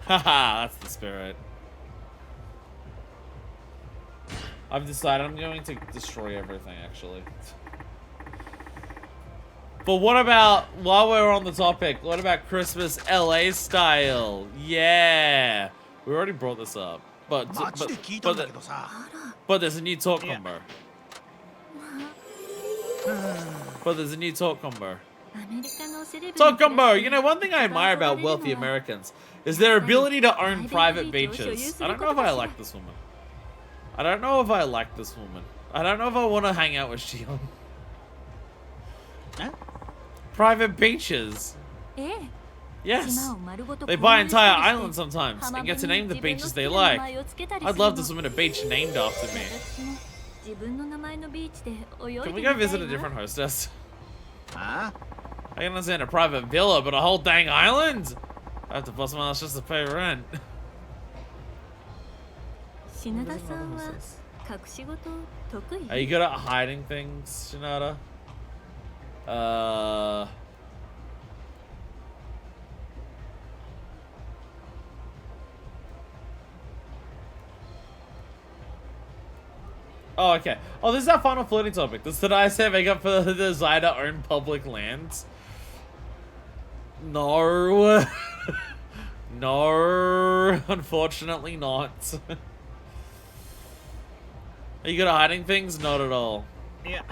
Haha, that's the spirit. I've decided I'm going to destroy everything, actually. But what about, while we're on the topic, what about Christmas LA style? Yeah! We already brought this up. But there's a new talk combo. But there's a new talk combo. アメリカのセレブ Talk combo! You know, one thing I admire about wealthy Americans is their ability to own private beaches. I don't know if I like this woman. I don't know if I like this woman. I don't know if I want to hang out with Shion. Huh? Private beaches. ええ Yes. 島を丸ごと They 購 buy 入したり entire して islands sometimes and 浜 get 辺 to に name the 自分の beaches 好き they な like. 名前をつけたり I'd する love の to swim in a beach named after me. 私も自分の名前のビーチで泳いで Can み we た go い visit a な different hostess? Huh? I can understand a private villa, but a whole dang island? I have to bust my ass just to pay rent. 品田さんは隠し事得意 Are you good at hiding things, Shinada? Oh, okay. Oh, this is our final floating topic. Does Tadai say make up for the desire to own public lands? No. No. Unfortunately not. Are you good at hiding things? Not at all. Yeah.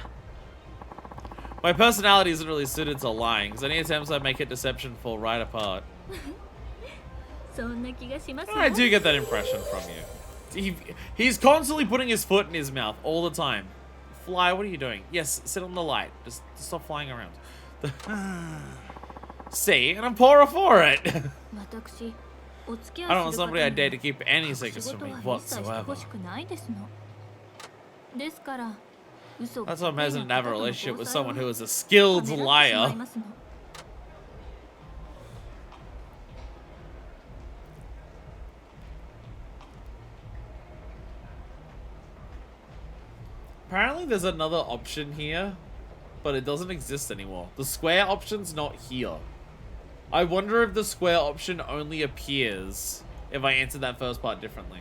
My personality isn't really suited to lying, so any attempts I make at deception fall right apart. そんな気がしますよ I do get that impression from you. He's constantly putting his foot in his mouth all the time. Fly, what are you doing? Yes, sit on the light. Just stop flying around. See, and I'm poorer for it. 私お付き I 合 don't い want する somebody I 方 dare に to keep any 隠し secrets 事 from me は一切して whatsoever. ほしくないですのですから嘘が That's why I'm 得意 hesitant な to have a 方との relationship with 交際 someone は who is a skilled ためらってしまい liar. ますの Apparently there's another option here, but it doesn't exist anymore. The square option's not here. I wonder if the square option only appears if I answer that first part differently.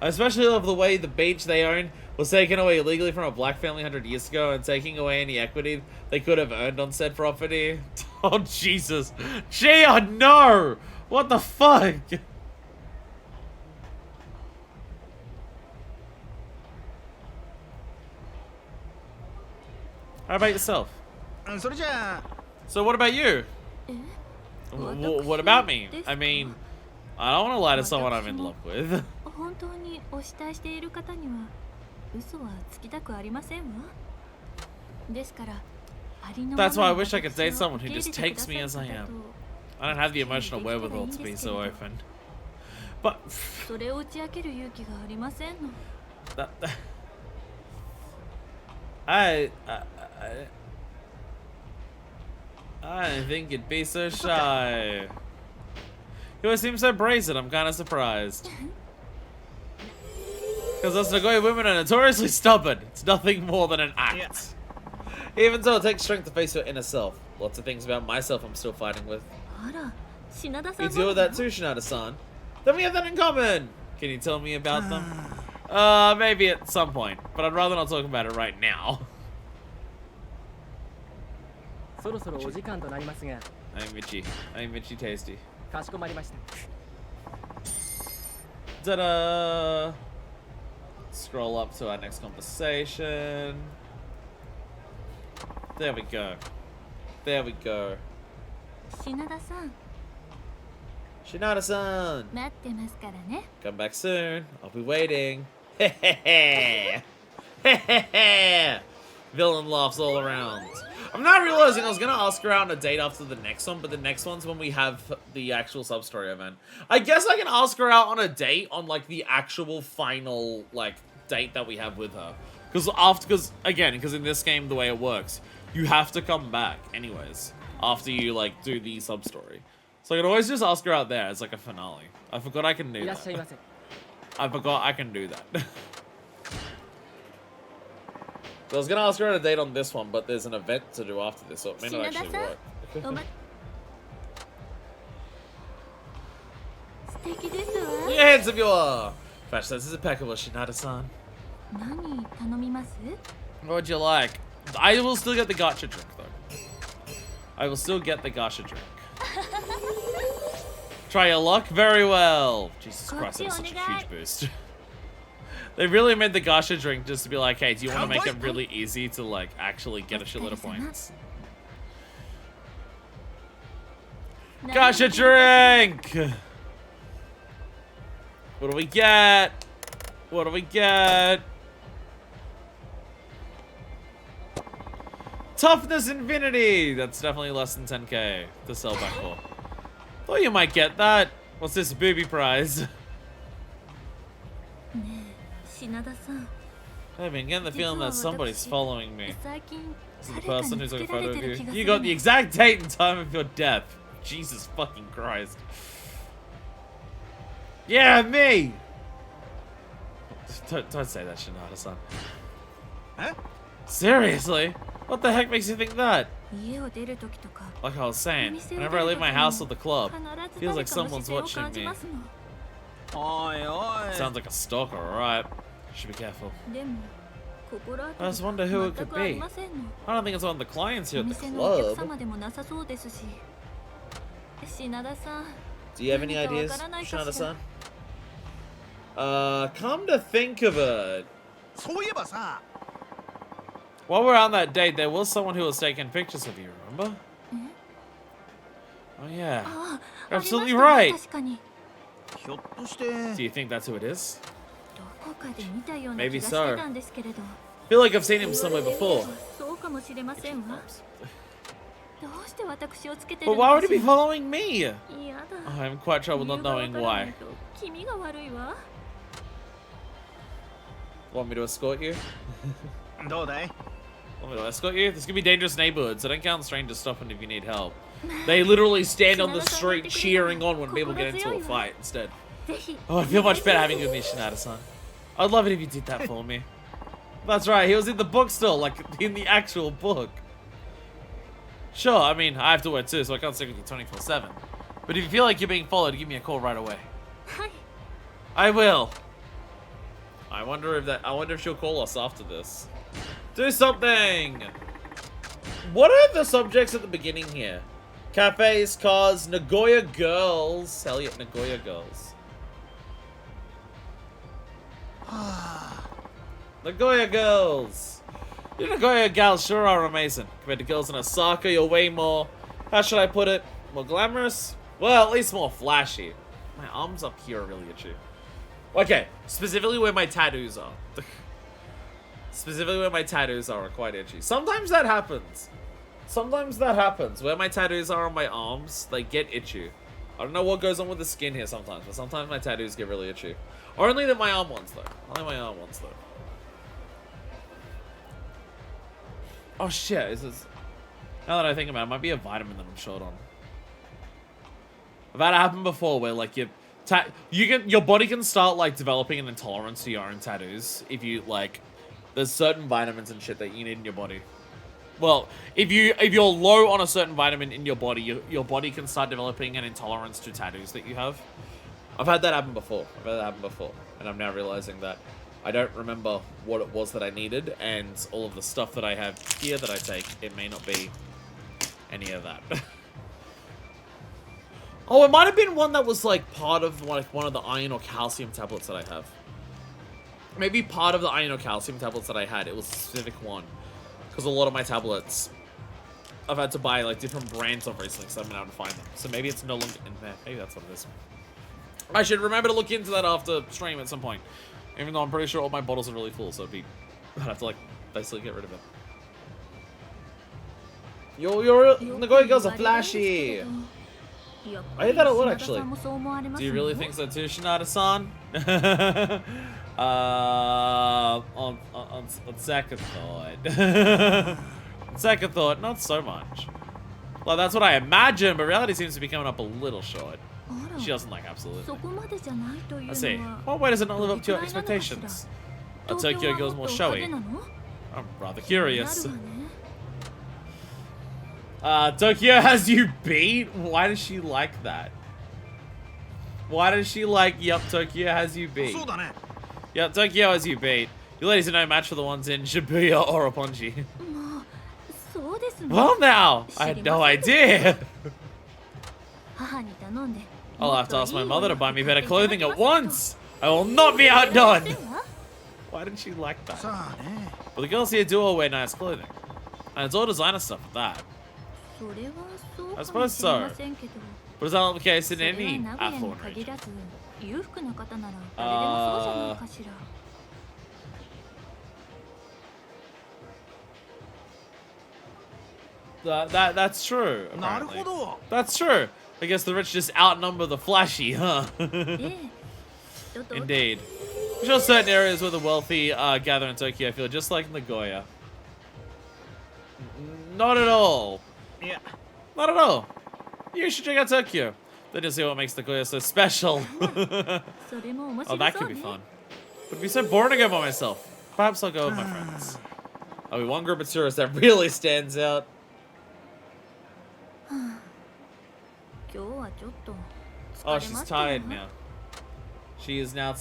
I especially love the way the beach they own was taken away illegally from a black family 100 years ago and taking away any equity they could have earned on said property. Oh, Jesus. Gia, no! What the fuck? How about yourself? それじゃあ So what about you? え What about me? I mean, I don't want to lie to someone I'm in love with. 本当にお慕いしている方には嘘はつきたくありませんわですからありのまま That's why I の wish I could 私 date を someone who 受け入れ just てくだ takes さ me る as I 方 am. と I don't have the emotional wherewithal to be so open. But それを打ち明ける勇気がありませんの that I didn't think you'd be so shy. You always seem so brazen, I'm kind of surprised. Because us Nagoya women are notoriously stubborn. It's nothing more than an act. Even so, it takes strength to face your inner self. Lots of things about myself I'm still fighting with. あら、品田さん You deal with that too, Shinada-san. Then we have that in common. Can you tell me about them? Maybe at some point, but I'd rather not talk about it right now. そろそろお時間となりますが、 I'm itchy. I'm itchy tasty. かしこまりました。 Ta-da! Scroll up to our next conversation. There we go. There we go. 品田さん Shinada-san! 待ってますからね Come back soon. I'll be waiting. Hehehe. Hehehe. Villain laughs all around. I'm not realizing I was gonna ask her out on a date after the next one, but the next one's when we have the actual sub-story event. I guess I can ask her out on a date on, like, the actual final, like, date that we have with her. Because in this game, the way it works, you have to come back anyways after you, like, do the sub-story. So I can always just ask her out there as, like, a finale. I forgot I can do いらっしゃい that. ませ。 I forgot I can do that. So I was gonna ask her on a date on this one, but there's an event to do after this, so it may not actually work. おま素敵ですわ Your hands of your fashion sense is impeccable, Shinada-san. 何頼みます What would you like? I will still get the gacha drink, though. I will still get the gacha drink. Try your luck? Very well. Jesus Christ, that was such a huge boost. They really made the gacha drink just to be like, hey, do you want to make it really easy to, like, actually get a shitload of points? Gacha drink! What do we get? What do we get? Toughness Infinity! That's definitely less than 10k to sell back for. Thought you might get that. What's this booby prize? ねえ品田さん I've been getting the feeling that somebody's following me. 最近 Is it the 誰か person に who つ took a けられ photo て of る you? 気がす You る got the exact date and time of your death. Jesus fucking Christ. Yeah, me! Don't say that, Shinada-san. Huh? Seriously? What the heck makes you think that? 家を出る時とか Like I was saying, whenever I leave my house or the club, feels like someone's watching me. おいおい Sounds like a stalker, alright. Should be careful. でも心当 I たり just wonder who it 全 could くあり be. ませんの I don't think it's one of the clients here お at the 店のお客 club. 様でもなさそうですし品田さん Do you have any 何かわ ideas, からないかしら Shinada-san? Come to think of it, そういえばさ while we're on that date, there was someone who was taking pictures of you, remember? え Oh yeah. あ You're あ absolutely りましたね right. 確かにひょっとして Do you think that's who it is? どこかで見たような Maybe 気がしてたんですけれど I feel like I've seen him somewhere before. そうかもしれませんわどうして私をつけてる But の why か would he し be ら following me? 嫌だ I'm quite trouble 理 not 由がわ knowing からない why. と気味が悪いわ Want me to escort you? どうだい Want me to escort you? This could be dangerous neighborhoods, so don't count strangers stopping if you need help. They literally stand on the street cheering on when people get into a fight instead. ぜひ Oh, I feel much better having you with me, Shinada-san. I'd love it if you did that for me. That's right, he was in the bookstore, like in the actual book. Sure, I mean, I have to work too, so I can't stick with you 24/7. But if you feel like you're being followed, give me a call right away. はい I will. I wonder if she'll call us after this. Do something! What are the subjects at the beginning here? Cafes, cars, Nagoya girls. Hell yeah, Nagoya girls. Nagoya girls. You Nagoya gals sure are amazing. Compared to girls in Osaka, you're way more, how should I put it? More glamorous? Well, at least more flashy. My arms up here are really itchy. Okay, specifically where my tattoos are. Specifically where my tattoos are quite itchy. Sometimes that happens. Sometimes that happens. Where my tattoos are on my arms, they get itchy. I don't know what goes on with the skin here sometimes, but sometimes my tattoos get really itchy. Only my arm ones, though. Only my arm ones, though. Oh shit, is this... Now that I think about it, it might be a vitamin that I'm short on. I've had it happen before where like your body can start like developing an intolerance to your own tattoos if you like there's certain vitamins and shit that you need in your body. Well, if you're low on a certain vitamin in your body, your body can start developing an intolerance to tattoos that you have. I've had that happen before. And I'm now realizing that I don't remember what it was that I needed, and all of the stuff that I have here that I take, it may not be any of that. Oh, it might have been one that was like part of like one of the iron or calcium tablets that I have. Maybe part of the iron or calcium tablets that I had, it was a specific one. Because a lot of my tablets, I've had to buy like different brands of recently, so I haven't been able to find them. So maybe it's no longer in there. Maybe that's what it is. I should remember to look into that after stream at some point. Even though I'm pretty sure all my bottles are really full, so I'd have to like basically get rid of it. Your Nagoya girls are flashy. I hate that a lot actually. Do you really think so too, Shinada-san? On second thought. On second thought, not so much. Well, that's what I imagine, but reality seems to be coming up a little short. She doesn't like absolutely. I see. Well, why does it not live up to your expectations? Are Tokyo girls more showy? I'm rather curious. Tokyo has you beat? Why does she like that? Why does she like, yup, Tokyo has you beat? Yup, Tokyo has you beat. You ladies are no match for the ones in Shibuya or Roppongi. Well now, I had no idea. I'll have to ask my mother to buy me better clothing at once. I will not be outdone. Why didn't she like that? Well, the girls here do all wear nice clothing. And it's all designer stuff at that. I suppose so. But is that not the case in any affluent region? That's true, apparently. That's true. I guess the rich just outnumber the flashy, huh? Indeed. I'm sure certain areas where the wealthy gather in Tokyo feel just like Nagoya. Not at all. Yeah. Not at all. You should check out Tokyo. Then you'll see what makes Nagoya so special. Oh, that could be fun. But it'd be so boring to go by myself. Perhaps I'll go with my friends. I'll be one group of tourists that really stands out. Oh, she's tired now. She's now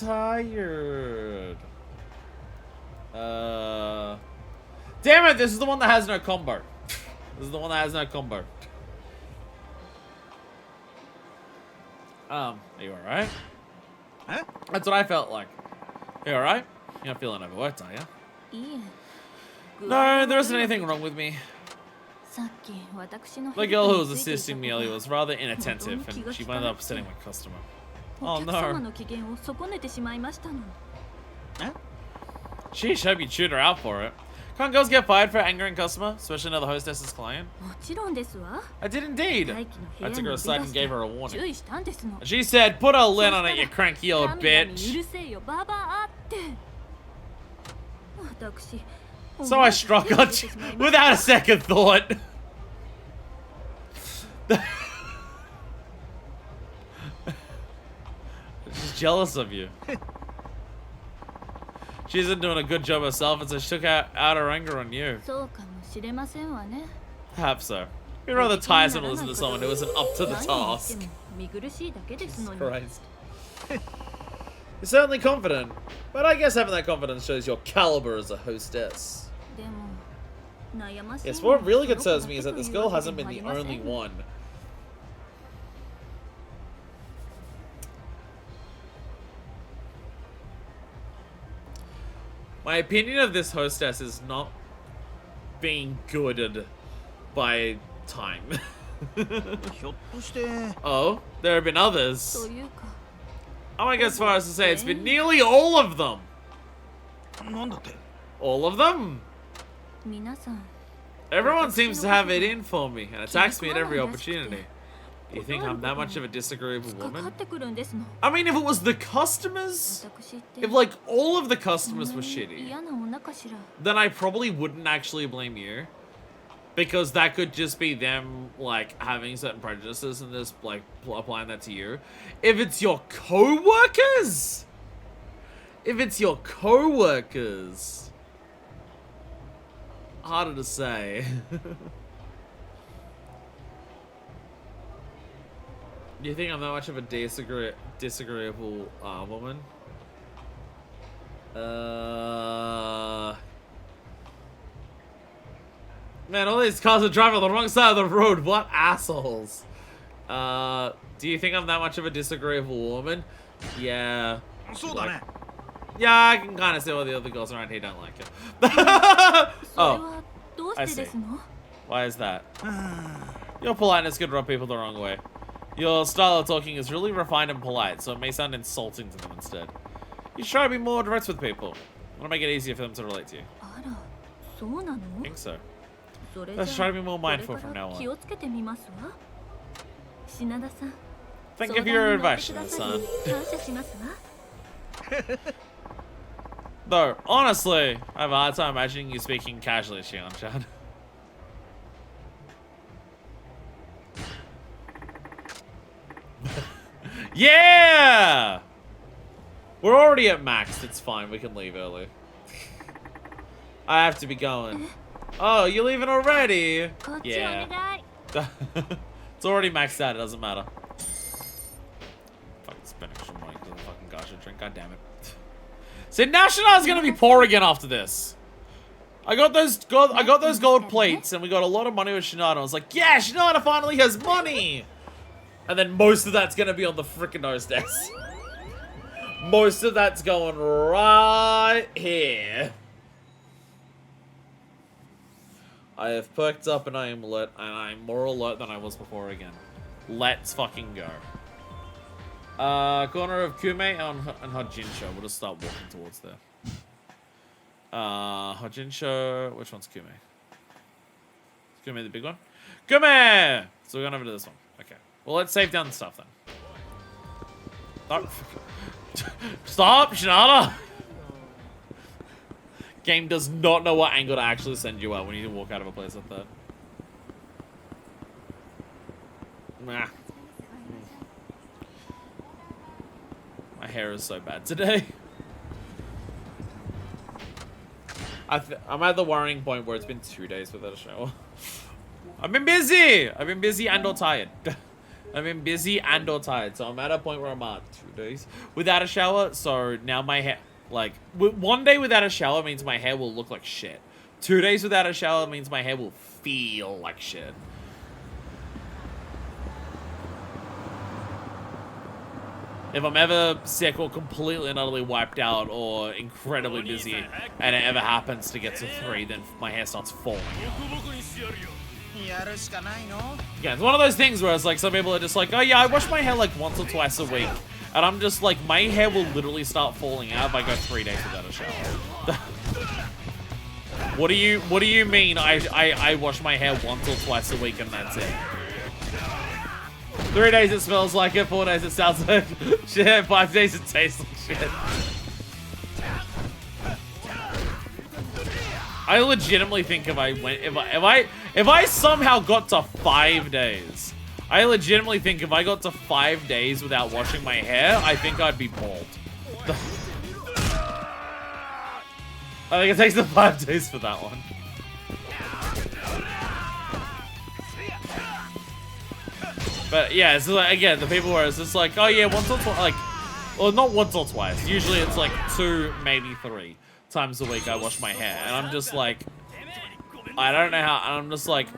tired. Damn it, this is the one that has no combo. This is the one that has no combo. Are you alright? Huh? That's what I felt like. You alright? You're not feeling overworked, are you? No, there isn't anything wrong with me. The girl who was assisting me earlier was rather inattentive, and she ended up upsetting my customer. Oh no. Huh? Sheesh, hope you chewed her out for it. Can't girls get fired for angering customer, especially another hostess's client? I did indeed. I took her aside and gave her a warning. She said, put a lid on it, you cranky old bitch. So I struck her without a second thought. She's jealous of you. She isn't doing a good job herself, and so she took out her anger on you. Perhaps so. It'd be rather tiresome to listen to someone who isn't up to the task. Jesus Christ. You're certainly confident, but I guess having that confidence shows your caliber as a hostess. Yes, what really concerns me is that this girl hasn't been the only one. My opinion of this hostess is not being goaded by time. Oh, there have been others. I might go as far as to say it's been nearly all of them. All of them? Everyone seems to have it in for me and attacks me at every opportunity. You think I'm that much of a disagreeable かかっ woman? てくるんですの。 I mean, if it was the customers, 私って if like all of the そん customers な were に shitty, 嫌な女かしら。 then I probably wouldn't actually blame you. Because that could just be them, like, having certain prejudices and just, like, applying that to you. If it's your co-workers! If it's your co-workers! Harder to say. Do you think I'm that much of a disagreeable woman? Man, all these cars are driving on the wrong side of the road. What assholes? Do you think I'm that much of a disagreeable woman? Yeah. そうだね。 Yeah, I can kind of see why the other girls around here don't like it. それ Oh, はどうしてですの？ why is that? Your politeness could rub people the wrong way. Your style of talking is really refined and polite, so it may sound insulting to them instead. You should try to be more direct with people. I want to make it easier for them to relate to you. あら、そうなの？ I think so. それ Let's じ try ゃ to be more こ mindful れか from ら now on. 気をつけてみますわ。品田さん。 Thank you for your 相談に乗って advice, くだ Shinada さり son. 感謝しますわ。 Though, honestly, I have a hard time imagining you speaking casually, Shion-chan. Yeah! We're already at max. It's fine. We can leave early. I have to be going. Oh, you're leaving already? こっちお Yeah. 願い。 It's already maxed out. It doesn't matter. Fucking spend extra money because of the fucking gacha drink. God damn it. See, now Shinada's gonna be poor again after this. I got those gold plates, and we got a lot of money with Shinada. I was like, yeah, Shinada finally has money. And then most of that's gonna be on the frickin' hostess. Most of that's going right here. I have perked up and I am alert, and I am more alert than I was before again. Let's fucking go. Corner of Kume and Hojinsho. We'll just start walking towards there. Hojinsho. Which one's Kume? Is Kume the big one? Kume! So we're going over to this one. Okay. Well, let's save down the stuff then. Oh. Stop, Shinada! Game does not know what angle to actually send you out when you walk out of a place like that. Nah. My hair is so bad today. I'm at the worrying point where it's been 2 days without a shower. I've been busy! I've been busy and or tired. I've been busy and or tired. So I'm at a point where I'm at 2 days without a shower. So now my hair, like, 1 day without a shower means my hair will look like shit. 2 days without a shower means my hair will feel like shit. If I'm ever sick or completely and utterly wiped out or incredibly busy and it ever happens to get to 3, then my hair starts falling out. やるしかないの? Yeah, it's one of those things where it's like some people are just like, oh yeah, I wash my hair like once or twice a week. And I'm just like, my hair will literally start falling out if I go 3 days without a shower. What do you mean I wash my hair once or twice a week and that's it? 3 days it smells like it, 4 days it sounds like shit, 5 days it tastes like shit. I legitimately think if I somehow got to 5 days, I legitimately think if I got to 5 days without washing my hair, I think I'd be bald. I think it takes the 5 days for that one. But yeah, so like, again, the people where it's just like, oh yeah, once or twice, like, well, not once or twice. Usually it's like 2, maybe 3 times a week I wash my hair, and I'm just like, I don't know how. And I'm just like,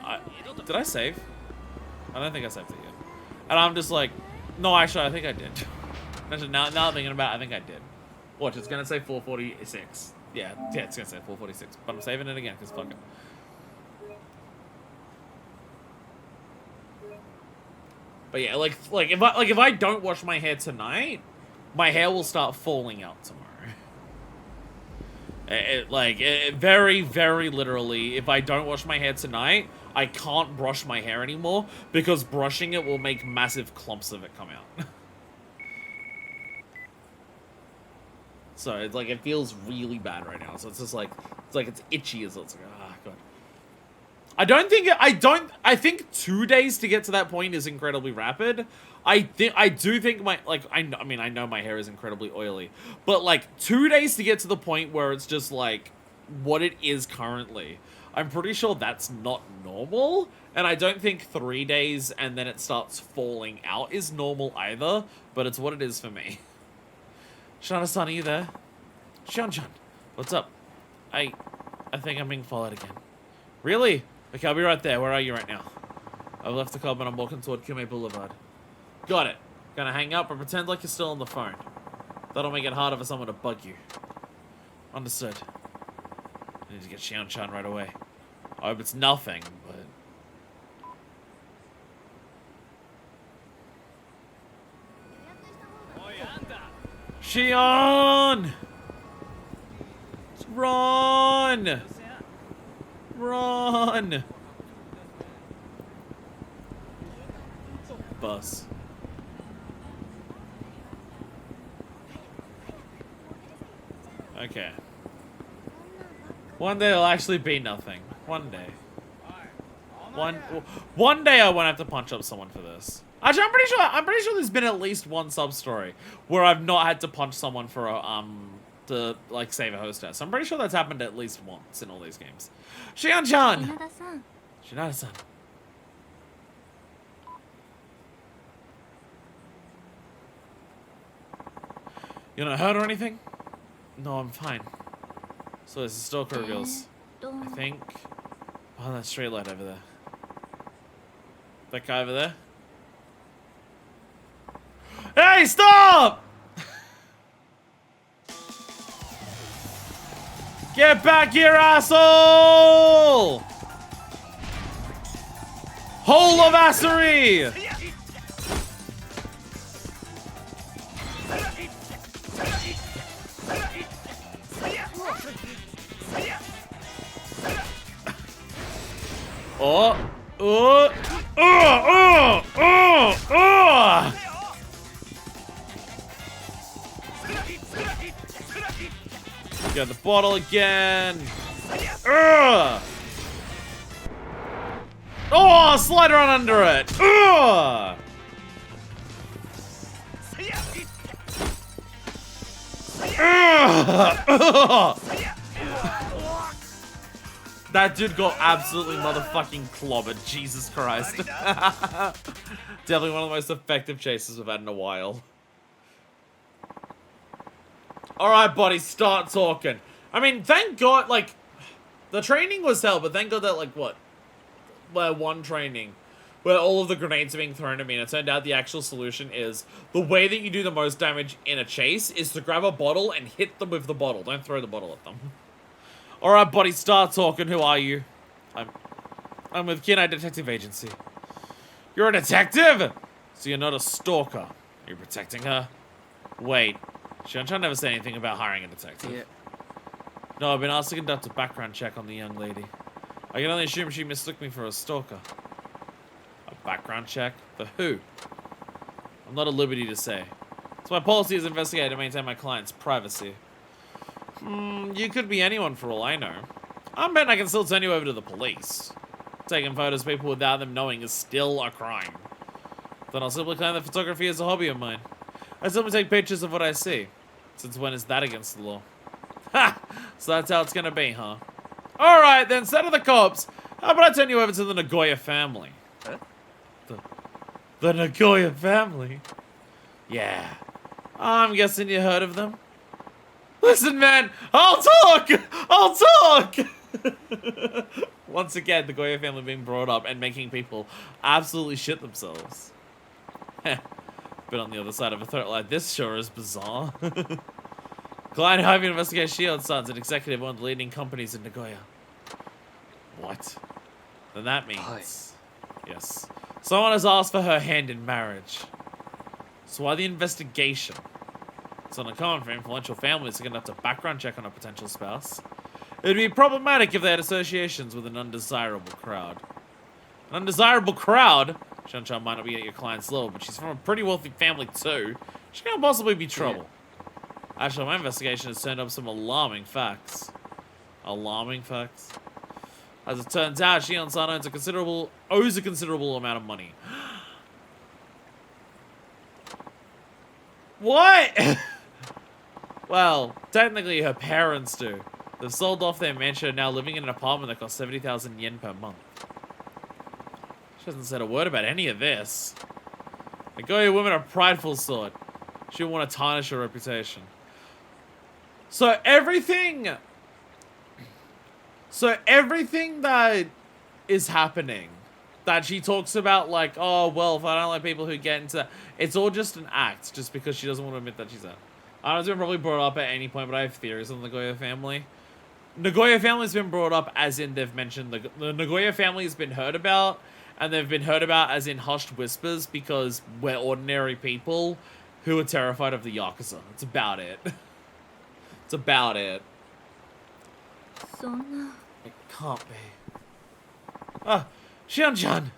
did I save? I don't think I saved it yet. And I'm just like, no, actually, I think I did. Actually, now I'm thinking about it, I think I did. Watch, it's gonna say 446. Yeah, it's gonna say 446, but I'm saving it again because fuck it. But yeah, like if I don't wash my hair tonight, my hair will start falling out tomorrow. Very, very literally, if I don't wash my hair tonight, I can't brush my hair anymore because brushing it will make massive clumps of it come out. So it's like, it feels really bad right now. So it's just like, it's itchy as it's like, ah, God. I think 2 days to get to that point is incredibly rapid. I do think my, like, I mean, I know my hair is incredibly oily, but like 2 days to get to the point where it's just like what it is currently, I'm pretty sure that's not normal. And I don't think 3 days and then it starts falling out is normal either, but it's what it is for me. Shinada-san, are you there? Shion-chan, what's up? I think I'm being followed again. Really? Okay, I'll be right there. Where are you right now? I've left the club and I'm walking toward Kume Boulevard. Got it. Gonna hang up and pretend like you're still on the phone. That'll make it harder for someone to bug you. Understood. I need to get Shion-chan right away. I hope it's nothing, but... Shion! Run! Run! Bus. Okay. One day it'll actually be nothing. One day. One day I won't have to punch up someone for this. Actually, I'm pretty sure there's been at least one sub-story where I've not had to punch someone for a, to, like, save a hostess. I'm pretty sure that's happened at least once in all these games. Shion-chan! Shinada-san. Shinada-san. You not hurt or anything? No, I'm fine. So there's a stalker reveals. I think... Oh, that straight light over there. That guy over there? Hey, stop! Get back here, asshole! Hole of assery! Oh! Oh! Oh! Oh! Oh! Got the bottle again. Ugh. Oh, slide around under it. Ugh. Ugh. That dude got absolutely motherfucking clobbered. Jesus Christ. Definitely one of the most effective chases we've had in a while. Alright, buddy, start talking. I mean, thank God, like, the training was hell, but thank God that, like, what? Where one training, where all of the grenades are being thrown at me, and it turned out the actual solution is, the way that you do the most damage in a chase is to grab a bottle and hit them with the bottle. Don't throw the bottle at them. Alright, buddy, start talking. Who are you? I'm with Kenai Detective Agency. You're a detective? So you're not a stalker. Are you protecting her? Wait. Shion-chan never said anything about hiring a detective. Yeah. No, I've been asked to conduct a background check on the young lady. I can only assume she mistook me for a stalker. A background check? For who? I'm not at liberty to say. It's my policy as investigator to maintain my client's privacy. You could be anyone for all I know. I'm betting I can still turn you over to the police. Taking photos of people without them knowing is still a crime. Then I'll simply claim that photography is a hobby of mine. I simply take pictures of what I see. Since when is that against the law? Ha! So that's how it's gonna be, huh? Alright, then instead of the cops, how about I turn you over to the Nagoya family? Huh? The Nagoya family? Yeah. I'm guessing you heard of them? Listen, man, I'll talk! I'll talk! Once again, the Goya family being brought up and making people absolutely shit themselves. Been on the other side of a threat like this sure is bizarre. Client Harvey investigates Shield Sons, an executive of one of the leading companies in Nagoya. What? Then that means... Yes. Someone has asked for her hand in marriage. So why the investigation? It's uncommon for influential families to conduct a background check on a potential spouse. It would be problematic if they had associations with an undesirable crowd. An undesirable crowd? Shan-chan might not be at your client's level, but she's from a pretty wealthy family too. She can't possibly be trouble. Actually, my investigation has turned up some alarming facts. Alarming facts? As it turns out, Shion-san owes a considerable amount of money. What? Well, technically her parents do. They've sold off their mansion and now living in an apartment that costs 70,000 yen per month. She hasn't said a word about any of this. The Goya women are prideful sort. She won't want to tarnish her reputation. So everything that is happening, that she talks about, like, oh, well, if I don't like people who get into that, it's all just an act, just because she doesn't want to admit that she's that. I don't know if it's been probably brought up at any point, but I have theories on the Nagoya family. Nagoya family has been brought up as in they've mentioned the Nagoya family has been heard about, and they've been heard about as in hushed whispers because we're ordinary people who are terrified of the Yakuza. That's about it. It's about it. It can't be. Ah, Shion-chan!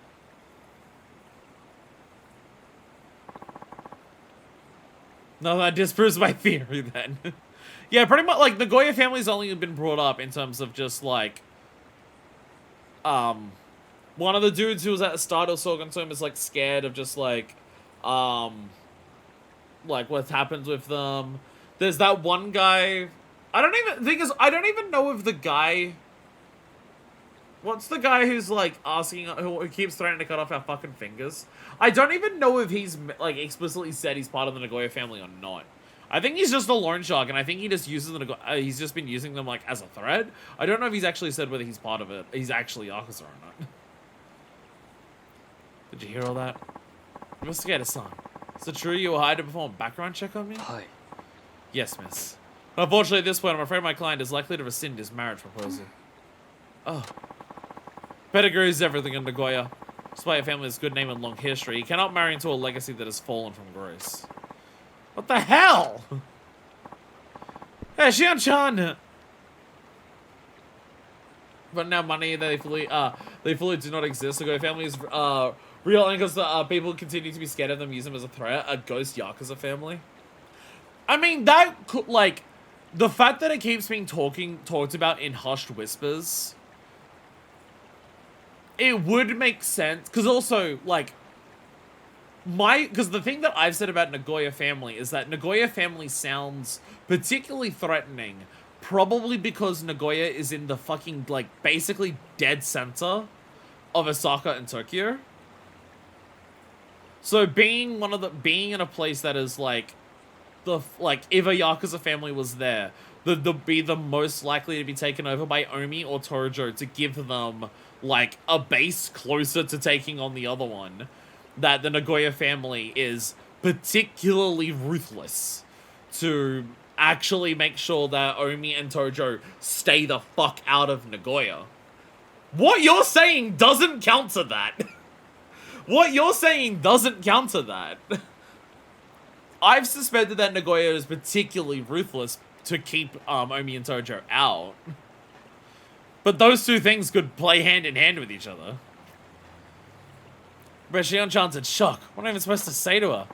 No, that disproves my theory then. Yeah, pretty much, like, the Goya family's only been brought up in terms of just, like, one of the dudes who was at the start of talking to him is, like, scared of just, like, what happens with them. There's that one guy, I don't even know if the guy, what's the guy who's, like, asking, who keeps threatening to cut off our fucking fingers? I don't even know if he's, like, explicitly said he's part of the Nagoya family or not. I think he's just a loan shark, and I think he just uses he's just been using them, like, as a threat. I don't know if he's actually said whether he's part of it. He's actually Yakuza or not. Did you hear all that? Investigator-san, is it true you were hired to perform a background check on me? Hi. Yes, miss. Unfortunately, at this point, I'm afraid my client is likely to rescind his marriage proposal. Oh. Pedigree is everything in Nagoya. Despite your family's good name and long history, you cannot marry into a legacy that has fallen from grace. What the hell? Hey, Shion-chan! But now money, they fully do not exist. The Goya family is real, and because people continue to be scared of them, use them as a threat. A ghost Yakuza family. I mean, that could, like, the fact that it keeps being talked about in hushed whispers, it would make sense, because also, like, because the thing that I've said about Nagoya family is that Nagoya family sounds particularly threatening, probably because Nagoya is in the fucking, like, basically dead center of Osaka and Tokyo. So being in a place that is, like, if a Yakuza family was there, they'd be the most likely to be taken over by Omi or Tojo to give them, like, a base closer to taking on the other one. That the Nagoya family is particularly ruthless to actually make sure that Omi and Tojo stay the fuck out of Nagoya. What you're saying doesn't counter that. What you're saying doesn't counter that. I've suspected that Nagoya is particularly ruthless to keep Omi and Tojo out. But those two things could play hand in hand with each other. But Shion-chan's in shock. What am I even supposed to say to her?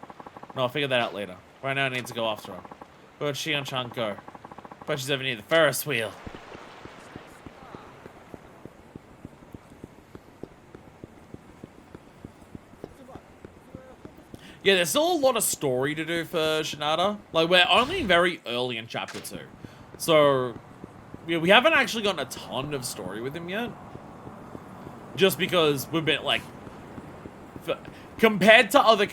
No, I'll figure that out later. Right now I need to go after her. Where'd Shion-chan go? Bet she's over near the Ferris wheel. Yeah, there's still a lot of story to do for Shinada. Like, we're only very early in chapter 2. So, yeah, we haven't actually gotten a ton of story with him yet. Just because we've been, like, compared to other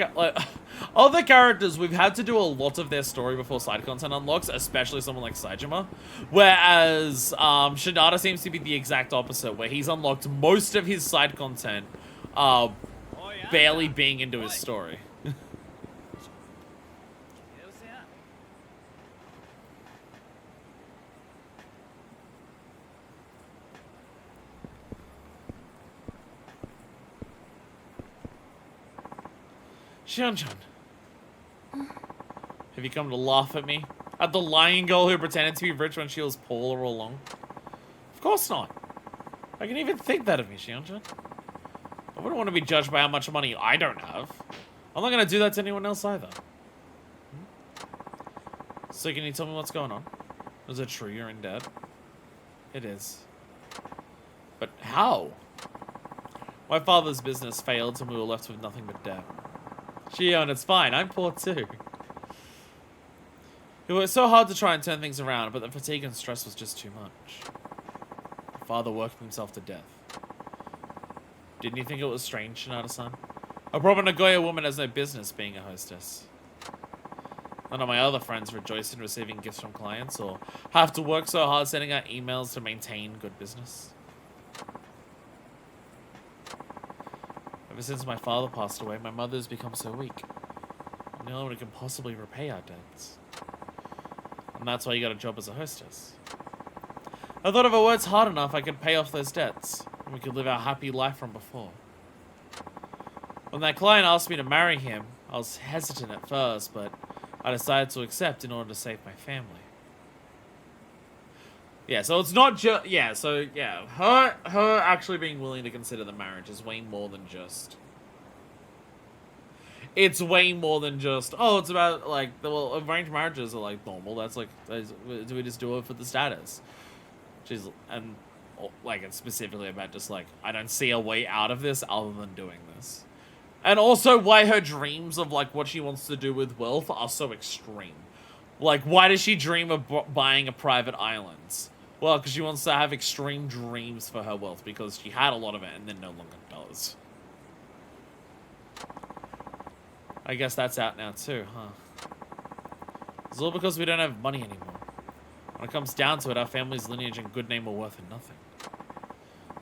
characters, we've had to do a lot of their story before side content unlocks, especially someone like Saejima. Whereas, Shinada seems to be the exact opposite, where he's unlocked most of his side content, barely being into his story. Shion-chan. Have you come to laugh at me? At the lying girl who pretended to be rich when she was poor all along? Of course not. I can even think that of me, Shion-chan. I wouldn't want to be judged by how much money I don't have. I'm not going to do that to anyone else either. So can you tell me what's going on? Is it true you're in debt? It is. But how? My father's business failed and we were left with nothing but debt. Shion, it's fine. I'm poor too. It was so hard to try and turn things around, but the fatigue and stress was just too much. My father worked himself to death. Didn't you think it was strange, Shinada-san? A proper Nagoya woman has no business being a hostess. None of my other friends rejoice in receiving gifts from clients or have to work so hard sending out emails to maintain good business. Ever since my father passed away, my mother has become so weak. The only one who can possibly repay our debts. And that's why you got a job as a hostess. I thought if I worked hard enough, I could pay off those debts, and we could live our happy life from before. When that client asked me to marry him, I was hesitant at first, but I decided to accept in order to save my family. Yeah, so it's not just... Yeah, so, yeah. Her actually being willing to consider the marriage is way more than just... It's way more than just, oh, it's about, like, well, arranged marriages are, like, normal. That's, like, do we just do it for the status? She's, and, like, it's specifically about just, like, I don't see a way out of this other than doing this. And also why her dreams of, like, what she wants to do with wealth are so extreme. Like, why does she dream of buying a private island? Well, because she wants to have extreme dreams for her wealth because she had a lot of it and then no longer does. I guess that's out now too, huh? It's all because we don't have money anymore. When it comes down to it, our family's lineage and good name are worth nothing.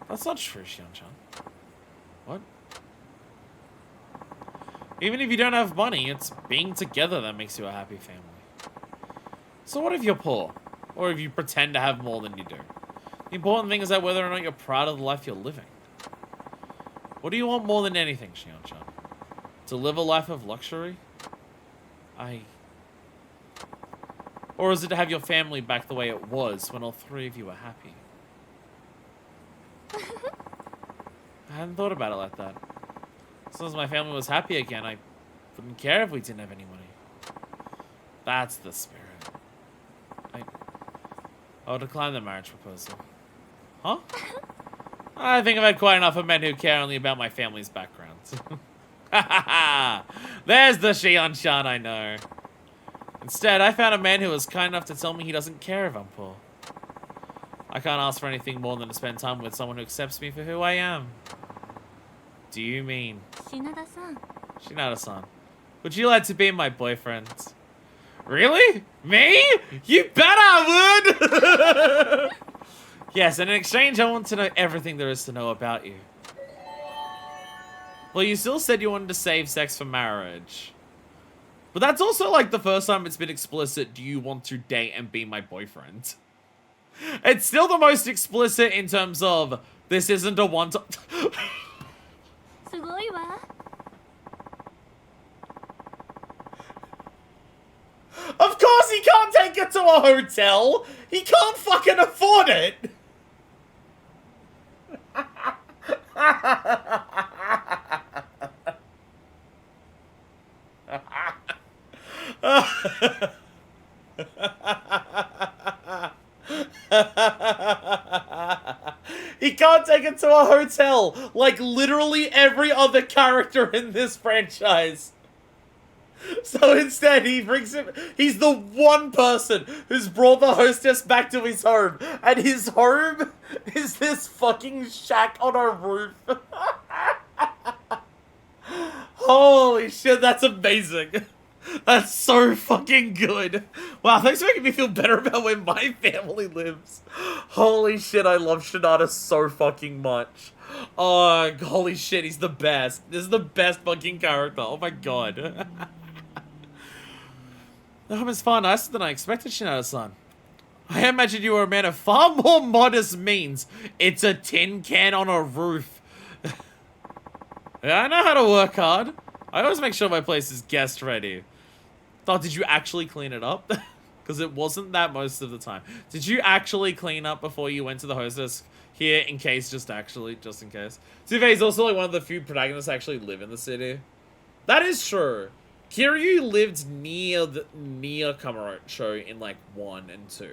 That's not true, Shion-chan. What? Even if you don't have money, it's being together that makes you a happy family. So what if you're poor? Or if you pretend to have more than you do? The important thing is that whether or not you're proud of the life you're living. What do you want more than anything, Shion-chan? To live a life of luxury? Or is it to have your family back the way it was when all three of you were happy? I hadn't thought about it like that. As long as my family was happy again, I wouldn't care if we didn't have any money. That's the spirit. I'll decline the marriage proposal. Huh? I think I've had quite enough of men who care only about my family's background. There's the Shion-chan I know. Instead, I found a man who was kind enough to tell me he doesn't care if I'm poor. I can't ask for anything more than to spend time with someone who accepts me for who I am. Do you mean? Shinada-san. Shinada-san. Would you like to be my boyfriend? Really? Me? You bet I would! Yes, and in exchange, I want to know everything there is to know about you. Well, you still said you wanted to save sex for marriage. But that's also like the first time it's been explicit, do you want to date and be my boyfriend? It's still the most explicit in terms of, this isn't a one-time... Of course he can't take her to a hotel! He can't fucking afford it! He can't take it to a hotel like literally every other character in this franchise. So instead, he brings him. He's the one person who's brought the hostess back to his home, and his home is this fucking shack on a roof. Holy shit, that's amazing. That's so fucking good. Wow, thanks for making me feel better about where my family lives. Holy shit, I love Shinada so fucking much. Oh, holy shit, he's the best. This is the best fucking character. Oh my god. The home is far nicer than I expected, Shinada-san. I imagined you were a man of far more modest means. It's a tin can on a roof. Yeah, I know how to work hard. I always make sure my place is guest ready. Oh, did you actually clean it up? Because it wasn't that most of the time. Did you actually clean up before you went to the hostess here in case, just in case? Tsuve is also like one of the few protagonists that actually live in the city. That is true. Kiryu lived near Kamurocho in like 1 and 2.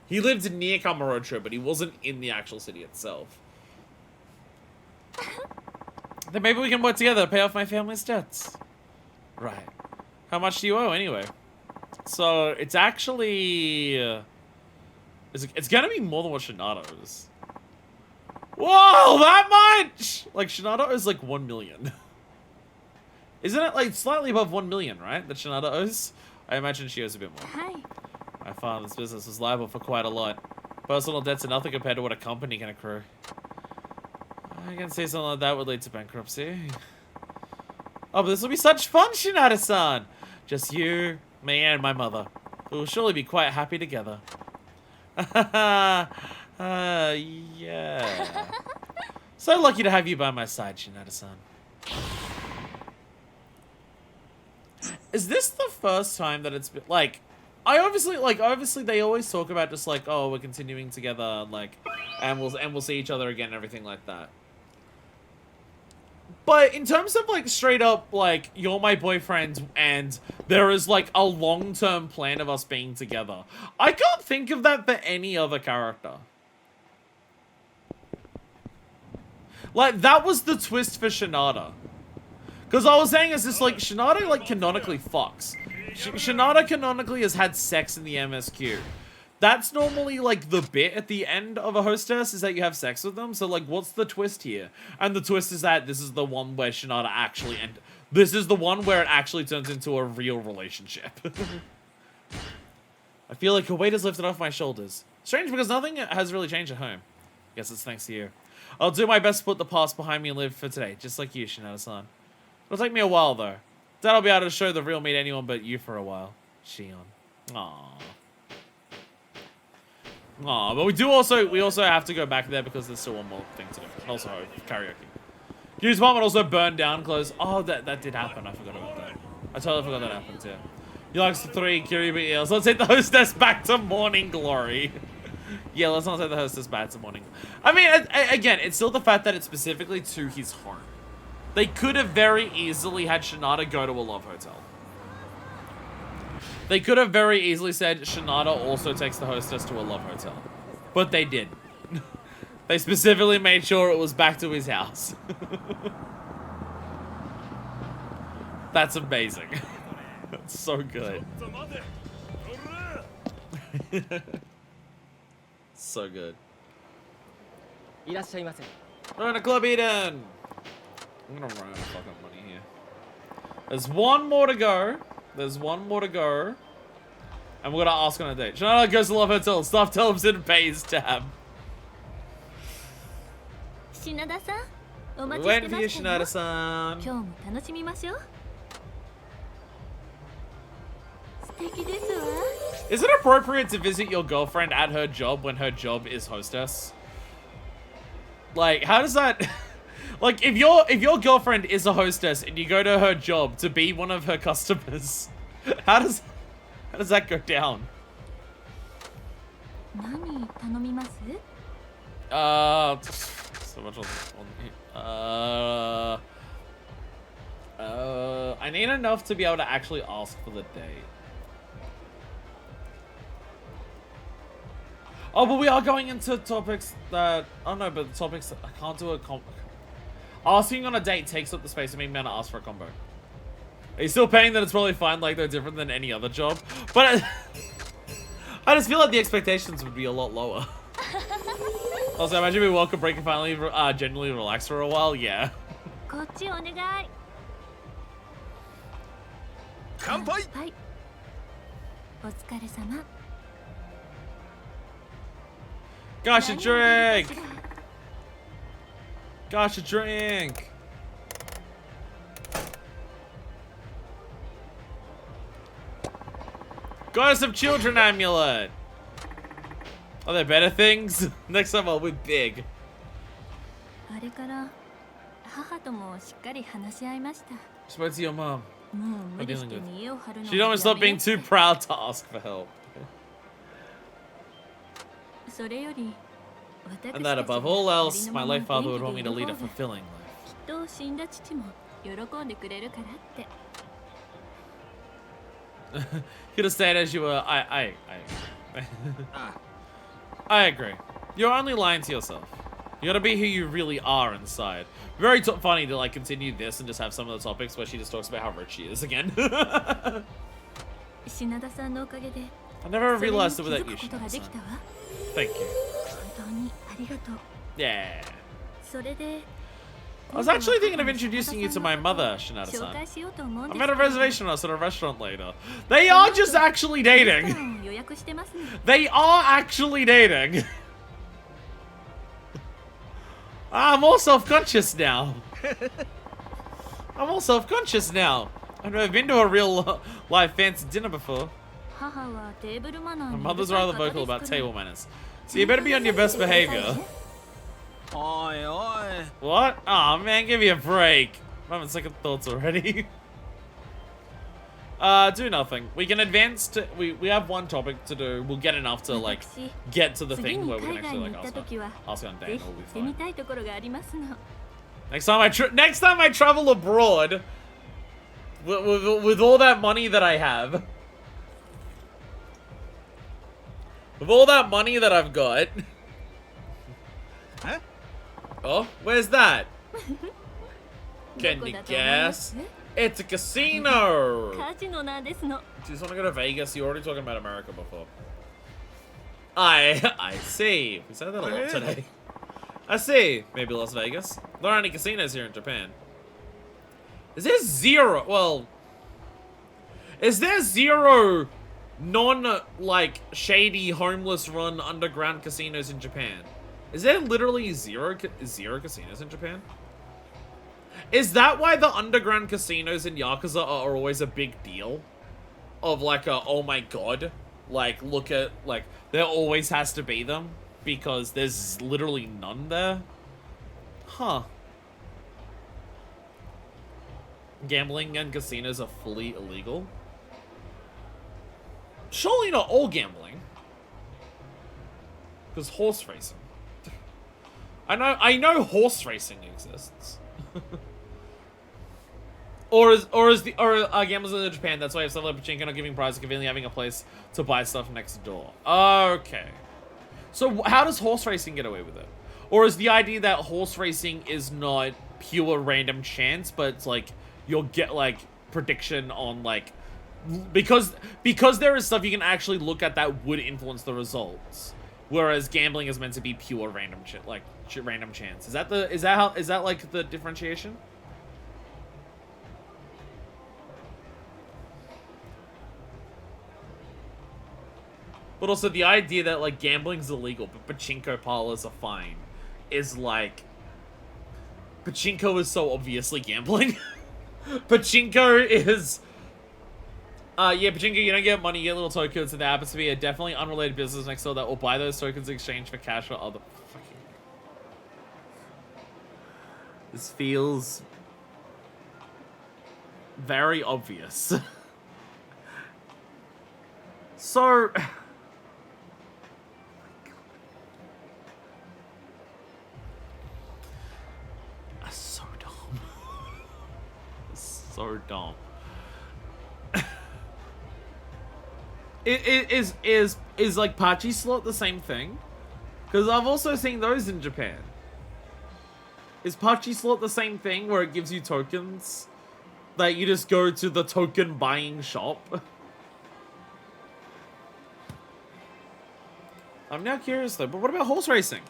He lived near Kamurocho, but he wasn't in the actual city itself. Then maybe we can work together to pay off my family's debts. Right. How much do you owe anyway? So it's actually it's gonna be more than what Shinada owes. Whoa, that much! Like Shinada owes like 1 million. Isn't it like slightly above 1 million, right? That Shinada owes? I imagine she owes a bit more. Hi. My father's business was liable for quite a lot. Personal debts are nothing compared to what a company can accrue. I can see something like that would lead to bankruptcy. Oh, but this will be such fun, Shinada-san! Just you, me, and my mother. We will surely be quite happy together. Yeah. So lucky to have you by my side, Shinada-san. Is this the first time that it's been, like, obviously they always talk about just like, oh, we're continuing together, like, and we'll see each other again and everything like that. But in terms of like straight up like you're my boyfriend and there is like a long-term plan of us being together, I can't think of that for any other character. Like that was the twist for Shinada. Because I was saying is this like Shinada like canonically fucks. Shinada canonically has had sex in the MSQ. That's normally, like, the bit at the end of a hostess, is that you have sex with them. So, like, what's the twist here? And the twist is that this is the one where Shinada actually... And this is the one where it actually turns into a real relationship. I feel like a weight is lifted off my shoulders. Strange, because nothing has really changed at home. Guess it's thanks to you. I'll do my best to put the past behind me and live for today, just like you, Shinada-san. It'll take me a while, though. Then I'll be able to show the real me to anyone but you for a while. Shion. Aww. Aw, but we also have to go back there because there's still one more thing to do. And also karaoke. Q's apartment also burned down close. Oh, that did happen. I forgot about that. I totally forgot that happened too. He likes the 3, Kiryu, but yeah, let's take the hostess back to morning glory. Yeah, let's not take the hostess back to morning. I mean, again, it's still the fact that it's specifically to his home. They could have very easily had Shinada go to a love hotel. They could have very easily said Shinada also takes the hostess to a love hotel. But they did. They specifically made sure it was back to his house. That's amazing. That's so good. So good. Run a Club Eden! I'm gonna run out of fucking money here. There's one more to go. There's one more to go. And we're gonna ask on a date. Shinada goes to Love Hotel. Staff tells him to pay his tab. Shinada-san, We're waiting for you, Shinada-san. Is it appropriate to visit your girlfriend at her job when her job is hostess? Like, how does that... Like, if your girlfriend is a hostess and you go to her job to be one of her customers, how does that go down? So much on I need enough to be able to actually ask for the date. Oh, but we are going into topics that... Oh no, but the topics that I can't do a asking on a date takes up the space of me being able to ask for a combo. Are you still paying that it's probably fine, like they're different than any other job? But I just feel like the expectations would be a lot lower. Also, imagine we walk a break and finally genuinely relax for a while. Yeah. Gosh, a drink! Gosh, a drink! Goddess of Children amulet! Are there better things? Next time I'll win big. Spoke to your mom. もう無理して見栄を張るの She don't は stop やめよ being too proud to ask for help. それより And that above all else, my late father would want me to lead a fulfilling life. きっと死んだ父も喜んでくれるからって Could have stayed as you were. I agree. You're only lying to yourself. You gotta be who you really are inside. Very funny to like continue this and just have some of the topics where she just talks about how rich she is again. 品田さんのおかげで I never それに realized 気 it づ without く you, ことができた Shinada-san. わ Thank you. 本当にありがとう Yeah. それで I was actually thinking of introducing you to my mother, 紹 Shinada-san. 介しようと思うん I です made a けど reservation on us at a restaurant later. They are just actually dating. 予約してますね They are actually dating. I'm all self-conscious now. I'm all self-conscious now. I've never been to a real live fancy dinner before. 母はテーブルマナー My に mother's うるさい rather 方 vocal です about から table manners. So you better be on your best behavior. おいおい What? Aw, man, give me a break. I'm having second thoughts already. Do nothing. We can advance to... We have one topic to do. We'll get enough to, like, 私 get to the 次 thing に where we 海 can 外 actually, に like, 行った時は ask on ぜ Dan. ひ We'll 行 be ってみ fine. たいところがありますの Next time I travel abroad, with all that money that I have, with all that money that I've got, え oh, where's that? ど Can こ you だと思いま guess? す It's a casino. カジノなんですの Do you just want to go to Vegas? You're already talking about America before. I see. We said that a lot today. I see. Maybe Las Vegas. There aren't any casinos here in Japan. Is there zero? Well, is there zero like shady homeless run underground casinos in Japan? Is there literally zero casinos in Japan? Is that why the underground casinos in Yakuza are always a big deal? Of like a, oh my god, like look at, like there always has to be them because there's literally none there? Huh. Gambling and casinos are fully illegal? Surely not all gambling. Because horse racing. I know horse racing exists. Or are gamblers in Japan, that's why if someone like Pachinko not giving prizes, conveniently having a place to buy stuff next door. Okay. So how does horse racing get away with it? Or is the idea that horse racing is not pure random chance, but it's like you'll get like prediction on like because there is stuff you can actually look at that would influence the results, whereas gambling is meant to be pure random random chance. Is that like the differentiation? But also the idea that like gambling's illegal, but pachinko parlors are fine, is like pachinko is so obviously gambling. Pachinko is yeah, pachinko, you don't get money, you get little tokens, and there happens to be a definitely unrelated business next door that will buy those tokens in exchange for cash or other fucking... This feels very obvious. So so dumb. So dumb. Is like Pachi slot the same thing? Because I've also seen those in Japan. Is Pachi slot the same thing where it gives you tokens that you just go to the token buying shop? I'm now curious though, but what about horse racing?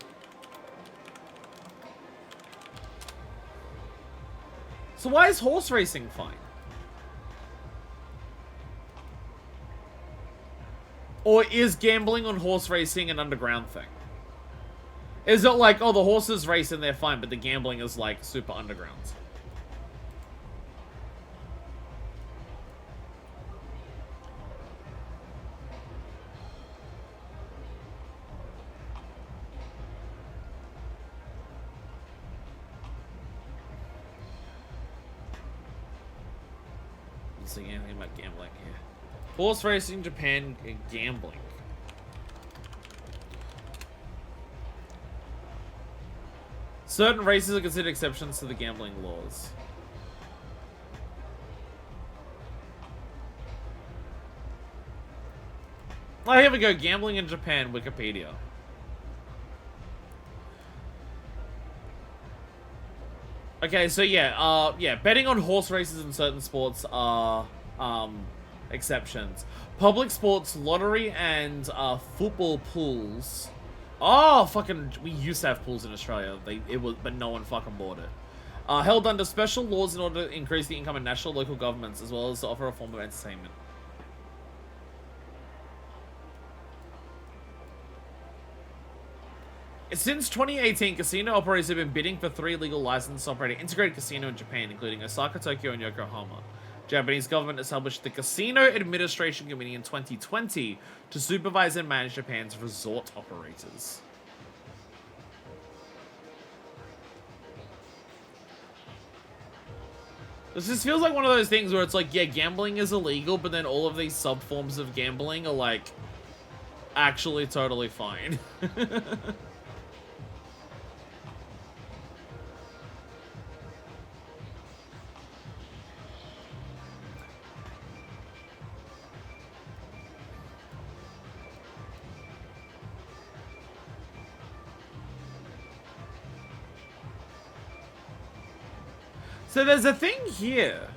So why is horse racing fine? Or is gambling on horse racing an underground thing? Is it like, oh, the horses race and they're fine, but the gambling is like super underground? didn't see anything about gambling here. Horse racing, Japan, gambling. Certain races are considered exceptions to the gambling laws. Oh, here we go. Gambling in Japan, Wikipedia. Okay, so yeah, betting on horse races in certain sports are exceptions. Public sports, lottery, and football pools. Oh, fucking, we used to have pools in Australia. But no one fucking bought it. Held under special laws in order to increase the income of national and local governments, as well as to offer a form of entertainment. Since 2018, casino operators have been bidding for 3 legal licenses to operate an integrated casino in Japan, including Osaka, Tokyo, and Yokohama. Japanese government established the Casino Administration Committee in 2020 to supervise and manage Japan's resort operators. This just feels like one of those things where it's like, yeah, gambling is illegal, but then all of these sub-forms of gambling are like, actually totally fine. So there's a thing here.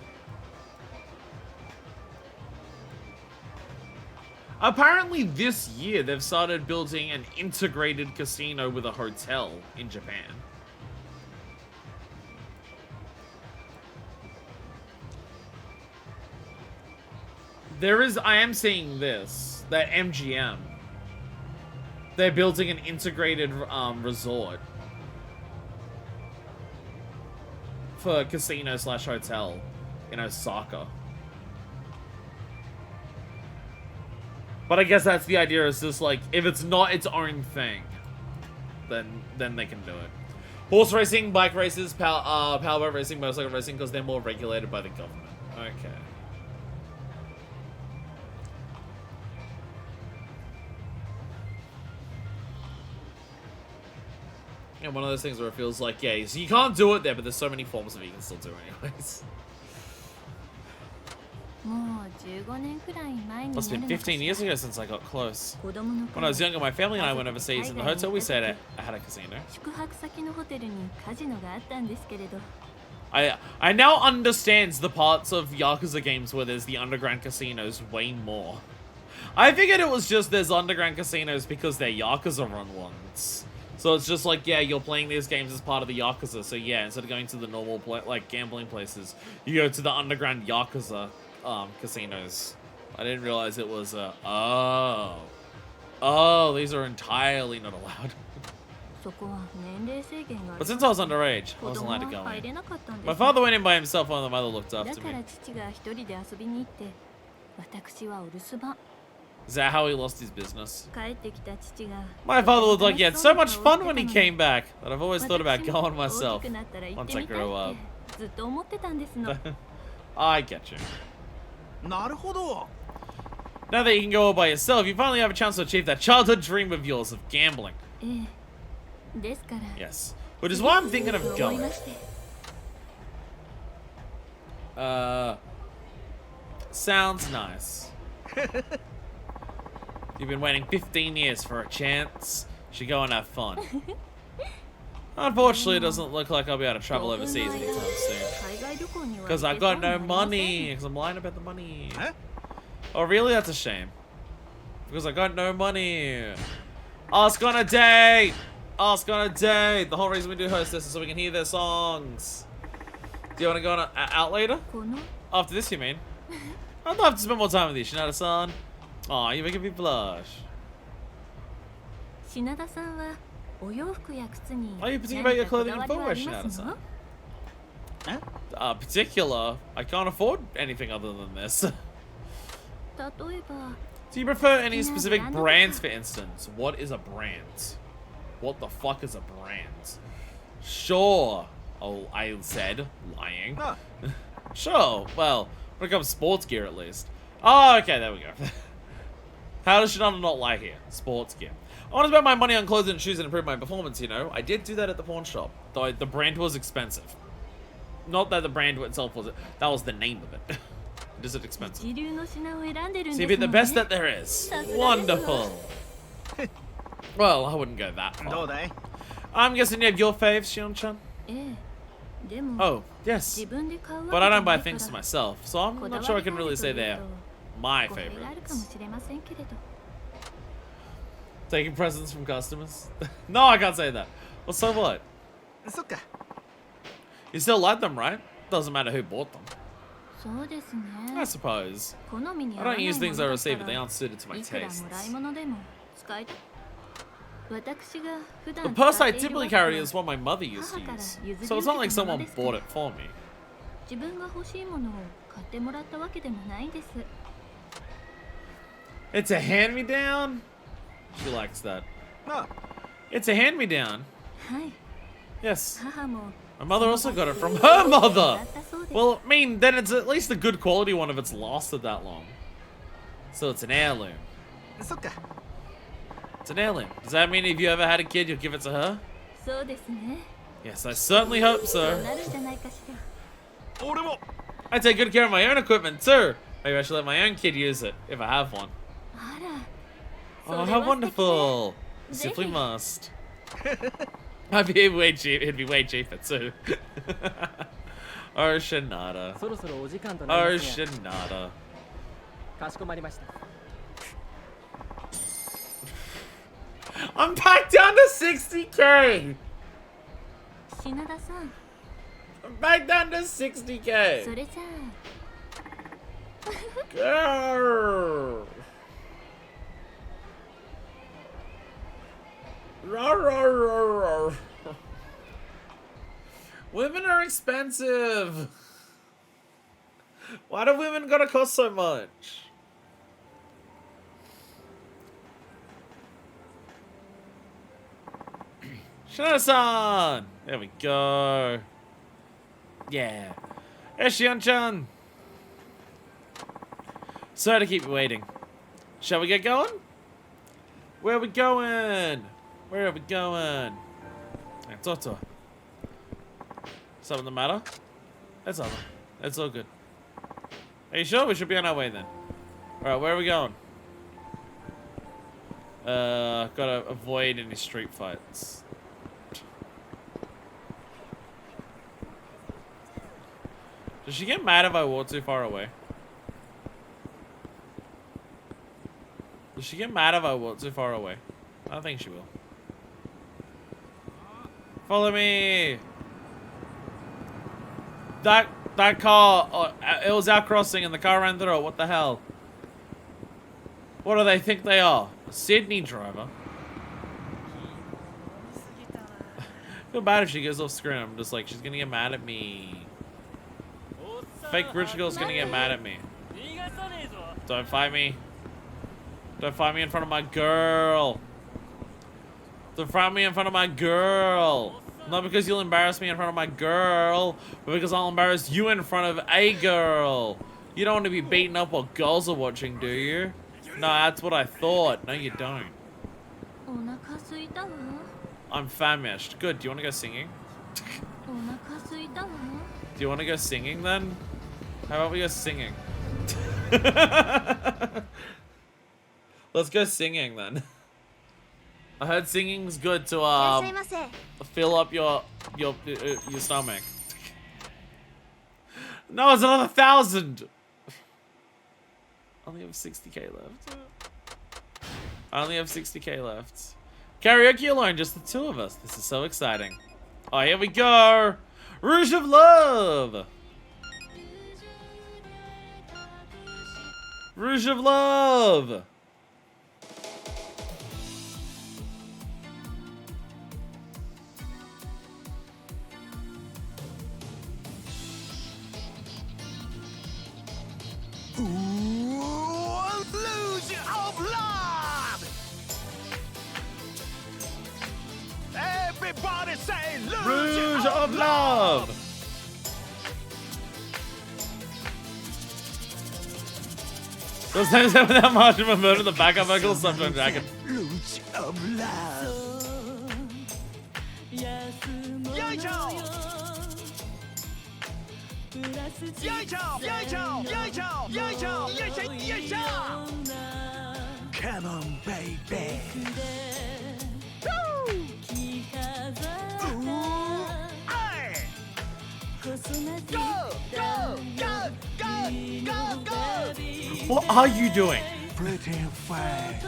Apparently this year they've started building an integrated casino with a hotel in Japan. I am seeing this, that MGM. They're building an integrated resort. For casino / hotel in Osaka. But I guess that's the idea, is just like, if it's not its own thing, then they can do it. Horse racing, bike races, powerboat racing, motorcycle racing, because they're more regulated by the government. Okay. And one of those things where it feels like, yeah, so you can't do it there, but there's so many forms of it you can still do anyways. Must have been 15 years ago since I got close. When I was younger, my family and I went overseas. In the hotel we stayed at, I had a casino. I now understand the parts of Yakuza games where there's the underground casinos way more. I figured it was just there's underground casinos because they're Yakuza run ones. So it's just like, yeah, you're playing these games as part of the Yakuza. So yeah, instead of going to the normal gambling places, you go to the underground Yakuza casinos. I didn't realize it was oh, these are entirely not allowed. But since I was underage, I wasn't allowed to go in. My father went in by himself while my mother looked after me. Is that how he lost his business? My father looked like he had so much fun when he came back that I've always thought about going myself once I grow up. I get you. Now that you can go all by yourself, you finally have a chance to achieve that childhood dream of yours of gambling. Yes. Which is why I'm thinking of going. Sounds nice. You've been waiting 15 years for a chance. You should go and have fun. Unfortunately, it doesn't look like I'll be able to travel overseas anytime soon. Because I got no money. Because I'm lying about the money. Oh, really? That's a shame. Because I got no money. Ask on a date. Ask on a date. The whole reason we do hostess is so we can hear their songs. Do you want to go on out later? After this, you mean? I'd love to spend more time with you, Shinada-san. Aw, you're making me blush. Are you particular about your clothing and footwear, Shinada-san? Particular? I can't afford anything other than this. Do you prefer any specific brands, for instance? What is a brand? What the fuck is a brand? Sure. Oh, I said, lying. Sure, well, When it comes to sports gear, at least. Oh, okay, there we go. How does Shinada not lie here? Sports gear. I want to spend my money on clothes and shoes and improve my performance, you know. I did do that at the pawn shop, though the brand was expensive. Not that the brand itself was, that was the name of it. It is expensive. See, be the best that there is. Wonderful. Well, I wouldn't go that far. I'm guessing you have your faves, Shion-chan? Oh, yes. But I don't buy things to myself, so I'm not sure I can really say they're my favorites. Taking presents from customers? No, I can't say that. Well, so what? You still like them, right? Doesn't matter who bought them. I suppose. I don't use things I receive if they aren't suited to my tastes. The purse I typically carry is what my mother used to use, so it's not like someone bought it for me. It's a hand-me-down? She likes that. It's a hand-me-down. Yes. My mother also got it from her mother! Well, I mean, then it's at least a good quality one if it's lasted that long. So it's an heirloom. It's an heirloom. Does that mean if you ever had a kid, you'll give it to her? Yes, I certainly hope so. I take good care of my own equipment too. Maybe I should let my own kid use it, if I have one. Oh, how wonderful. As if we must. It'd be way cheaper too. Oh, Shinada. Oh, Shinada. I'm back down to 60k! I'm back down to 60k! Girl! Women are expensive! Why do women gotta cost so much? Shinada-san! There we go. Yeah. Hey, Shion-chan! Sorry to keep you waiting. Shall we get going? Where are we going? Where are we going? Hey, Toto. Something the matter? That's all. It's all good. Are you sure? We should be on our way then. Alright, where are we going? Gotta avoid any street fights. Does she get mad if I walk too far away? Does she get mad if I walk too far away? I don't think she will. Follow me! That car, it was our crossing and the car ran through it. What the hell? What do they think they are? A Sydney driver? I feel bad if she goes off screen. I'm just like, she's gonna get mad at me. Fake rich girl's gonna get mad at me. Don't fight me. Don't fight me in front of my girl. Don't fight me in front of my girl. Not because you'll embarrass me in front of my girl, but because I'll embarrass you in front of a girl. You don't want to be beaten up while girls are watching, do you? No, that's what I thought. No, you don't. I'm famished. Good. Do you want to go singing? Do you want to go singing then? How about we go singing? Let's go singing then. I heard singing's good to fill up your stomach. No, it's another 1,000. I only have 60k left. I only have 60k left. Karaoke alone, just the two of us. This is so exciting. Oh, here we go. Rouge of Love. Rouge of Love. Rouge of Love! Everybody say Rouge of Love! Those times having that much of a murder, the backup vocal, Sunshine Jacket. Luge of love. Yoicho! Yoicho! Yoicho! Yoicho! Yoicho! Yoicho! Yoicho! Come on, baby. Woo! Ooh! Aye! Go! Go! Go! Go! Go! Go! What are you doing? Pretty fast.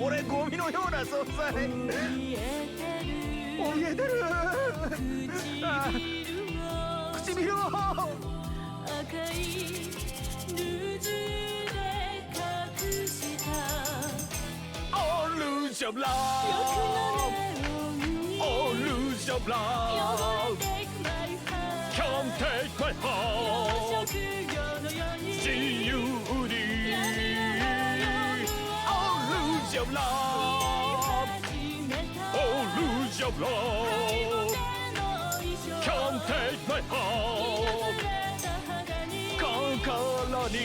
俺ゴミのような存在怯えてる唇をOh, lose your love Oh, lose your love Come take my heart See you lose your love Oh, lose your love Come take my heart 心に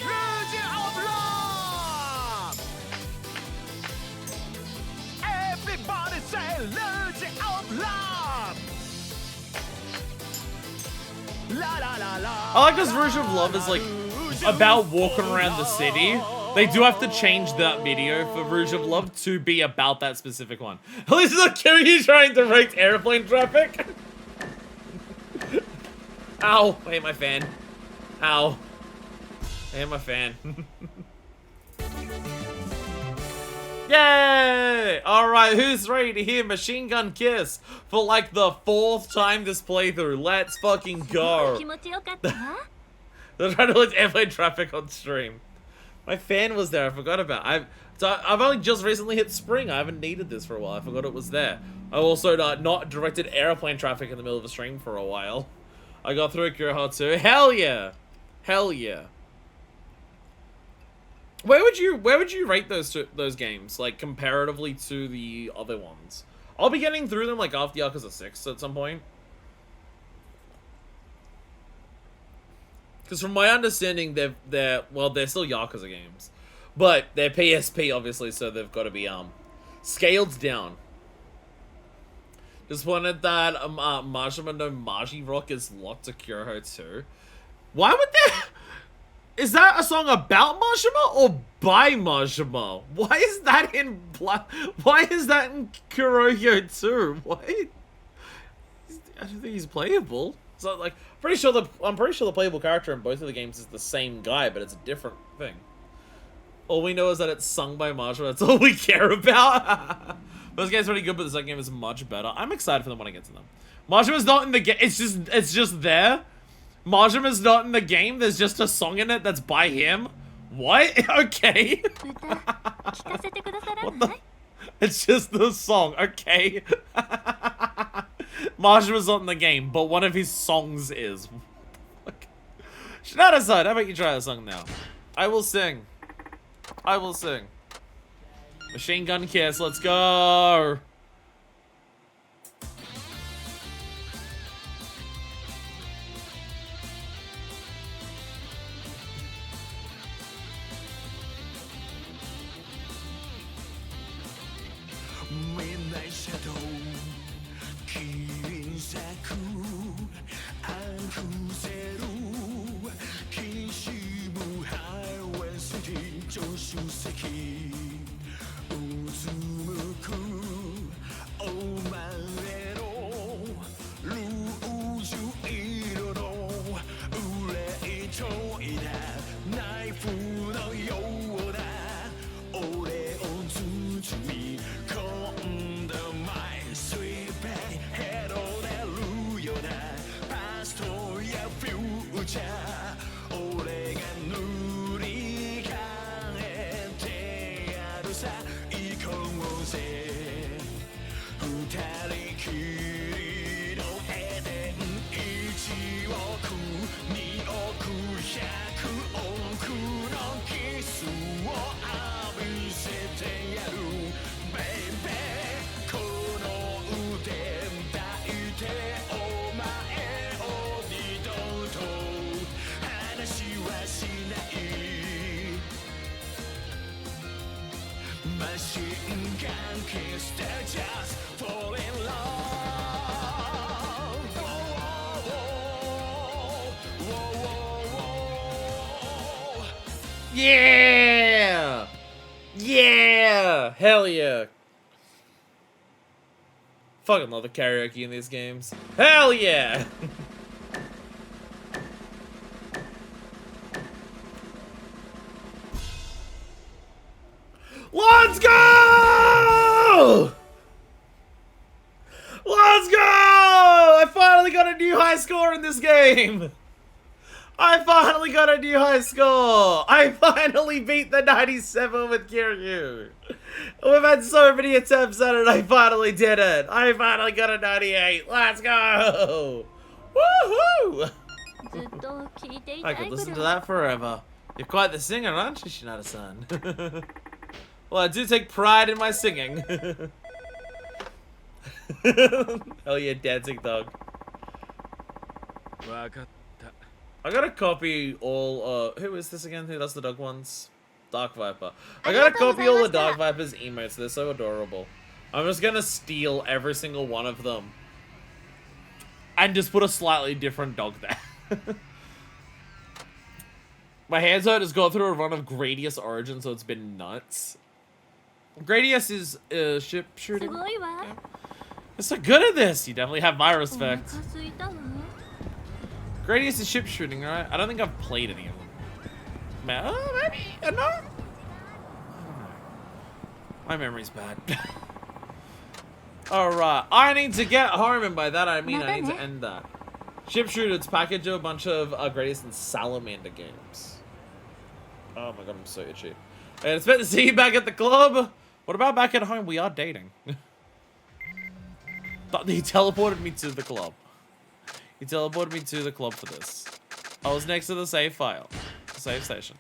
Lose of love Everybody say lose of love La la la la I like this version of Love is like about walking around the city. They do have to change that video for Rouge of Love to be about that specific one. At least look, Kiryu trying to rate airplane traffic. Ow! I hate my fan. Ow. I hate my fan. Yay! Alright, who's ready to hear Machine Gun Kiss for like the 4th time this playthrough? Let's fucking go. They're trying to list airplane traffic on stream. My fan was there, I forgot about it. I've only just recently hit spring. I haven't needed this for a while. I forgot it was there. I also not directed airplane traffic in the middle of a stream for a while. I got through Kuroha too. Hell yeah! Hell yeah! Where would you rate those games, like comparatively to the other ones? I'll be getting through them like after Yakuza 6 at some point. Because from my understanding, they're still Yakuza games, but they're PSP obviously, so they've got to be scaled down. Just wanted that Majima no Maji Rock is locked to Kuroha too. Why would there? Is that a song about Majima or by Majima? Why is that in Kuroha too? Why? I don't think he's playable. So like, I'm pretty sure the playable character in both of the games is the same guy, but it's a different thing. All we know is that it's sung by Majima. That's all we care about. Those games are pretty good, but the second game is much better. I'm excited for them when I get to them. Majima's not in the game. It's just there. Majima's not in the game. There's just a song in it that's by him. What? Okay. What the? It's just the song. Okay. Majima's not in the game, but one of his songs is. Shinada-san, how about you try a song now? I will sing. I will sing. Machine Gun Kiss, let's go! Midnight shadow, killing saku, ankuzeru, kishibu highway city, joshu seki, uzumuku, omaero, luju iro no, ure ito ida, knife no yo da, ore o tsujumi. Future, 俺が塗り替えて Machine gun kiss that just fall in love. Yeah! Yeah! Hell yeah! Fucking love the karaoke in these games. Hell yeah! Let's go! Let's go! I finally got a new high score in this game! I finally got a new high score! I finally beat the 97 with Kiryu! We've had so many attempts at it, I finally did it! I finally got a 98! Let's go! Woohoo! ずっと聞いていた I い could ぐ listen to らい that forever. You're quite the singer, aren't you, Shinada-san? Well, I do take pride in my singing. Hell yeah, dancing dog. I gotta copy all, who is this again? Who does the dog ones? Dark Viper. I gotta copy all the Dark Viper's emotes. They're so adorable. I'm just gonna steal every single one of them. And just put a slightly different dog there. My Hanzo has gone through a run of Gradius Origin, so it's been nuts. Gradius is ship す shooting. ごいわ You're so good at this. You definitely have my お腹 respect. すいたわ Gradius is ship shooting, right? I don't think I've played any of them. Man, oh, maybe. No. I don't know. My memory's bad. Alright, I need to get home, and by that I mean I need to end that. Ship Shooters package a bunch of Gradius and Salamander games. Oh my god, I'm so itchy. And it's meant to see you back at the club. What about back at home? We are dating. He teleported me to the club. He teleported me to the club for this. I was next to the save file. Save station.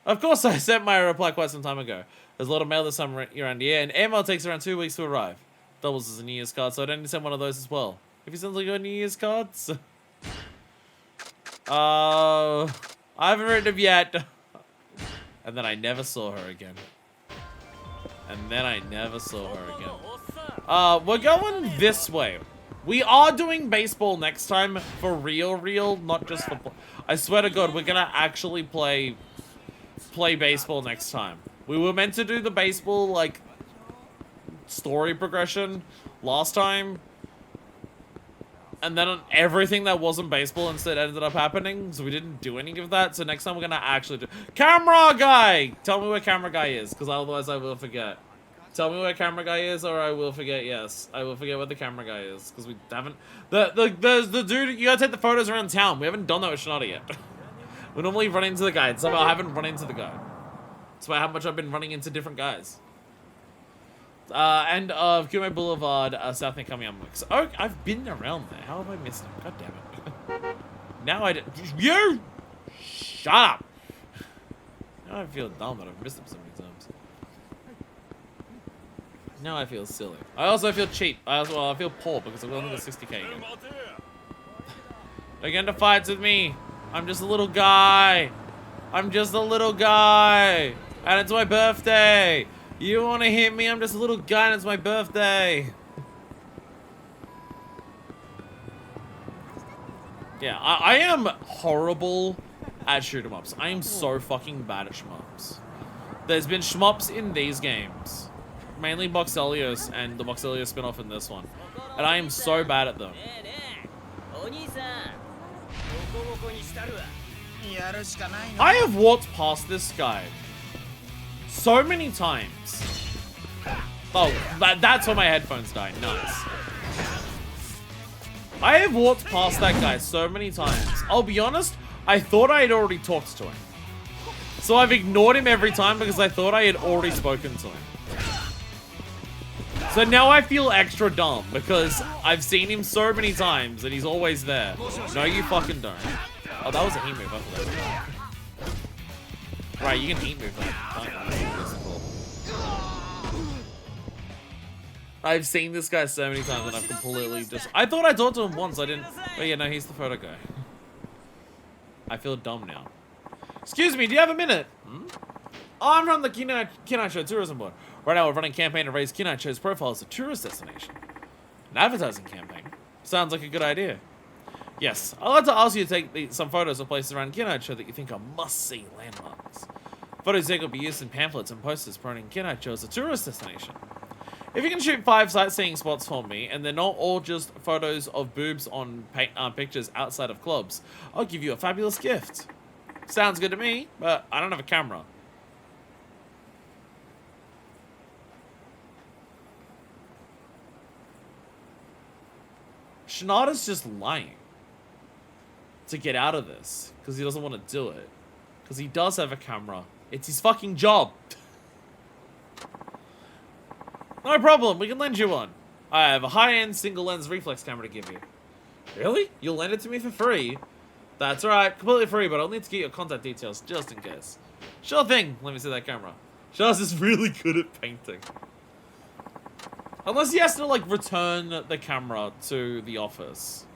Of course, I sent my reply quite some time ago. There's a lot of mail this time around here, and airmail takes around 2 weeks to arrive. Doubles as a New Year's card, so I don't need to send one of those as well. If you send like your New Year's cards, I haven't written them yet. And then I never saw her again. And then I never saw her again. We're going this way. We are doing baseball next time for real, not just for. I swear to God, we're gonna actually play baseball next time. We were meant to do the baseball like story progression last time, and then everything that wasn't baseball instead ended up happening, so we didn't do any of that. So next time we're gonna actually do camera guy. Tell me where camera guy is, because otherwise I will forget. Tell me where camera guy is, or I will forget. Yes, I will forget where the camera guy is, because we haven't. The dude, you gotta take the photos around town. We haven't done that with Shinada yet. We normally run into the guy, and somehow I haven't run into the guy. That's why how much I've been running into different guys. And Kume Boulevard, South Nikamiyama. Oh, I've been around there. How have I missed him? God damn it. Now I did. You! Shut up! Now I feel dumb that I've missed him so many times. Now I feel silly. I also feel cheap. I feel poor because I'm only the 60k again. They're getting into fights with me. I'm just a little guy. I'm just a little guy. And it's my birthday. You want to hit me? I'm just a little guy and it's my birthday. Yeah, I am horrible at shoot 'em ups. I am so fucking bad at shmups. There's been shmups in these games. Mainly Boxelios and the Boxelios spin-off in this one. And I am so bad at them. I have walked past this guy so many times. Oh, that's why my headphones died. Nice. I have walked past that guy so many times. I'll be honest, I thought I had already talked to him. So I've ignored him every time because I thought I had already spoken to him. So now I feel extra dumb because I've seen him so many times and he's always there. No, you fucking don't. Oh, that was a heat move. I thought. Right, you can heat move that. I've seen this guy so many times and I've completely just... I thought I talked to him once, I didn't... But yeah, no, he's the photo guy. I feel dumb now. Excuse me, do you have a minute? Hmm? Oh, I'm from the Kinai Show Tourism Board. Right now, we're running a campaign to raise Kinaicho's profile as a tourist destination. An advertising campaign. Sounds like a good idea. Yes, I'd like to ask you to take some photos of places around Kinaicho that you think are must-see landmarks. Photos taken will be used in pamphlets and posters promoting Kinaicho as a tourist destination. If you can shoot 5 sightseeing spots for me, and they're not all just photos of boobs on pictures outside of clubs, I'll give you a fabulous gift. Sounds good to me, but I don't have a camera. Shinada's just lying to get out of this, because he doesn't want to do it. Because he does have a camera. It's his fucking job. No problem, we can lend you one. I have a high-end single-lens reflex camera to give you. Really? You'll lend it to me for free? That's right, completely free, but I'll need to get your contact details just in case. Sure thing, let me see that camera. Shaz is really good at painting. Unless he has to, like, return the camera to the office.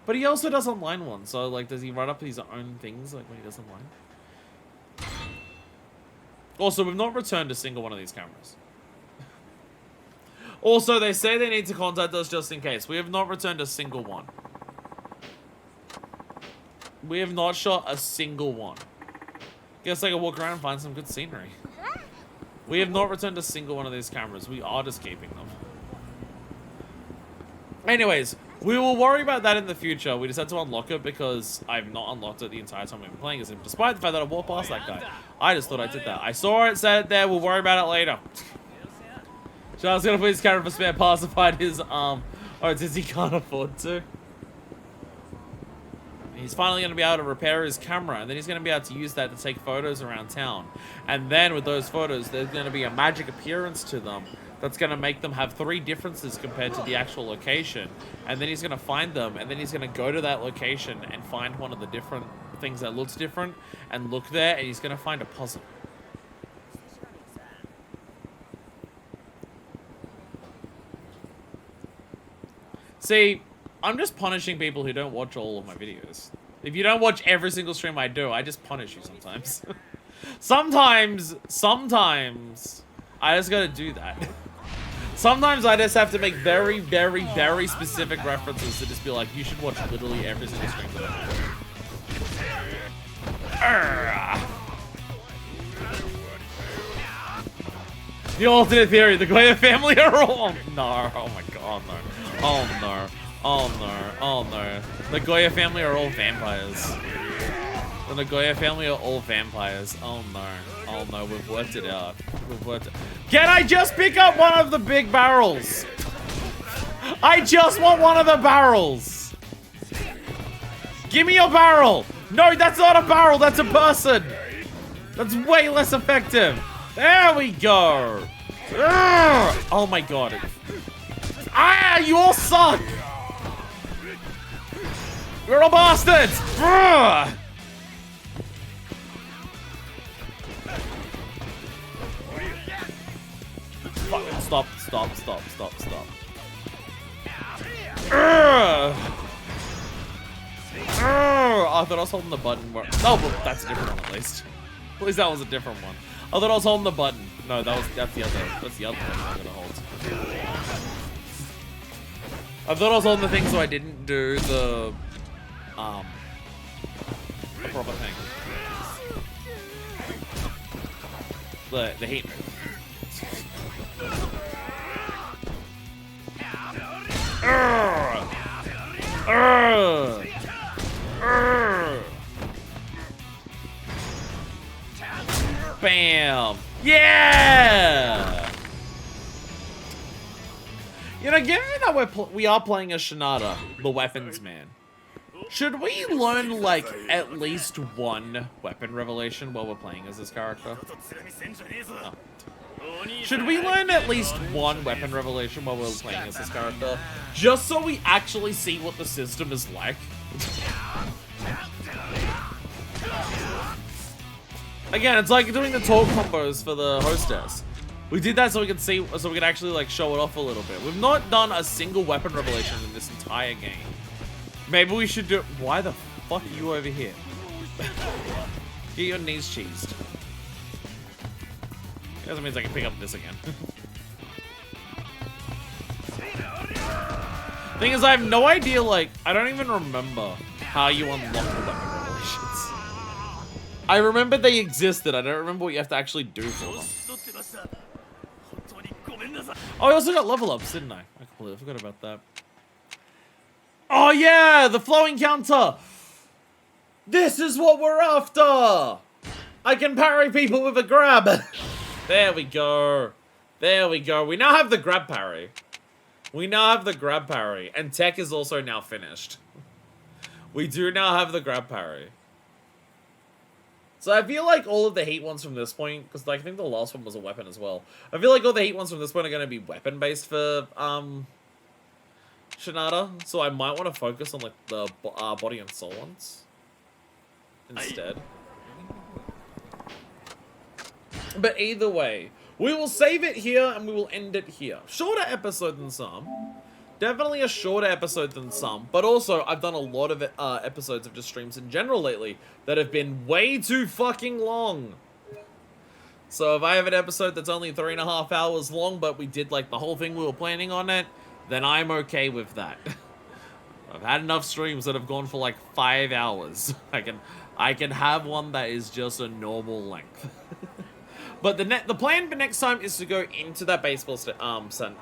But he also does online ones, so, like, does he write up his own things, like, when he does online? Also, we've not returned a single one of these cameras. Also, they say they need to contact us just in case. We have not returned a single one. We have not shot a single one. Guess I can walk around and find some good scenery. We have not returned a single one of these cameras. We are just keeping them. Anyways, we will worry about that in the future. We just had to unlock it because I've not unlocked it the entire time we've been playing as him. Despite the fact that I walked past that guy. I just thought I did that. I saw it, said it there. We'll worry about it later. Charles gonna put his camera for spare parts to find his arm. Or does he can't afford to? He's finally going to be able to repair his camera, and then he's going to be able to use that to take photos around town. And then with those photos, there's going to be a magic appearance to them that's going to make them have 3 differences compared to the actual location. And then he's going to find them, and then he's going to go to that location and find one of the different things that looks different, and look there, and he's going to find a puzzle. See, I'm just punishing people who don't watch all of my videos. If you don't watch every single stream I do, I just punish you sometimes. Sometimes, I just gotta do that. Sometimes I just have to make very, very, very specific references to just be like, you should watch literally every single stream that I do. The alternate theory, the Goya family are all... No, oh my god, no. Oh no. Oh no. Oh no. The Goya family are all vampires. The Nagoya family are all vampires. Oh no. Oh no, we've worked it out. We've worked it. Can I just pick up one of the big barrels? I just want one of the barrels. Give me your barrel. No, that's not a barrel, that's a person. That's way less effective. There we go. Urgh! Oh my god. Ah, you all suck! You're all bastards! Urgh! Fucking stop. Urgh! Urgh! I thought I was holding the button. Oh, but that's a different one at least. At least that was a different one. I thought I was holding the button. No, that's the other one I'm gonna hold. I thought I was holding the thing so I didn't do the proper thing. The heat move. Urgh! Urgh! Urgh! Bam! Yeah! You know, given that we are playing as Shinada, the weapons man, should we learn, like, at least one weapon revelation while we're playing as this character? Oh. Should we learn at least one weapon revelation while we're playing as this character? Just so we actually see what the system is like? Again, it's like doing the talk combos for the hostess. We did that so we could see, so we could actually like show it off a little bit. We've not done a single weapon revelation in this entire game. Maybe we should do. Why the fuck are you over here? Get your knees cheesed. That means I can pick up this again. Thing is, I have no idea, like, I don't even remember how you unlock the weapon revelations. I remember they existed, I don't remember what you have to actually do for them. Oh, I also got level ups, didn't I? I completely forgot about that. Oh yeah, the flowing counter! This is what we're after! I can parry people with a grab! There we go. There we go. We now have the grab parry. We now have the grab parry. And tech is also now finished. We do now have the grab parry. So I feel like all of the heat ones from this point, because like, I think the last one was a weapon as well. I feel like all the heat ones from this point are going to be weapon-based for Shinada. So I might want to focus on like the body and soul ones instead. But either way, we will save it here and we will end it here. Shorter episode than some. Definitely a shorter episode than some. But also, I've done a lot of episodes of just streams in general lately that have been way too fucking long. So if I have an episode that's only 3.5 hours long, but we did like the whole thing we were planning on it, then I'm okay with that. I've had enough streams that have gone for like 5 hours. I can have one that is just a normal length. But the plan for next time is to go into that baseball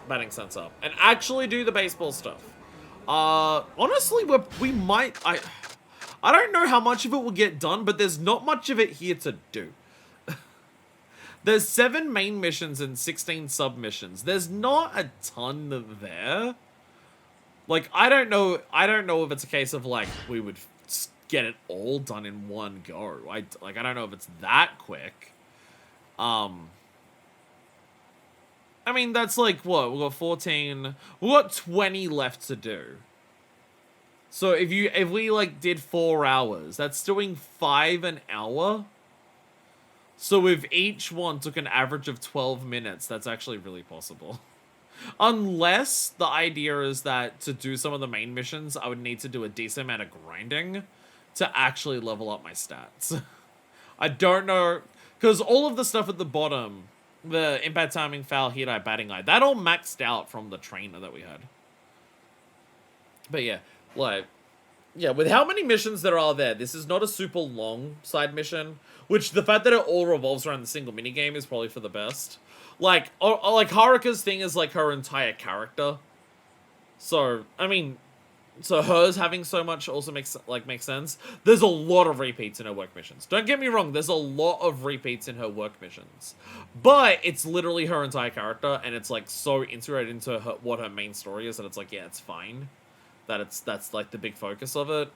batting center and actually do the baseball stuff. Honestly, we might. I don't know how much of it will get done, but there's not much of it here to do. There's 7 main missions and 16 submissions. There's not a ton there. Like, I don't know if it's a case of like we would get it all done in one go. I don't know if it's that quick. I mean, that's like, what? We've got 14... We've got 20 left to do. So if we, like, did 4 hours, that's doing 5 an hour. So if each one took an average of 12 minutes, that's actually really possible. Unless the idea is that to do some of the main missions, I would need to do a decent amount of grinding to actually level up my stats. I don't know... Because all of the stuff at the bottom, the impact timing, foul, hit eye, batting eye, that all maxed out from the trainer that we had. But yeah, like, yeah, with how many missions there are there, this is not a super long side mission, which the fact that it all revolves around the single minigame is probably for the best. Like, like Haruka's thing is like her entire character. So, I mean... So hers having so much also makes sense. There's a lot of repeats in her work missions. Don't get me wrong, there's a lot of repeats in her work missions. But it's literally her entire character, and it's like so integrated into what her main story is that it's like, yeah, it's fine. That's like the big focus of it.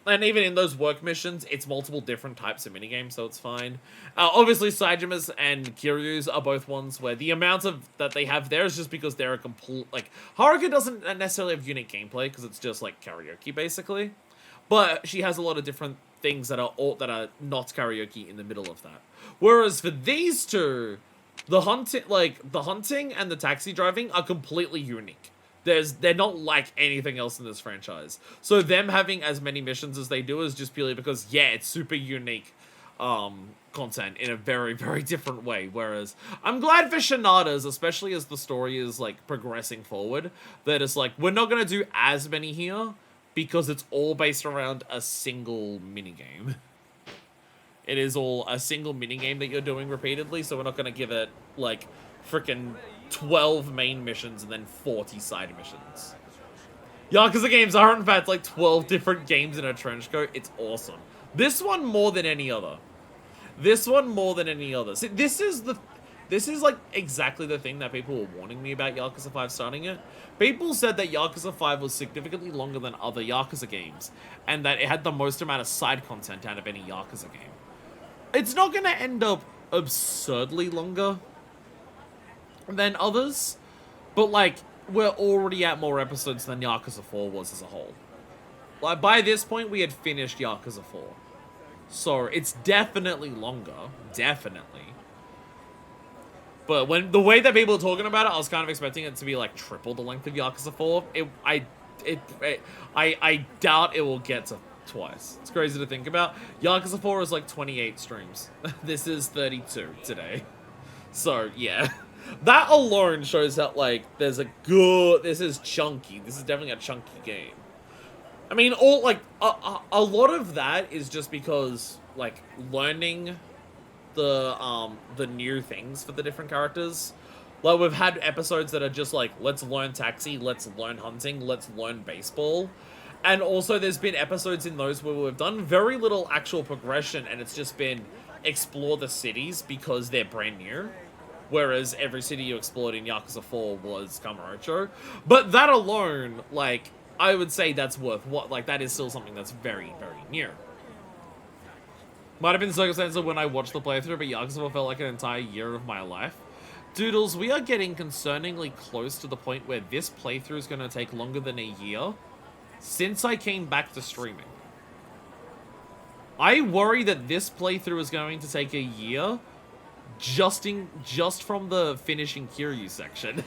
And even in those work missions, it's multiple different types of minigames, so it's fine. Obviously, Saijima's and Kiryu's are both ones where the amount of that they have there is just because they're a complete... Like, Haruka doesn't necessarily have unique gameplay, because it's just, like, karaoke, basically. But she has a lot of different things that are not karaoke in the middle of that. Whereas for these two, the hunting and the taxi driving are completely unique. They're not like anything else in this franchise. So them having as many missions as they do is just purely because, yeah, it's super unique content in a very, very different way. Whereas, I'm glad for Shinada's, especially as the story is, like, progressing forward, that it's like, we're not going to do as many here because it's all based around a single minigame. It is all a single minigame that you're doing repeatedly, so we're not going to give it, like, freaking 12 main missions and then 40 side missions. Yakuza games are in fact like 12 different games in a trench coat. It's awesome. This one more than any other. This one more than any other. See, this is like exactly the thing that people were warning me about Yakuza 5 starting it. People said that Yakuza 5 was significantly longer than other Yakuza games, and that it had the most amount of side content out of any Yakuza game. It's not going to end up absurdly longer than others, but like, we're already at more episodes than Yakuza 4 was as a whole. Like, by this point, we had finished Yakuza 4. So, it's definitely longer. Definitely. But when the way that people are talking about it, I was kind of expecting it to be like triple the length of Yakuza 4. I doubt it will get to twice. It's crazy to think about. Yakuza 4 is like 28 streams. This is 32 today. So, yeah. That alone shows that, like, there's a good... This is chunky. This is definitely a chunky game. I mean, all, like, a lot of that is just because, like, learning the new things for the different characters. Like, we've had episodes that are just like, let's learn taxi, let's learn hunting, let's learn baseball. And also there's been episodes in those where we've done very little actual progression and it's just been explore the cities because they're brand new. Whereas every city you explored in Yakuza 4 was Kamurocho. But that alone, like, I would say that's worth what, like, that is still something that's very, very new. Might have been circumstances when I watched the playthrough, but Yakuza felt like an entire year of my life. Doodles, we are getting concerningly close to the point where this playthrough is going to take longer than a year since I came back to streaming. I worry that this playthrough is going to take a year just from the finishing Kiryu section.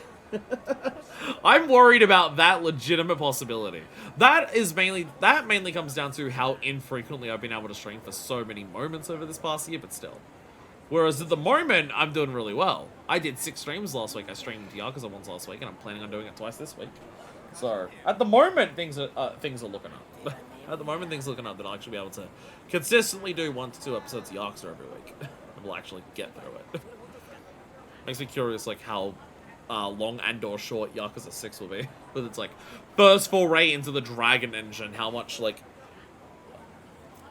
I'm worried about that legitimate possibility. That mainly comes down to how infrequently I've been able to stream for so many moments over this past year, but still. Whereas at the moment, I'm doing really well. I did 6 streams last week. I streamed Yakuza once last week, and I'm planning on doing it twice this week. So, at the moment, things are looking up. At the moment, things are looking up that I'll actually be able to consistently do 1 to 2 episodes of Yakuza every week. And we'll actually get through it. Makes me curious, like, how long and or short Yakuza 6 will be. With its, like, first foray into the Dragon Engine, how much, like...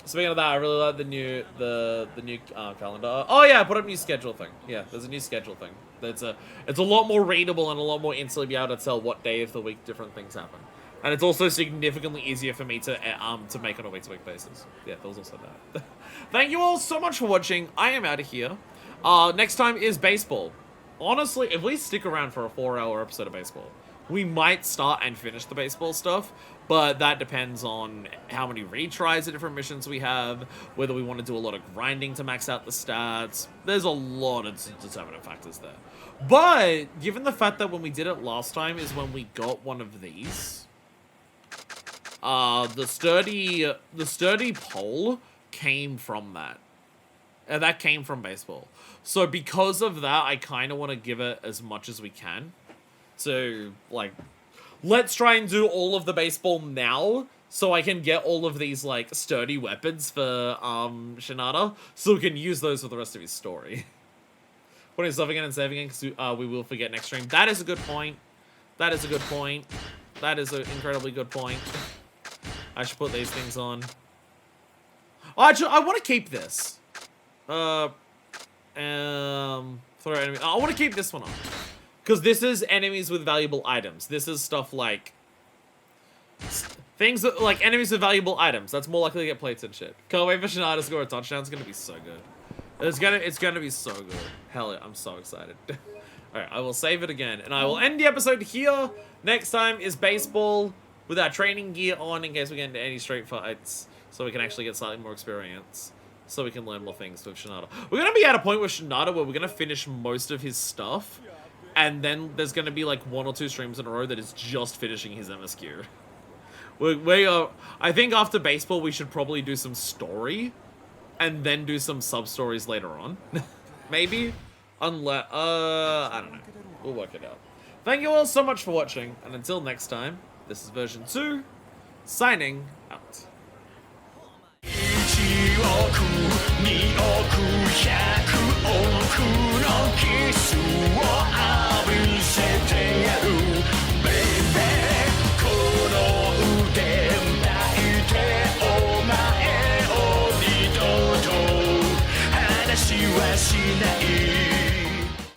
Speaking of that, I really like the new calendar. Oh yeah, put up a new schedule thing. Yeah, there's a new schedule thing. It's a lot more readable and a lot more instantly be able to tell what day of the week different things happen. And it's also significantly easier for me to make on a week-to-week basis. Yeah, there was also that. Thank you all so much for watching. I am out of here. Next time is baseball. Honestly, if we stick around for a 4-hour episode of baseball, we might start and finish the baseball stuff, but that depends on how many retries of different missions we have, whether we want to do a lot of grinding to max out the stats. There's a lot of determinant factors there. But, given the fact that when we did it last time is when we got one of these, the sturdy pole came from that. And that came from baseball. So because of that, I kind of want to give it as much as we can. So, like, let's try and do all of the baseball now, so I can get all of these, like, sturdy weapons for, Shinada, so we can use those for the rest of his story. Putting stuff again and saving again, because we will forget next stream. That is a good point. That is a good point. That is an incredibly good point. I should put these things on. Oh, actually, I want to keep this. Throw enemy. I want to keep this one on. Because this is enemies with valuable items. This is stuff like... Things that, like, enemies with valuable items. That's more likely to get plates and shit. Can't wait for Shinada to score a touchdown. It's gonna be so good. It's gonna be so good. Hell yeah, I'm so excited. Alright, I will save it again. And I will end the episode here. Next time is baseball with our training gear on in case we get into any straight fights. So we can actually get slightly more experience. So we can learn more things with Shinada. We're gonna be at a point with Shinada where we're gonna finish most of his stuff. And then there's going to be like 1 or 2 streams in a row that is just finishing his MSQ. I think after baseball we should probably do some story. And then do some sub-stories later on. Maybe? Unless, I don't know. We'll work it out. Thank you all so much for watching. And until next time, this is version 2, signing out. 1億2億100億のキスを